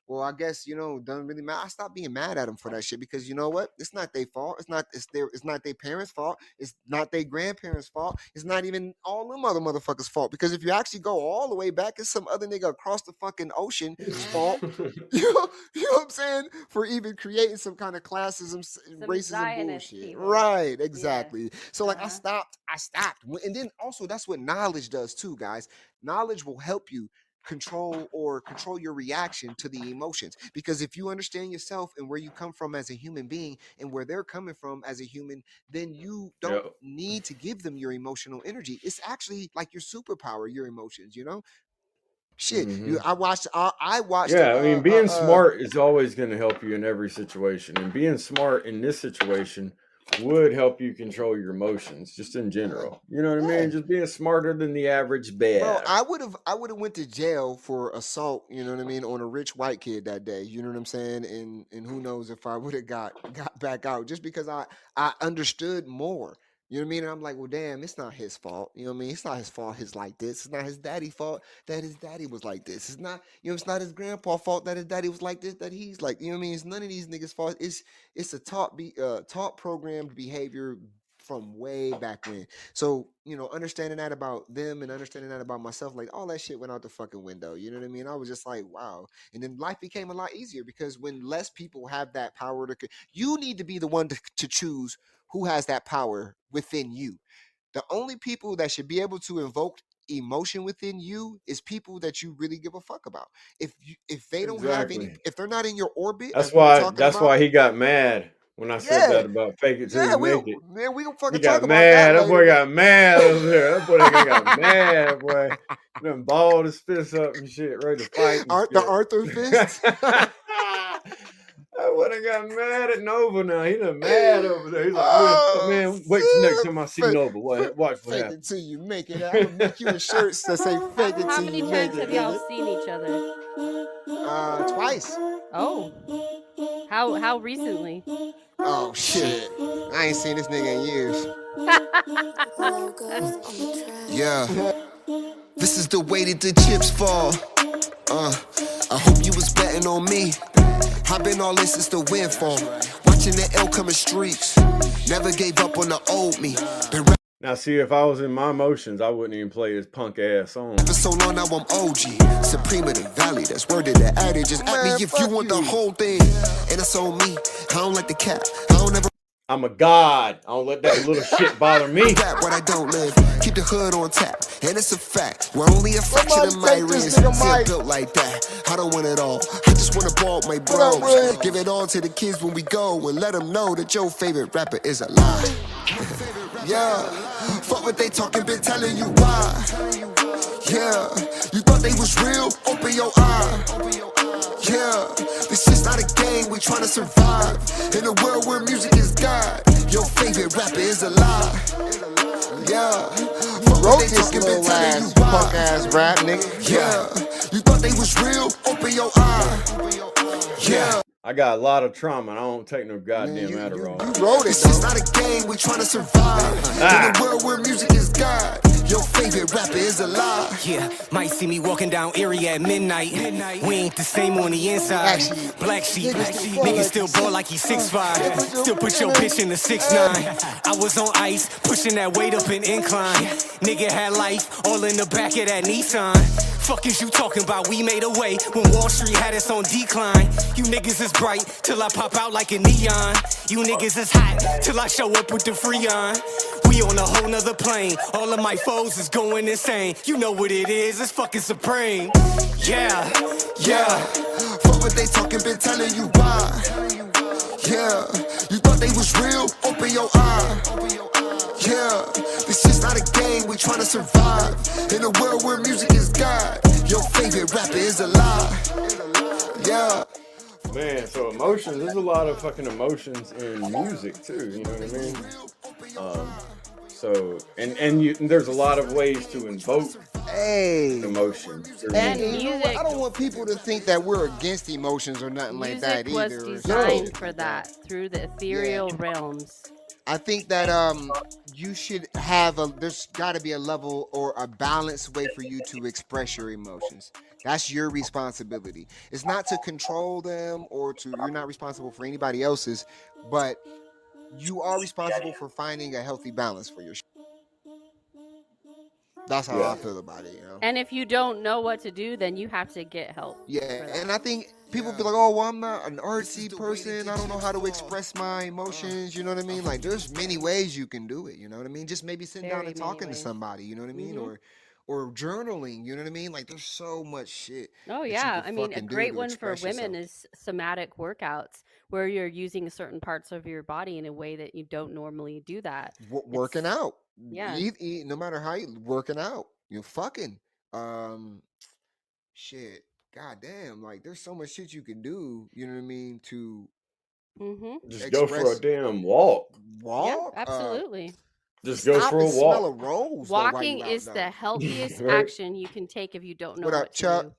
well, I guess, doesn't really matter. I stopped being mad at them for that shit because you know what? It's not their fault. It's not their parents' fault. It's not their grandparents' fault. It's not even all them other motherfuckers' fault. Because if you actually go all the way back, it's some other nigga across the fucking ocean's fault. You know what I'm saying? For even creating some kind of classism, racism Zionist bullshit. people. Right, Yeah. exactly. So like I Uh-huh. stopped. And then also that's what knowledge does too, guys. Knowledge will help you control your reaction to the emotions, because if you understand yourself and where you come from as a human being and where they're coming from as a human, then you don't Yep. need to give them your emotional energy. It's actually like your superpower, your emotions, shit. Mhm. I watched Yeah, I mean, being smart is always going to help you in every situation, and being smart in this situation would help you control your emotions, just in general. You know what I yeah. mean? Just being smarter than the average Bro, bear. I would have went to jail for assault, you know what I mean, on a rich white kid that day. You know what I'm saying? And who knows if I would have got back out just because I understood more. You know what I mean? And I'm like, well, damn, it's not his fault. You know what I mean? It's not his fault he's like this. It's not his daddy's fault that his daddy was like this. It's not, it's not his grandpa's fault that his daddy was like this, that he's like, you know what I mean? It's none of these niggas' fault. It's a taught programmed behavior from way back when. So, understanding that about them and understanding that about myself, like all that shit went out the fucking window. You know what I mean? I was just like, wow. And then life became a lot easier because when less people have that power you need to be the one to choose who has that power within you. The only people that should be able to invoke emotion within you is people that you really give a fuck about. If they don't have any, Exactly. if they're not in your orbit, That's as we were why. talking That's about, why he got mad when I said yeah, that about fake it till yeah, you make it. we gonna He fucking got talk about that mad. That later. boy got mad over there. That boy got mad, boy. He done balled his fist up and shit, ready to fight and The shit. Arthur fist. I would have got mad at Nova now. He done mad over there. He's like, Oh, man, wait till next shit. time I see Fake- Nova. Watch what Fake happens. it till you make it. I'm gonna make you a shirt that say "Fake it How till many you make times it." have y'all nigga. seen each other? Twice. Oh. How recently? Oh shit! I ain't seen this nigga in years. Yeah, this is the way that the chips fall. I hope you was betting on me. I've been all in since the windfall. Watching the L coming streets. Never gave up on the old me. Been Now, see, if I was in my emotions, I wouldn't even play his punk ass song. for so long, now I'm OG. Supreme of the Valley, that's word of the adage. Just at me if you want the whole thing. And it's on me. I don't like the cap. I don't ever I'm a god. I don't let that little shit bother me. rap what I don't live. Keep the hood on tap. And it's a fact. We're only a fraction of my risk. See, I'm built like that. I don't want it all. I just want to ball with my bros. Give it all to the kids when we go and let them know that your favorite rapper is a lie. Yeah. Fuck what they talking, been telling you why. Yeah. You thought they was real? Open your eye. Yeah. This shit's not a game, we tryna survive. In a world where music is God, your favorite rapper is a lie. Yeah. Fuck what they talking, been telling you why. Punk ass rap, nigga. Yeah. You thought they was real? Open your eye. Yeah. I got a lot of trauma, and I don't take no goddamn Adderall. You wrote it. This is not a game, we tryna survive. In a world where music is God, Your favorite rapper is a lie. Yeah, might see me walking down Erie at midnight. We ain't the same on the inside. Actually, Black sheep, niggas niggas still still ball like he's 6'5". Still put your bitch in the 6'9". I was on ice, pushing that weight up an incline. Nigga had life, all in the back of that Nissan. Fuck is you talking about? We made a way when Wall Street had us on decline. You niggas is bright till I pop out like a neon. You niggas is hot till I show up with the Freon. We on a whole nother plane. All of my foes is going insane. You know what it is, it's fucking supreme. Yeah, yeah. Fuck what they talking, been telling you why. Yeah, you thought they was real, open your eye. Yeah, this shit's not a game, we tryna survive. In a world where music is God, your favorite rapper is a lie. Yeah. Man, so emotions, there's a lot of fucking emotions in music too, you know what I mean? So, and there's a lot of ways to invoke Hey. emotion. And And you know what? music, I don't want people to think that we're against emotions or nothing like that music was either. or designed shit. for that through the ethereal realms. I think that you should have there's got to be a level or a balanced way for you to express your emotions. That's your responsibility. It's not to control them or you're not responsible for anybody else's, but you are responsible for finding a healthy balance for your shit. That's how I feel about it, you know? And if you don't know what to do, then you have to get help. Yeah, for that. and I think people be like, "Oh, well, I'm not an artsy person. I don't know how to express my emotions." You know what I mean? Like, there's many ways you can do it. You know what I mean? Just maybe sitting down Very and many talking to ways. somebody. You know what I mean? Mhm. Or journaling. You know what I mean? Like, there's so much shit. Oh that you yeah, can I mean, a fucking do great to one for express women yourself. is somatic workouts, where you're using certain parts of your body in a way that you don't normally do that. Working It's out. yeah. No matter how you working out. You're fucking. Shit. God damn. Like, there's so much shit you can do. You know what I mean? To Mm-hmm. Just go for a express damn walk. Yeah, walk. absolutely. Just go Stop for a and smell a walk. rose though while Walking you out is the though. healthiest Right? action you can take if you don't know What up, what to Chuck? do.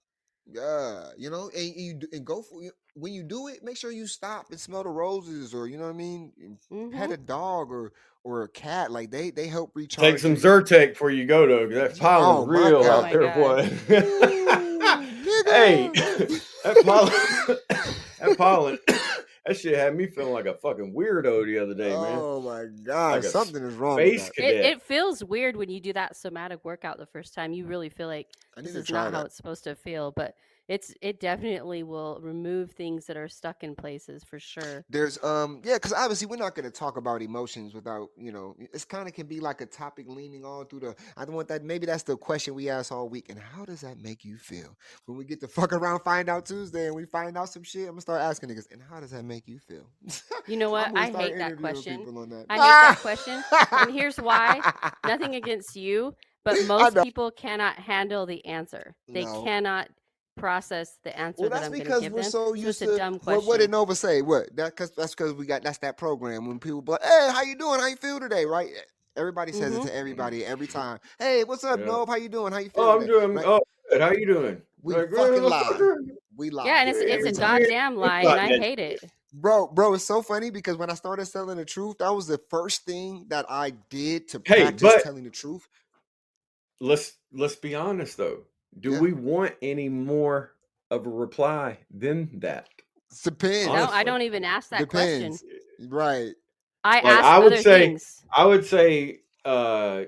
You know, and go for when you do it. Make sure you stop and smell the roses, or you know what I mean. And pet Mm-hmm. a dog or a cat. Like they help Take recharge some your. Zyrtec before you go though, 'cause that pollen's Oh my real Oh god. out my there, gosh. boy. Ooh, Hey, nigga. that pollen, that shit had me feeling like a fucking weirdo the other day, man. Oh my Like god. a Something is wrong with space that. cadet. It feels weird when you do that somatic workout the first time. You really feel like I this need to is try not how that. it's supposed to feel, but it definitely will remove things that are stuck in places for sure. There's yeah, because obviously we're not going to talk about emotions without it's kind of can be like a topic leaning all through the. I don't want that. Maybe that's the question we ask all week. And how does that make you feel when we get to fuck around, find out Tuesday, and we find out some shit? I'm gonna start asking niggas. And how does that make you feel? You know what? I'm gonna I start hate that interviewing question. people on that. I hate that question. And here's why. Nothing against you, but I most know. people cannot handle the answer. They No. cannot process the answer Well, that that's I'm going to because give we're them. so So it's used a to. dumb What did question. Nova say? What? That's because we got that's that program when people be like, "Hey, how you doing? How you feel today?" Right? Everybody says it Mm-hmm. to everybody every time. Hey, what's up, Yeah. Nova? How you doing? How you Oh, feel I'm today? doing. Right? Oh, good. How you doing? We Like, fucking lie. motherfucker. We lie. Yeah, and it's every a time. goddamn lie, and I hate it. Bro, it's so funny because when I started telling the truth, that was the first thing that I did to Hey, practice but telling the truth. let's be honest though. Do Yeah. we want any more of a reply than that? Depends. No, I Honestly. don't even ask that question. Depends. Right. I Like ask I would other say, things.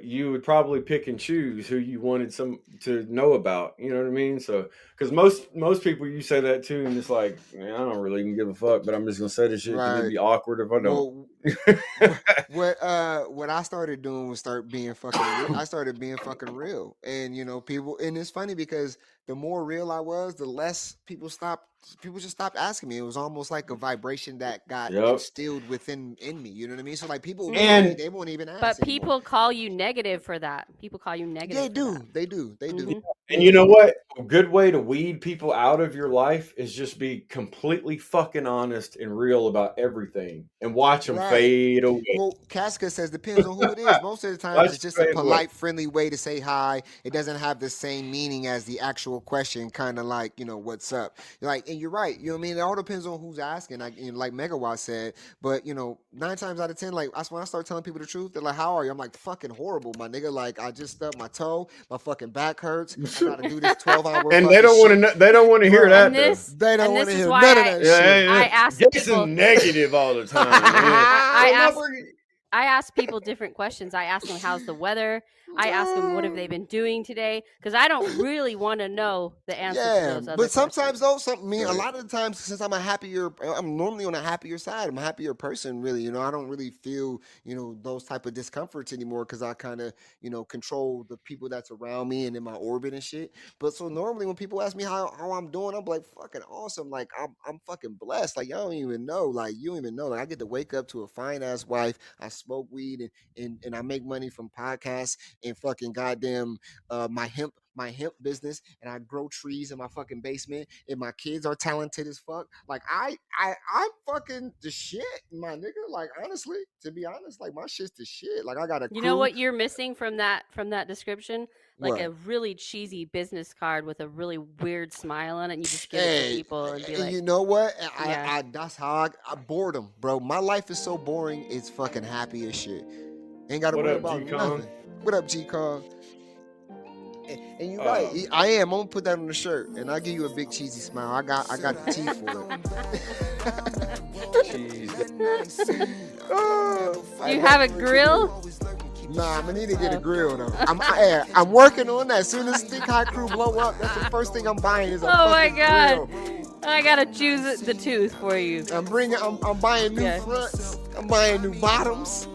you would probably pick and choose who you wanted some to know about. You know what I mean? So, because most people you say that to, and it's like, man, I don't really even give a fuck, but I'm just gonna say this shit because it'd Right. be awkward if I don't. Well, what I started doing was start being fucking real. I started being fucking real, and people. And it's funny because the more real I was, the less people just stopped asking me. It was almost like a vibration that got Yep. instilled in me. You know what I mean? So like people, And they won't even ask. But anymore. people call you negative for that. People call you negative. They for do. that. They do. They do. Mhm. And you know what? A good way to weed people out of your life is just be completely fucking honest and real about everything and watch them Right. fade away. Well, Casca says depends on who it is. Most of the times Watch it's just your a face, boy. polite, friendly way to say hi. It doesn't have the same meaning as the actual question, kind of like, what's up? Like, and you're right. You know what I mean? It all depends on who's asking. Like Megawatt said, but 9 times out of 10, like that's when I start telling people the truth. They're like, "How are you?" I'm like, "Fucking horrible, my nigga. Like, I just stubbed my toe. My fucking back hurts. I gotta do this 12-hour And they don't want to. They don't want to hear Bro, that. And though. this, They don't and want this to is hear why none of that shit. I ask Jason people. negative all the time. I Man. ask I ask people different questions. I ask them, how's the weather? I ask them, what have they been doing today? Because I don't really want to know the answer to Yeah, those other but sometimes questions. though, a Right. lot of the times, since I'm normally on a happier side. I'm a happier person, really. I don't really feel, those type of discomforts anymore because I kind of, control the people that's around me and in my orbit and shit. But so normally when people ask me how I'm doing, I'm like fucking awesome. Like I'm fucking blessed. Like y'all don't even know. Like you don't even know. Like I get to wake up to a fine ass wife. I smoke weed and I make money from podcasts and fucking goddamn my hemp business, and I grow trees in my fucking basement, and my kids are talented as fuck. Like I'm fucking the shit, my nigga. Like honestly, to be honest, like my shit's the shit. Like I got a You know crew. what you're missing from that description? Like What? a really cheesy business card with a really weird smile on it, and you just give it to Hey, people and be and like, you know what? yeah. I that's how I boredom, bro. My life is so boring. It's fucking happy as shit. Ain't got to What worry up, about G-Con? nothing. What up, G-Con? And you're Uh, right. I am. I'm gonna put that on the shirt, and I'll give you a big cheesy smile. I got the teeth for it. Do you have a grill? Nah, I'm gonna need to get a grill though. I'm working on that. As soon as Stick High Crew blow up, that's the first thing I'm buying is a Oh my fucking god. grill. I gotta choose the tooth for you. I'm buying new Yeah. fronts. I'm buying new bottoms.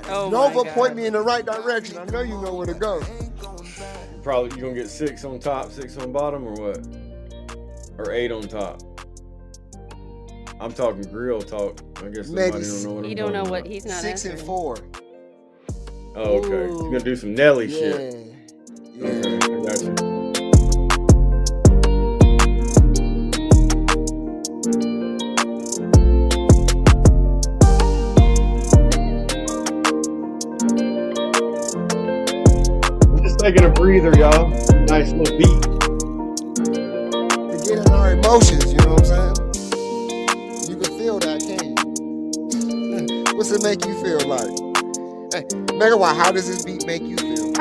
Oh my Nova, god. point me in the right direction. I know you know where to go. probably you gonna get 6 on top, 6 on bottom, or what? Or 8 on top. I'm talking grill talk. I guess Maybe somebody don't know what I'm You don't know talking what about. he's not 6 and answering. 4. Oh, okay. You're gonna do some Nelly shit. Yeah. Okay, I got you. We're just taking a breather, y'all. Nice little beat. To get in our emotions, you know what I'm saying? You can feel that, can't you? What's it make you feel like? Hey, Megawatt, how does this beat make you feel?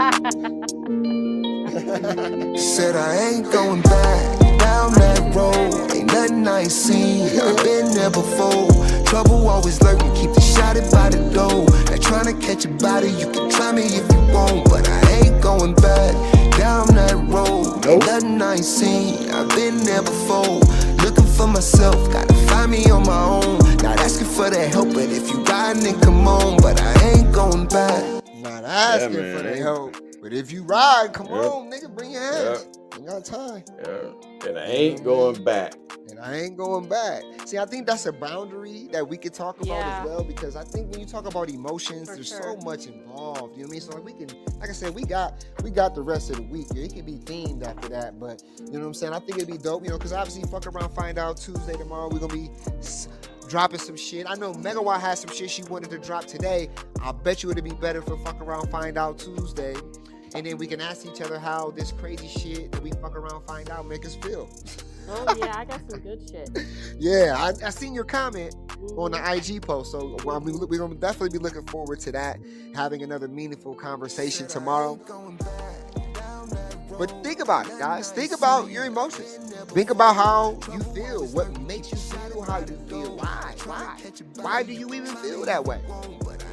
Said I ain't going back down that road. Ain't nothing I ain't seen. I've been there before. Trouble always lurking. Keep the shot it by the door. Not trying to catch a body. You can try me if you want, but I ain't going back down that road. Ain't nothing I ain't seen. I've been there before. Looking for myself. Gotta find me on my own. Not asking for the help, but if you riding, then come on. But I ain't going back. Not asking man. for the help, but if you ride, come Yep. on, nigga, bring your hands. Ain't got time. Yeah. And I ain't going back. And I ain't going back. See, I think that's a boundary that we could talk about Yeah. as well, because I think when you talk about emotions, For there's sure. so much involved. You know what I mean? So like we can, like I said, we got the rest of the week. It could be themed after that, but you know what I'm saying? I think it'd be dope, because obviously fuck around, find out Tuesday tomorrow. We're gonna be dropping some shit. I know Megawatt has some shit she wanted to drop today. I bet you it'd be better for fuck around, find out Tuesday. And then we can ask each other how this crazy shit that we fuck around, find out make us feel. Oh yeah, I got some good shit. Yeah, I seen your comment on the Mhm. IG post, so we're gonna definitely be looking forward to that, having another meaningful conversation tomorrow. But think about it, guys. Think about your emotions. Think about how you feel, what makes you feel how you feel. Why do you even feel that way?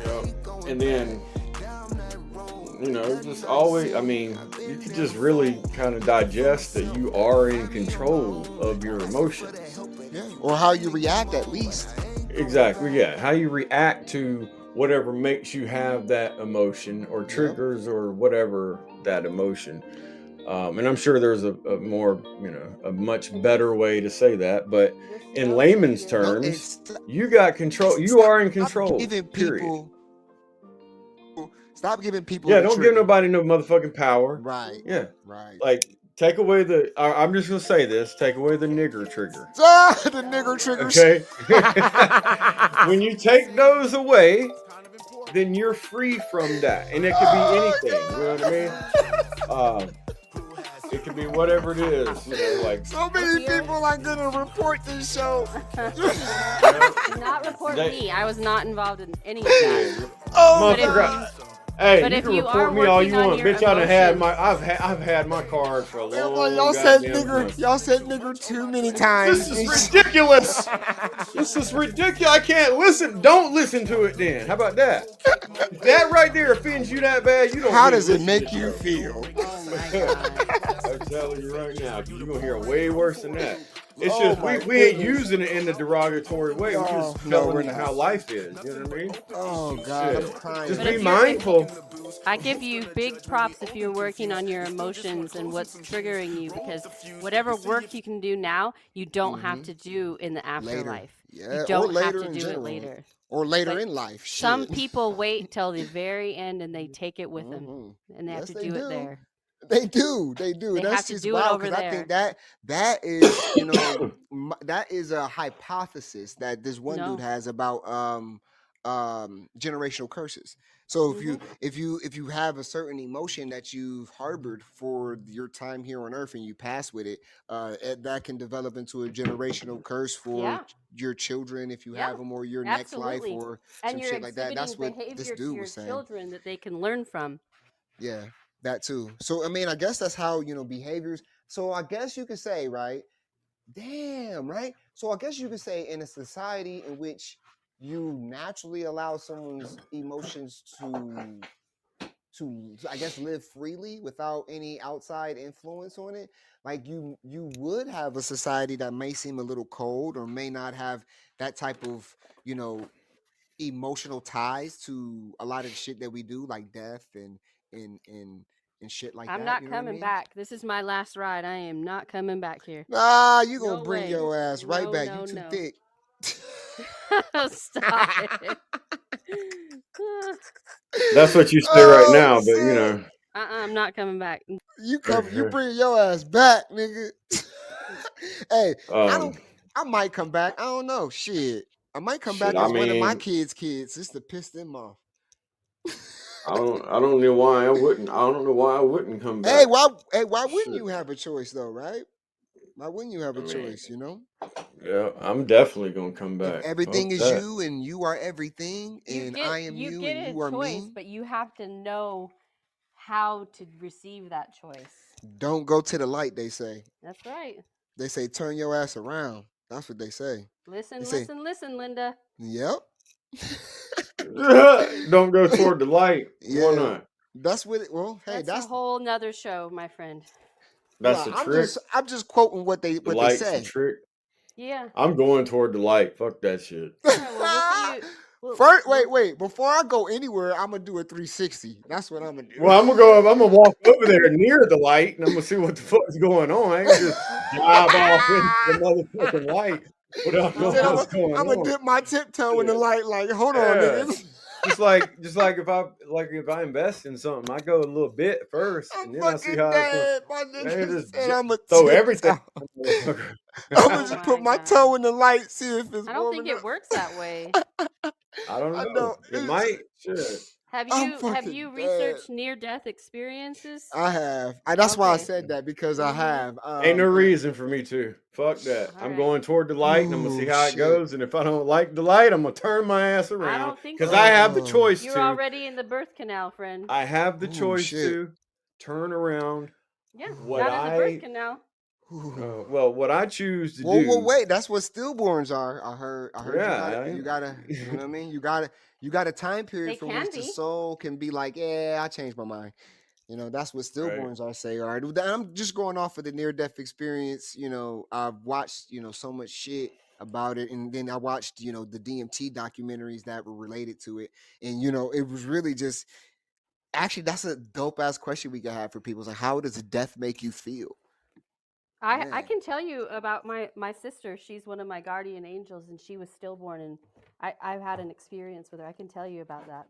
Yep. And then, just always, you can just really kind of digest that you are in control of your emotions. Yeah. Or how you react, at least. Exactly, yeah. How you react to whatever makes you have that emotion or triggers or whatever that emotion. And I'm sure there's a more, a much better way to say that. But in layman's terms, you got control. You are in control. Period. Stop giving people. Yeah, the don't give trigger. nobody no motherfucking power. Right. Yeah. Right. Like, take away I'm just going to say this, take away the nigger trigger. The nigger triggers. Okay? When you take those away, then you're free from that, and it could be anything. You know what I mean? It could be whatever it is. You know, like So many people are gonna report this show. you Not report They- me. I was not involved in any of that. know, Oh, But if motherfucker. Hey, but you if can you are report me all working you on want, your bitch. I done had emotions- I've had my card for a long. y'all said goddamn nigger. time. Y'all said nigger too many times. This is ridiculous. This is ridiculous. I can't listen. Don't listen to it then. How about that? If that right there offends you that bad, you don't. How need to does it listen make to you the show. feel? Oh my god. I'm telling you right now, because you're gonna hear way worse than that. It's Oh just my we ain't goodness. using it in the derogatory way. We're Oh, just no, telling we're you not. how life is. You know what I mean? Oh God, I'm Shit. crying. Just But be if you're- mindful. I give you big props if you're working on your emotions and what's triggering you, because whatever work you can do now, you don't have to do in the afterlife. Yeah, You or don't have later to in do it general. later. Or later But in life. Some Shit. people wait till the very end and they take it with them, Mhm. and they have Yes, to they do it do. there. They do. They do. They That's have to just do it wild over because I think there. that is, you know, that is a hypothesis that this one No. dude has about generational curses. So Mm-hmm. if you have a certain emotion that you've harbored for your time here on earth and you pass with it, that can develop into a generational curse for Yeah. your children if you Yeah, have them, or your next life, absolutely. or And some you're shit like that. exhibiting That's what this behavior to dude your was saying. children that they can learn from. Yeah, that too. So I mean, I guess that's how, you know, behaviors. So I guess you could say, right? Damn, right? So I guess you could say in a society in which you naturally allow someone's emotions to I guess live freely without any outside influence on it, like you would have a society that may seem a little cold or may not have that type of, you know, emotional ties to a lot of the shit that we do, like death and and shit like I'm that. not You know what I coming mean? back. This is my last ride. I am not coming back here. Nah, you gonna No bring way. your ass right No, back. no, You too no. thick. Stop it. That's what you say right Oh, now, but you shit. know. I'm not coming back. You bring your ass back, nigga. Hey, Um, I might come back. I don't know. Shit. I might come shit. back I as one of my mean, kids' just to piss them off. I don't know why I wouldn't. I don't know why I wouldn't come Hey, back. why wouldn't Shit. you have a choice though, right? Why wouldn't you have I a mean, choice, you know? yeah, I'm definitely gonna come If back. everything Fuck is that. you and you are everything and I am You you get and a you are choice, me, but you have to know how to receive that choice. don't go to the light, they say. That's right. They say turn your ass around. That's what they say. Listen, They say, listen, listen, Linda. yep. Don't go toward the light. Why Yeah. not? That's what it, well, hey, That's a whole nother show, my friend. That's well, the trick. I'm just quoting what they The light's the say. trick. Yeah. I'm going toward the light. Fuck that shit. All right, well, we'll see you. First, wait. Before I go anywhere, I'm gonna do a 360. That's what I'm gonna do. Well, I'm gonna walk over there near the light, and I'm gonna see what the fuck's going on. I ain't just dive off into the motherfucking light without He knowing said, what's going I'm gonna on. dip my tiptoe in the Yeah. light. Like, hold on, Yeah. niggas. Just like if I invest in something, I go a little bit first, I'm and then I see fucking how it's going. dead. My I ain't nigga just said I'm a throw everything. tiptoe. Motherfucker. I'm gonna Oh just put my my God. toe in the light, see if it's I don't warm think enough. it works that way. I don't I know. know. It might. Shit. Have I'm you fucking researched near-death experiences? I have. That's why I Okay. said that because I Mhm. have. Ain't no and- reason for me to. Fuck that. All I'm right. going toward the light, and I'm gonna see Ooh, how it shit. goes. And if I don't like the light, I'm gonna turn my ass I around don't think because so. I have the Oh. choice You're to. already in the birth canal, friend. I have the Ooh, choice shit. to turn around. Yeah, What not in the birth I canal. Ooh. well, what I choose to Whoa, do. wait. That's what stillborns are. I heard Yeah, you gotta, you know what I mean? You got a time period They from can which the be. soul can be like, yeah, I changed my mind. You know, that's what Right. stillborns are say. All right. I'm just going off of the near-death experience. You know, I've watched, you know, so much shit about it. And then I watched, you know, the DMT documentaries that were related to it. And, you know, it was really just actually that's a dope ass question we can have for people. It's like, how does death make you feel? I Man. can tell you about my sister. She's one of my guardian angels, and she was stillborn, and I've had an experience with her. I can tell you about that.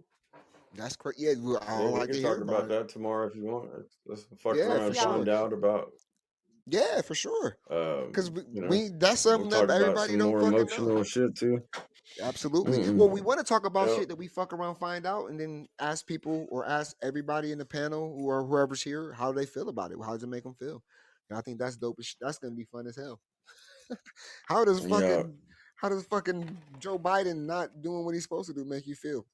That's crazy. Yeah, I Yeah, would we like to can hear talk about about it. that tomorrow if you want. Let's fuck Yeah, around for and sure. find out about Yeah, for sure. Because You know, we that's we'll something talk that about everybody some don't more fucking know. emotional shit too. Absolutely. Well, we Mm-mm. want to talk about Yep. shit that we fuck around, find out, and then ask people or ask everybody in the panel or whoever's here how they feel about it. How does it make them feel? And I think that's dope. That's gonna be fun as hell. How does Yeah. fucking Joe Biden not doing what he's supposed to do make you feel?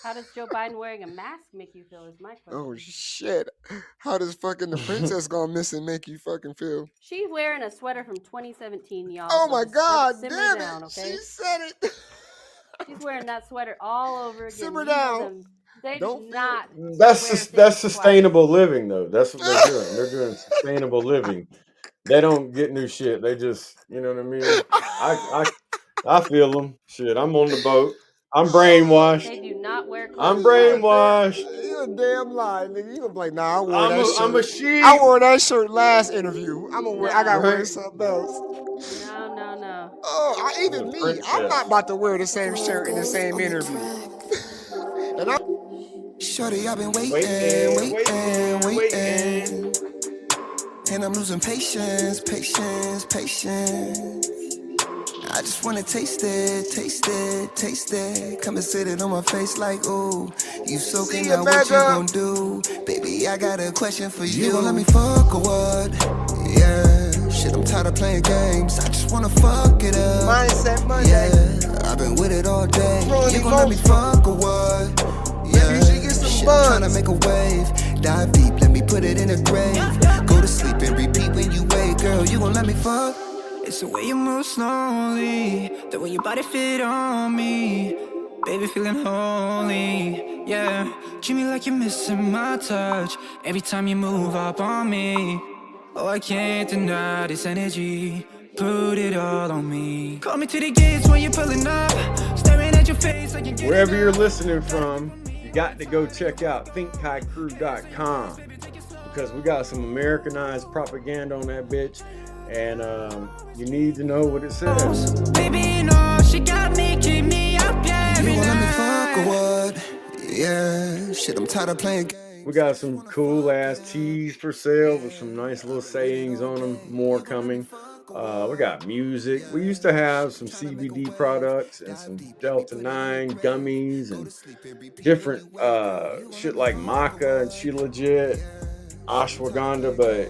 How does Joe Biden wearing a mask make you feel? Is my question. Oh shit! How does fucking the princess gone missing make you fucking feel? She's wearing a sweater from 2017, y'all. Oh so my just god, simmer damn down, it! okay? She said it. She's wearing that sweater all over again. Simmer These down. them- They Don't do feel- not. That's wear that's things sustainable living though. That's what they're doing. They're doing sustainable living. They don't get new shit. They just, you know what I mean? I feel them. Shit, I'm on the boat. I'm brainwashed. They do not wear clothes. I'm brainwashed. You a damn lie, nigga. You gonna be like, nah, I wore that shirt. I'm a sheep. I wore that shirt last interview. I'm gonna wear. I gotta wear Right. something else. No. Oh, even me. I'm Princess. not about to wear the same shirt in the same interview. And I'm Shorty, I've been Waiting. waiting. And I'm losing patience. I just wanna taste it. Come and sit it on my face like, ooh. You soaking See ya, out what you Mega. gon' do? Baby, I got a question for you. You gon' let me fuck or what? Yeah, shit, I'm tired of playing games. I just wanna fuck it up. Mindset Monday. Yeah, I've been with it all day. Throwing You gon' let me emotion. fuck or what? Yeah, you should get some shit, buns. I'm tryna make a wave. Dive deep, let me put it in a grave. Go to sleep and repeat when you wake, girl. You gon' let me fuck? It's the way you move slowly, the way your body fit on me. Baby, feeling holy, yeah. Treat me like you're missing my touch every time you move up on me. Oh, I can't deny this energy. Put it all on me. Call me to the gates when you're pulling up, staring at your face like you're Wherever you're listening from, you got to go check out thinkhighcrew.com because we got some Americanized propaganda on that bitch, and you need to know what it says. Baby, you know she got me, keep me up, yeah. You Every gon' let me night. fuck or what? Yeah, shit, I'm tired of playing games. We got some cool ass tees for sale with some nice little sayings on them. More coming. We got music. We used to have some CBD products and some Delta 9 gummies and different shit like maca and She Legit, ashwagandha, but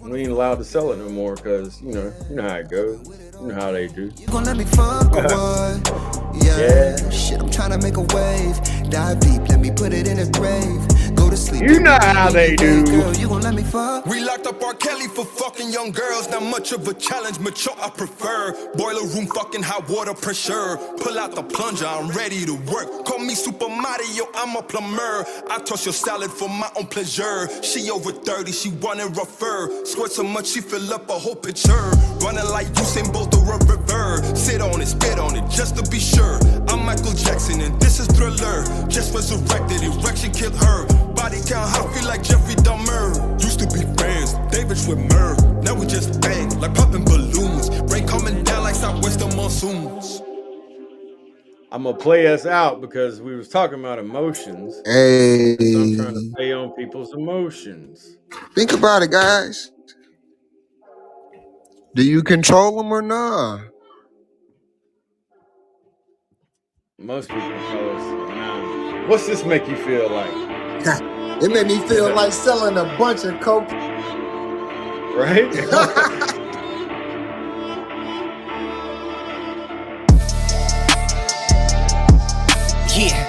we ain't allowed to sell it no more because you know how it goes. You know how they do. You gon' let me fuck or what? Yeah, shit, I'm tryna make a wave. Dive deep, let me put it in a grave. Go to sleep. You know how they do. Girl, you gon' let me fuck? We locked up R. Kelly for fucking young girls. Not much of a challenge, mature I prefer. Boiler room fucking hot water pressure. Pull out the plunger, I'm ready to work. Call me Super Mario, I'm a plumber. I toss your salad for my own pleasure. She over 30, she running rougher. Squirt so much she fill up a whole pitcher. Running like Usain Bolt or a river. Sit on it, spit on it, just to be sure. I'm Michael Jackson and this is Thriller. Just resurrected, erection killed her. Body count, I feel like Jeffrey Dahmer. Used to be friends, David with Murr. Now we just bang, like popping balloons. Rain coming down like southwestern monsoons. I'm gonna play us out because we was talking about emotions. Hey, So I'm trying to play on people's emotions. think about it, guys. Do you control them or not? Most people tell us, nah. What's this make you feel like? It made me feel like selling a bunch of coke. Right? Yeah.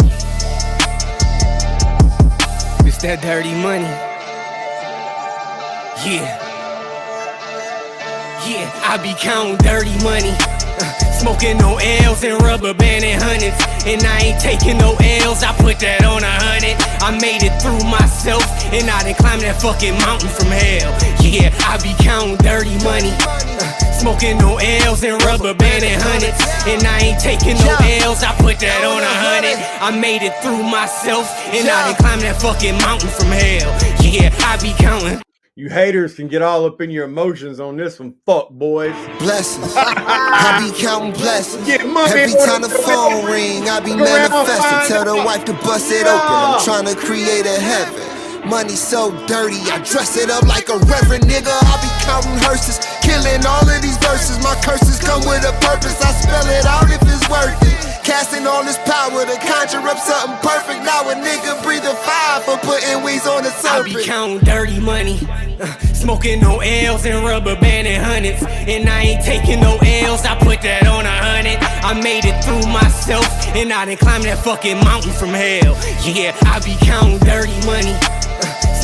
It's that dirty money. Yeah. Yeah, I be counting dirty money. Smoking no L's and rubber banding hundreds. And I ain't taking no L's, I put that on 100. I made it through myself, and I done climbed that fucking mountain from hell. Yeah, I be counting dirty money. Smoking no L's and rubber banding hundreds. And I ain't taking no L's, I put that on 100. I made it through myself, and I done climbed that fucking mountain from hell. Yeah, I be counting. You haters can get all up in your emotions on this one, fuck boys. Blessings. I be counting blessings. Get money Every on time the phone ring, I be manifesting. Tell the wife to bust it open. I'm trying to create a heaven. Money so dirty, I dress it up like a reverend nigga. I be counting hearses, killing all of these verses. My curses come with a purpose, I spell it out if it's worth it. Casting all this power to conjure up something perfect. Now a nigga breathe a fire for putting wings on the I serpent. be counting dirty money, smoking no L's and rubber banding hundreds. And I ain't taking no L's, I put that on 100. I made it through myself, and I done climbed that fucking mountain from hell. Yeah, I be counting dirty money,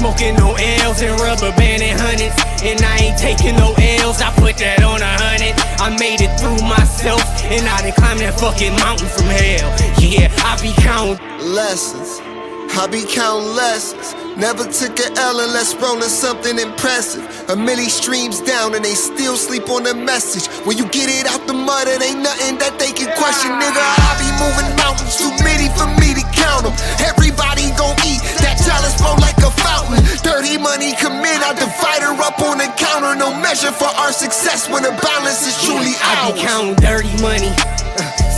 smoking no L's and rubber banding hundreds. And I ain't taking no L's, I put that on 100. I made it through myself, and I done climbed that fucking mountain from hell. Yeah, I be counting lessons. I be counting lessons. Never took a L unless rolling something impressive. A milli streams down and they still sleep on the message. When you get it out the mud, it ain't nothing that they can question, nigga. I be moving mountains, too many for me to count them. Everybody gon' eat, that chalice flow like a fountain. Dirty money come in, I divide her up on the counter. No measure for our success when the balance is truly I ours. be counting dirty money,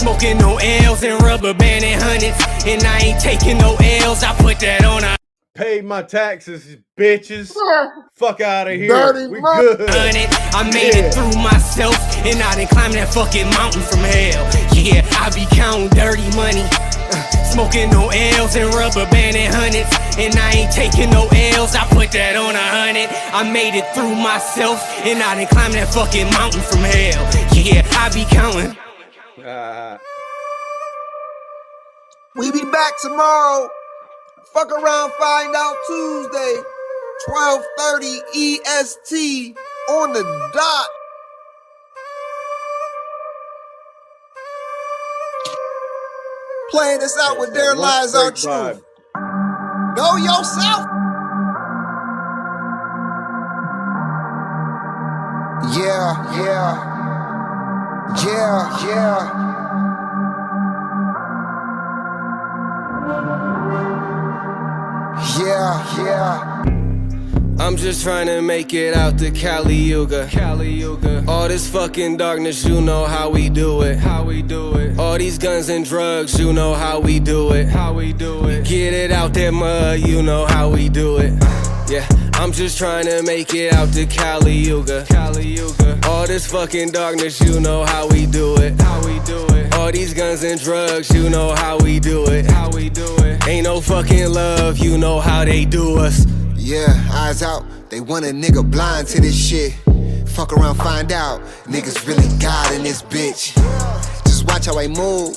smoking no L's and rubber banding hundreds. And I ain't taking no L's, I put that on a Pay my taxes, bitches. Fuck out of here. Dirty We money. good. I made it through myself, and I done climbed that fucking mountain from hell. Yeah, I be counting dirty money, smoking no L's and rubber banding hundreds. And I ain't taking no L's, I put that on 100. I made it through myself, and I done climbed that fucking mountain from hell. Yeah, I be counting. We be back tomorrow. Fuck around, find out Tuesday. 12:30 EST on the dot. Playing this out with There Lies Our Truth. Know yourself. Yeah, yeah. Yeah, yeah. Yeah, yeah. I'm just trying to make it out to Cali Yuga. All this fucking darkness, you know how we do it. All these guns and drugs, you know how we do it. Get it out that mud, you know how we do it. Yeah, I'm just trying to make it out to Cali Yuga. All this fucking darkness, you know how we do it. All these guns and drugs, you know how we do it. Ain't no fucking love, you know how they do us. Yeah, eyes out, they want a nigga blind to this shit. Fuck around, find out, niggas really God in this bitch. Just watch how I move.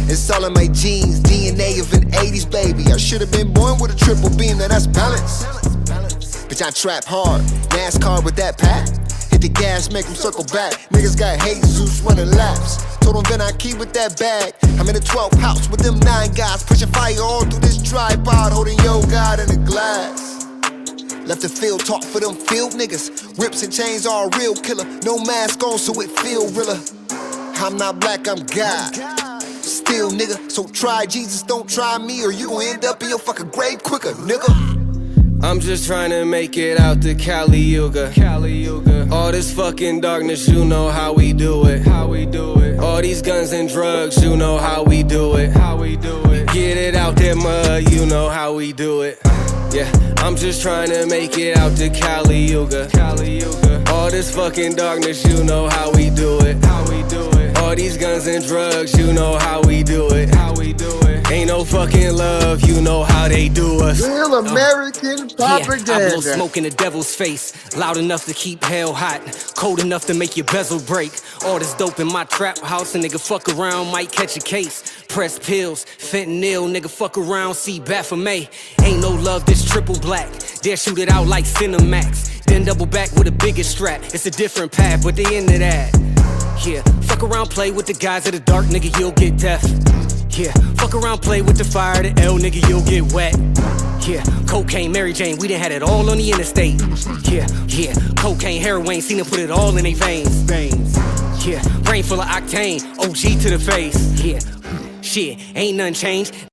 It's all in my genes, DNA of an 80s baby. I should've been born with a triple beam, now that's balance. Bitch, I trap hard, NASCAR with that pack. Hit the gas, make them circle back. Niggas got Jesus running laps. Told them then I keep with that bag. I'm in the 12th house with them 9 guys, pushing fire all through this tripod, holding yo God in the glass. Left the field talk for them field niggas. Whips and chains are a real killer. No mask on, so it feel realer. I'm not black, I'm God. Still, nigga, so try Jesus, don't try me, or you gon' end up in your fucking grave quicker, nigga. I'm just trying to make it out to Cali Yuga. All this fucking darkness, you know how we do it. All these guns and drugs, you know how we do it. Get it out that mud, you know how we do it. Yeah, I'm just trying to make it out to Cali Yuga. All this fucking darkness, you know how we do it. All these guns and drugs, you know how we do it. Ain't no fucking love, you know how they do us. Real American propaganda. I blow smoke in the devil's face, loud enough to keep hell hot, cold enough to make your bezel break. All this dope in my trap house, a nigga fuck around, might catch a case. Press pills, fentanyl, nigga fuck around, see Baphomet. Ain't no love, this triple black. They'll shoot it out like Cinemax, then double back with a bigger strap. It's a different path, but they into that. Yeah, fuck around, play with the guys of the dark, nigga, you'll get death. Yeah, fuck around, play with the fire, the L, nigga, you'll get wet. Yeah, cocaine, Mary Jane, we done had it all on the interstate. Yeah, cocaine, heroin, seen them put it all in their veins. Yeah, brain full of octane, OG to the face. Yeah, shit, ain't nothing changed.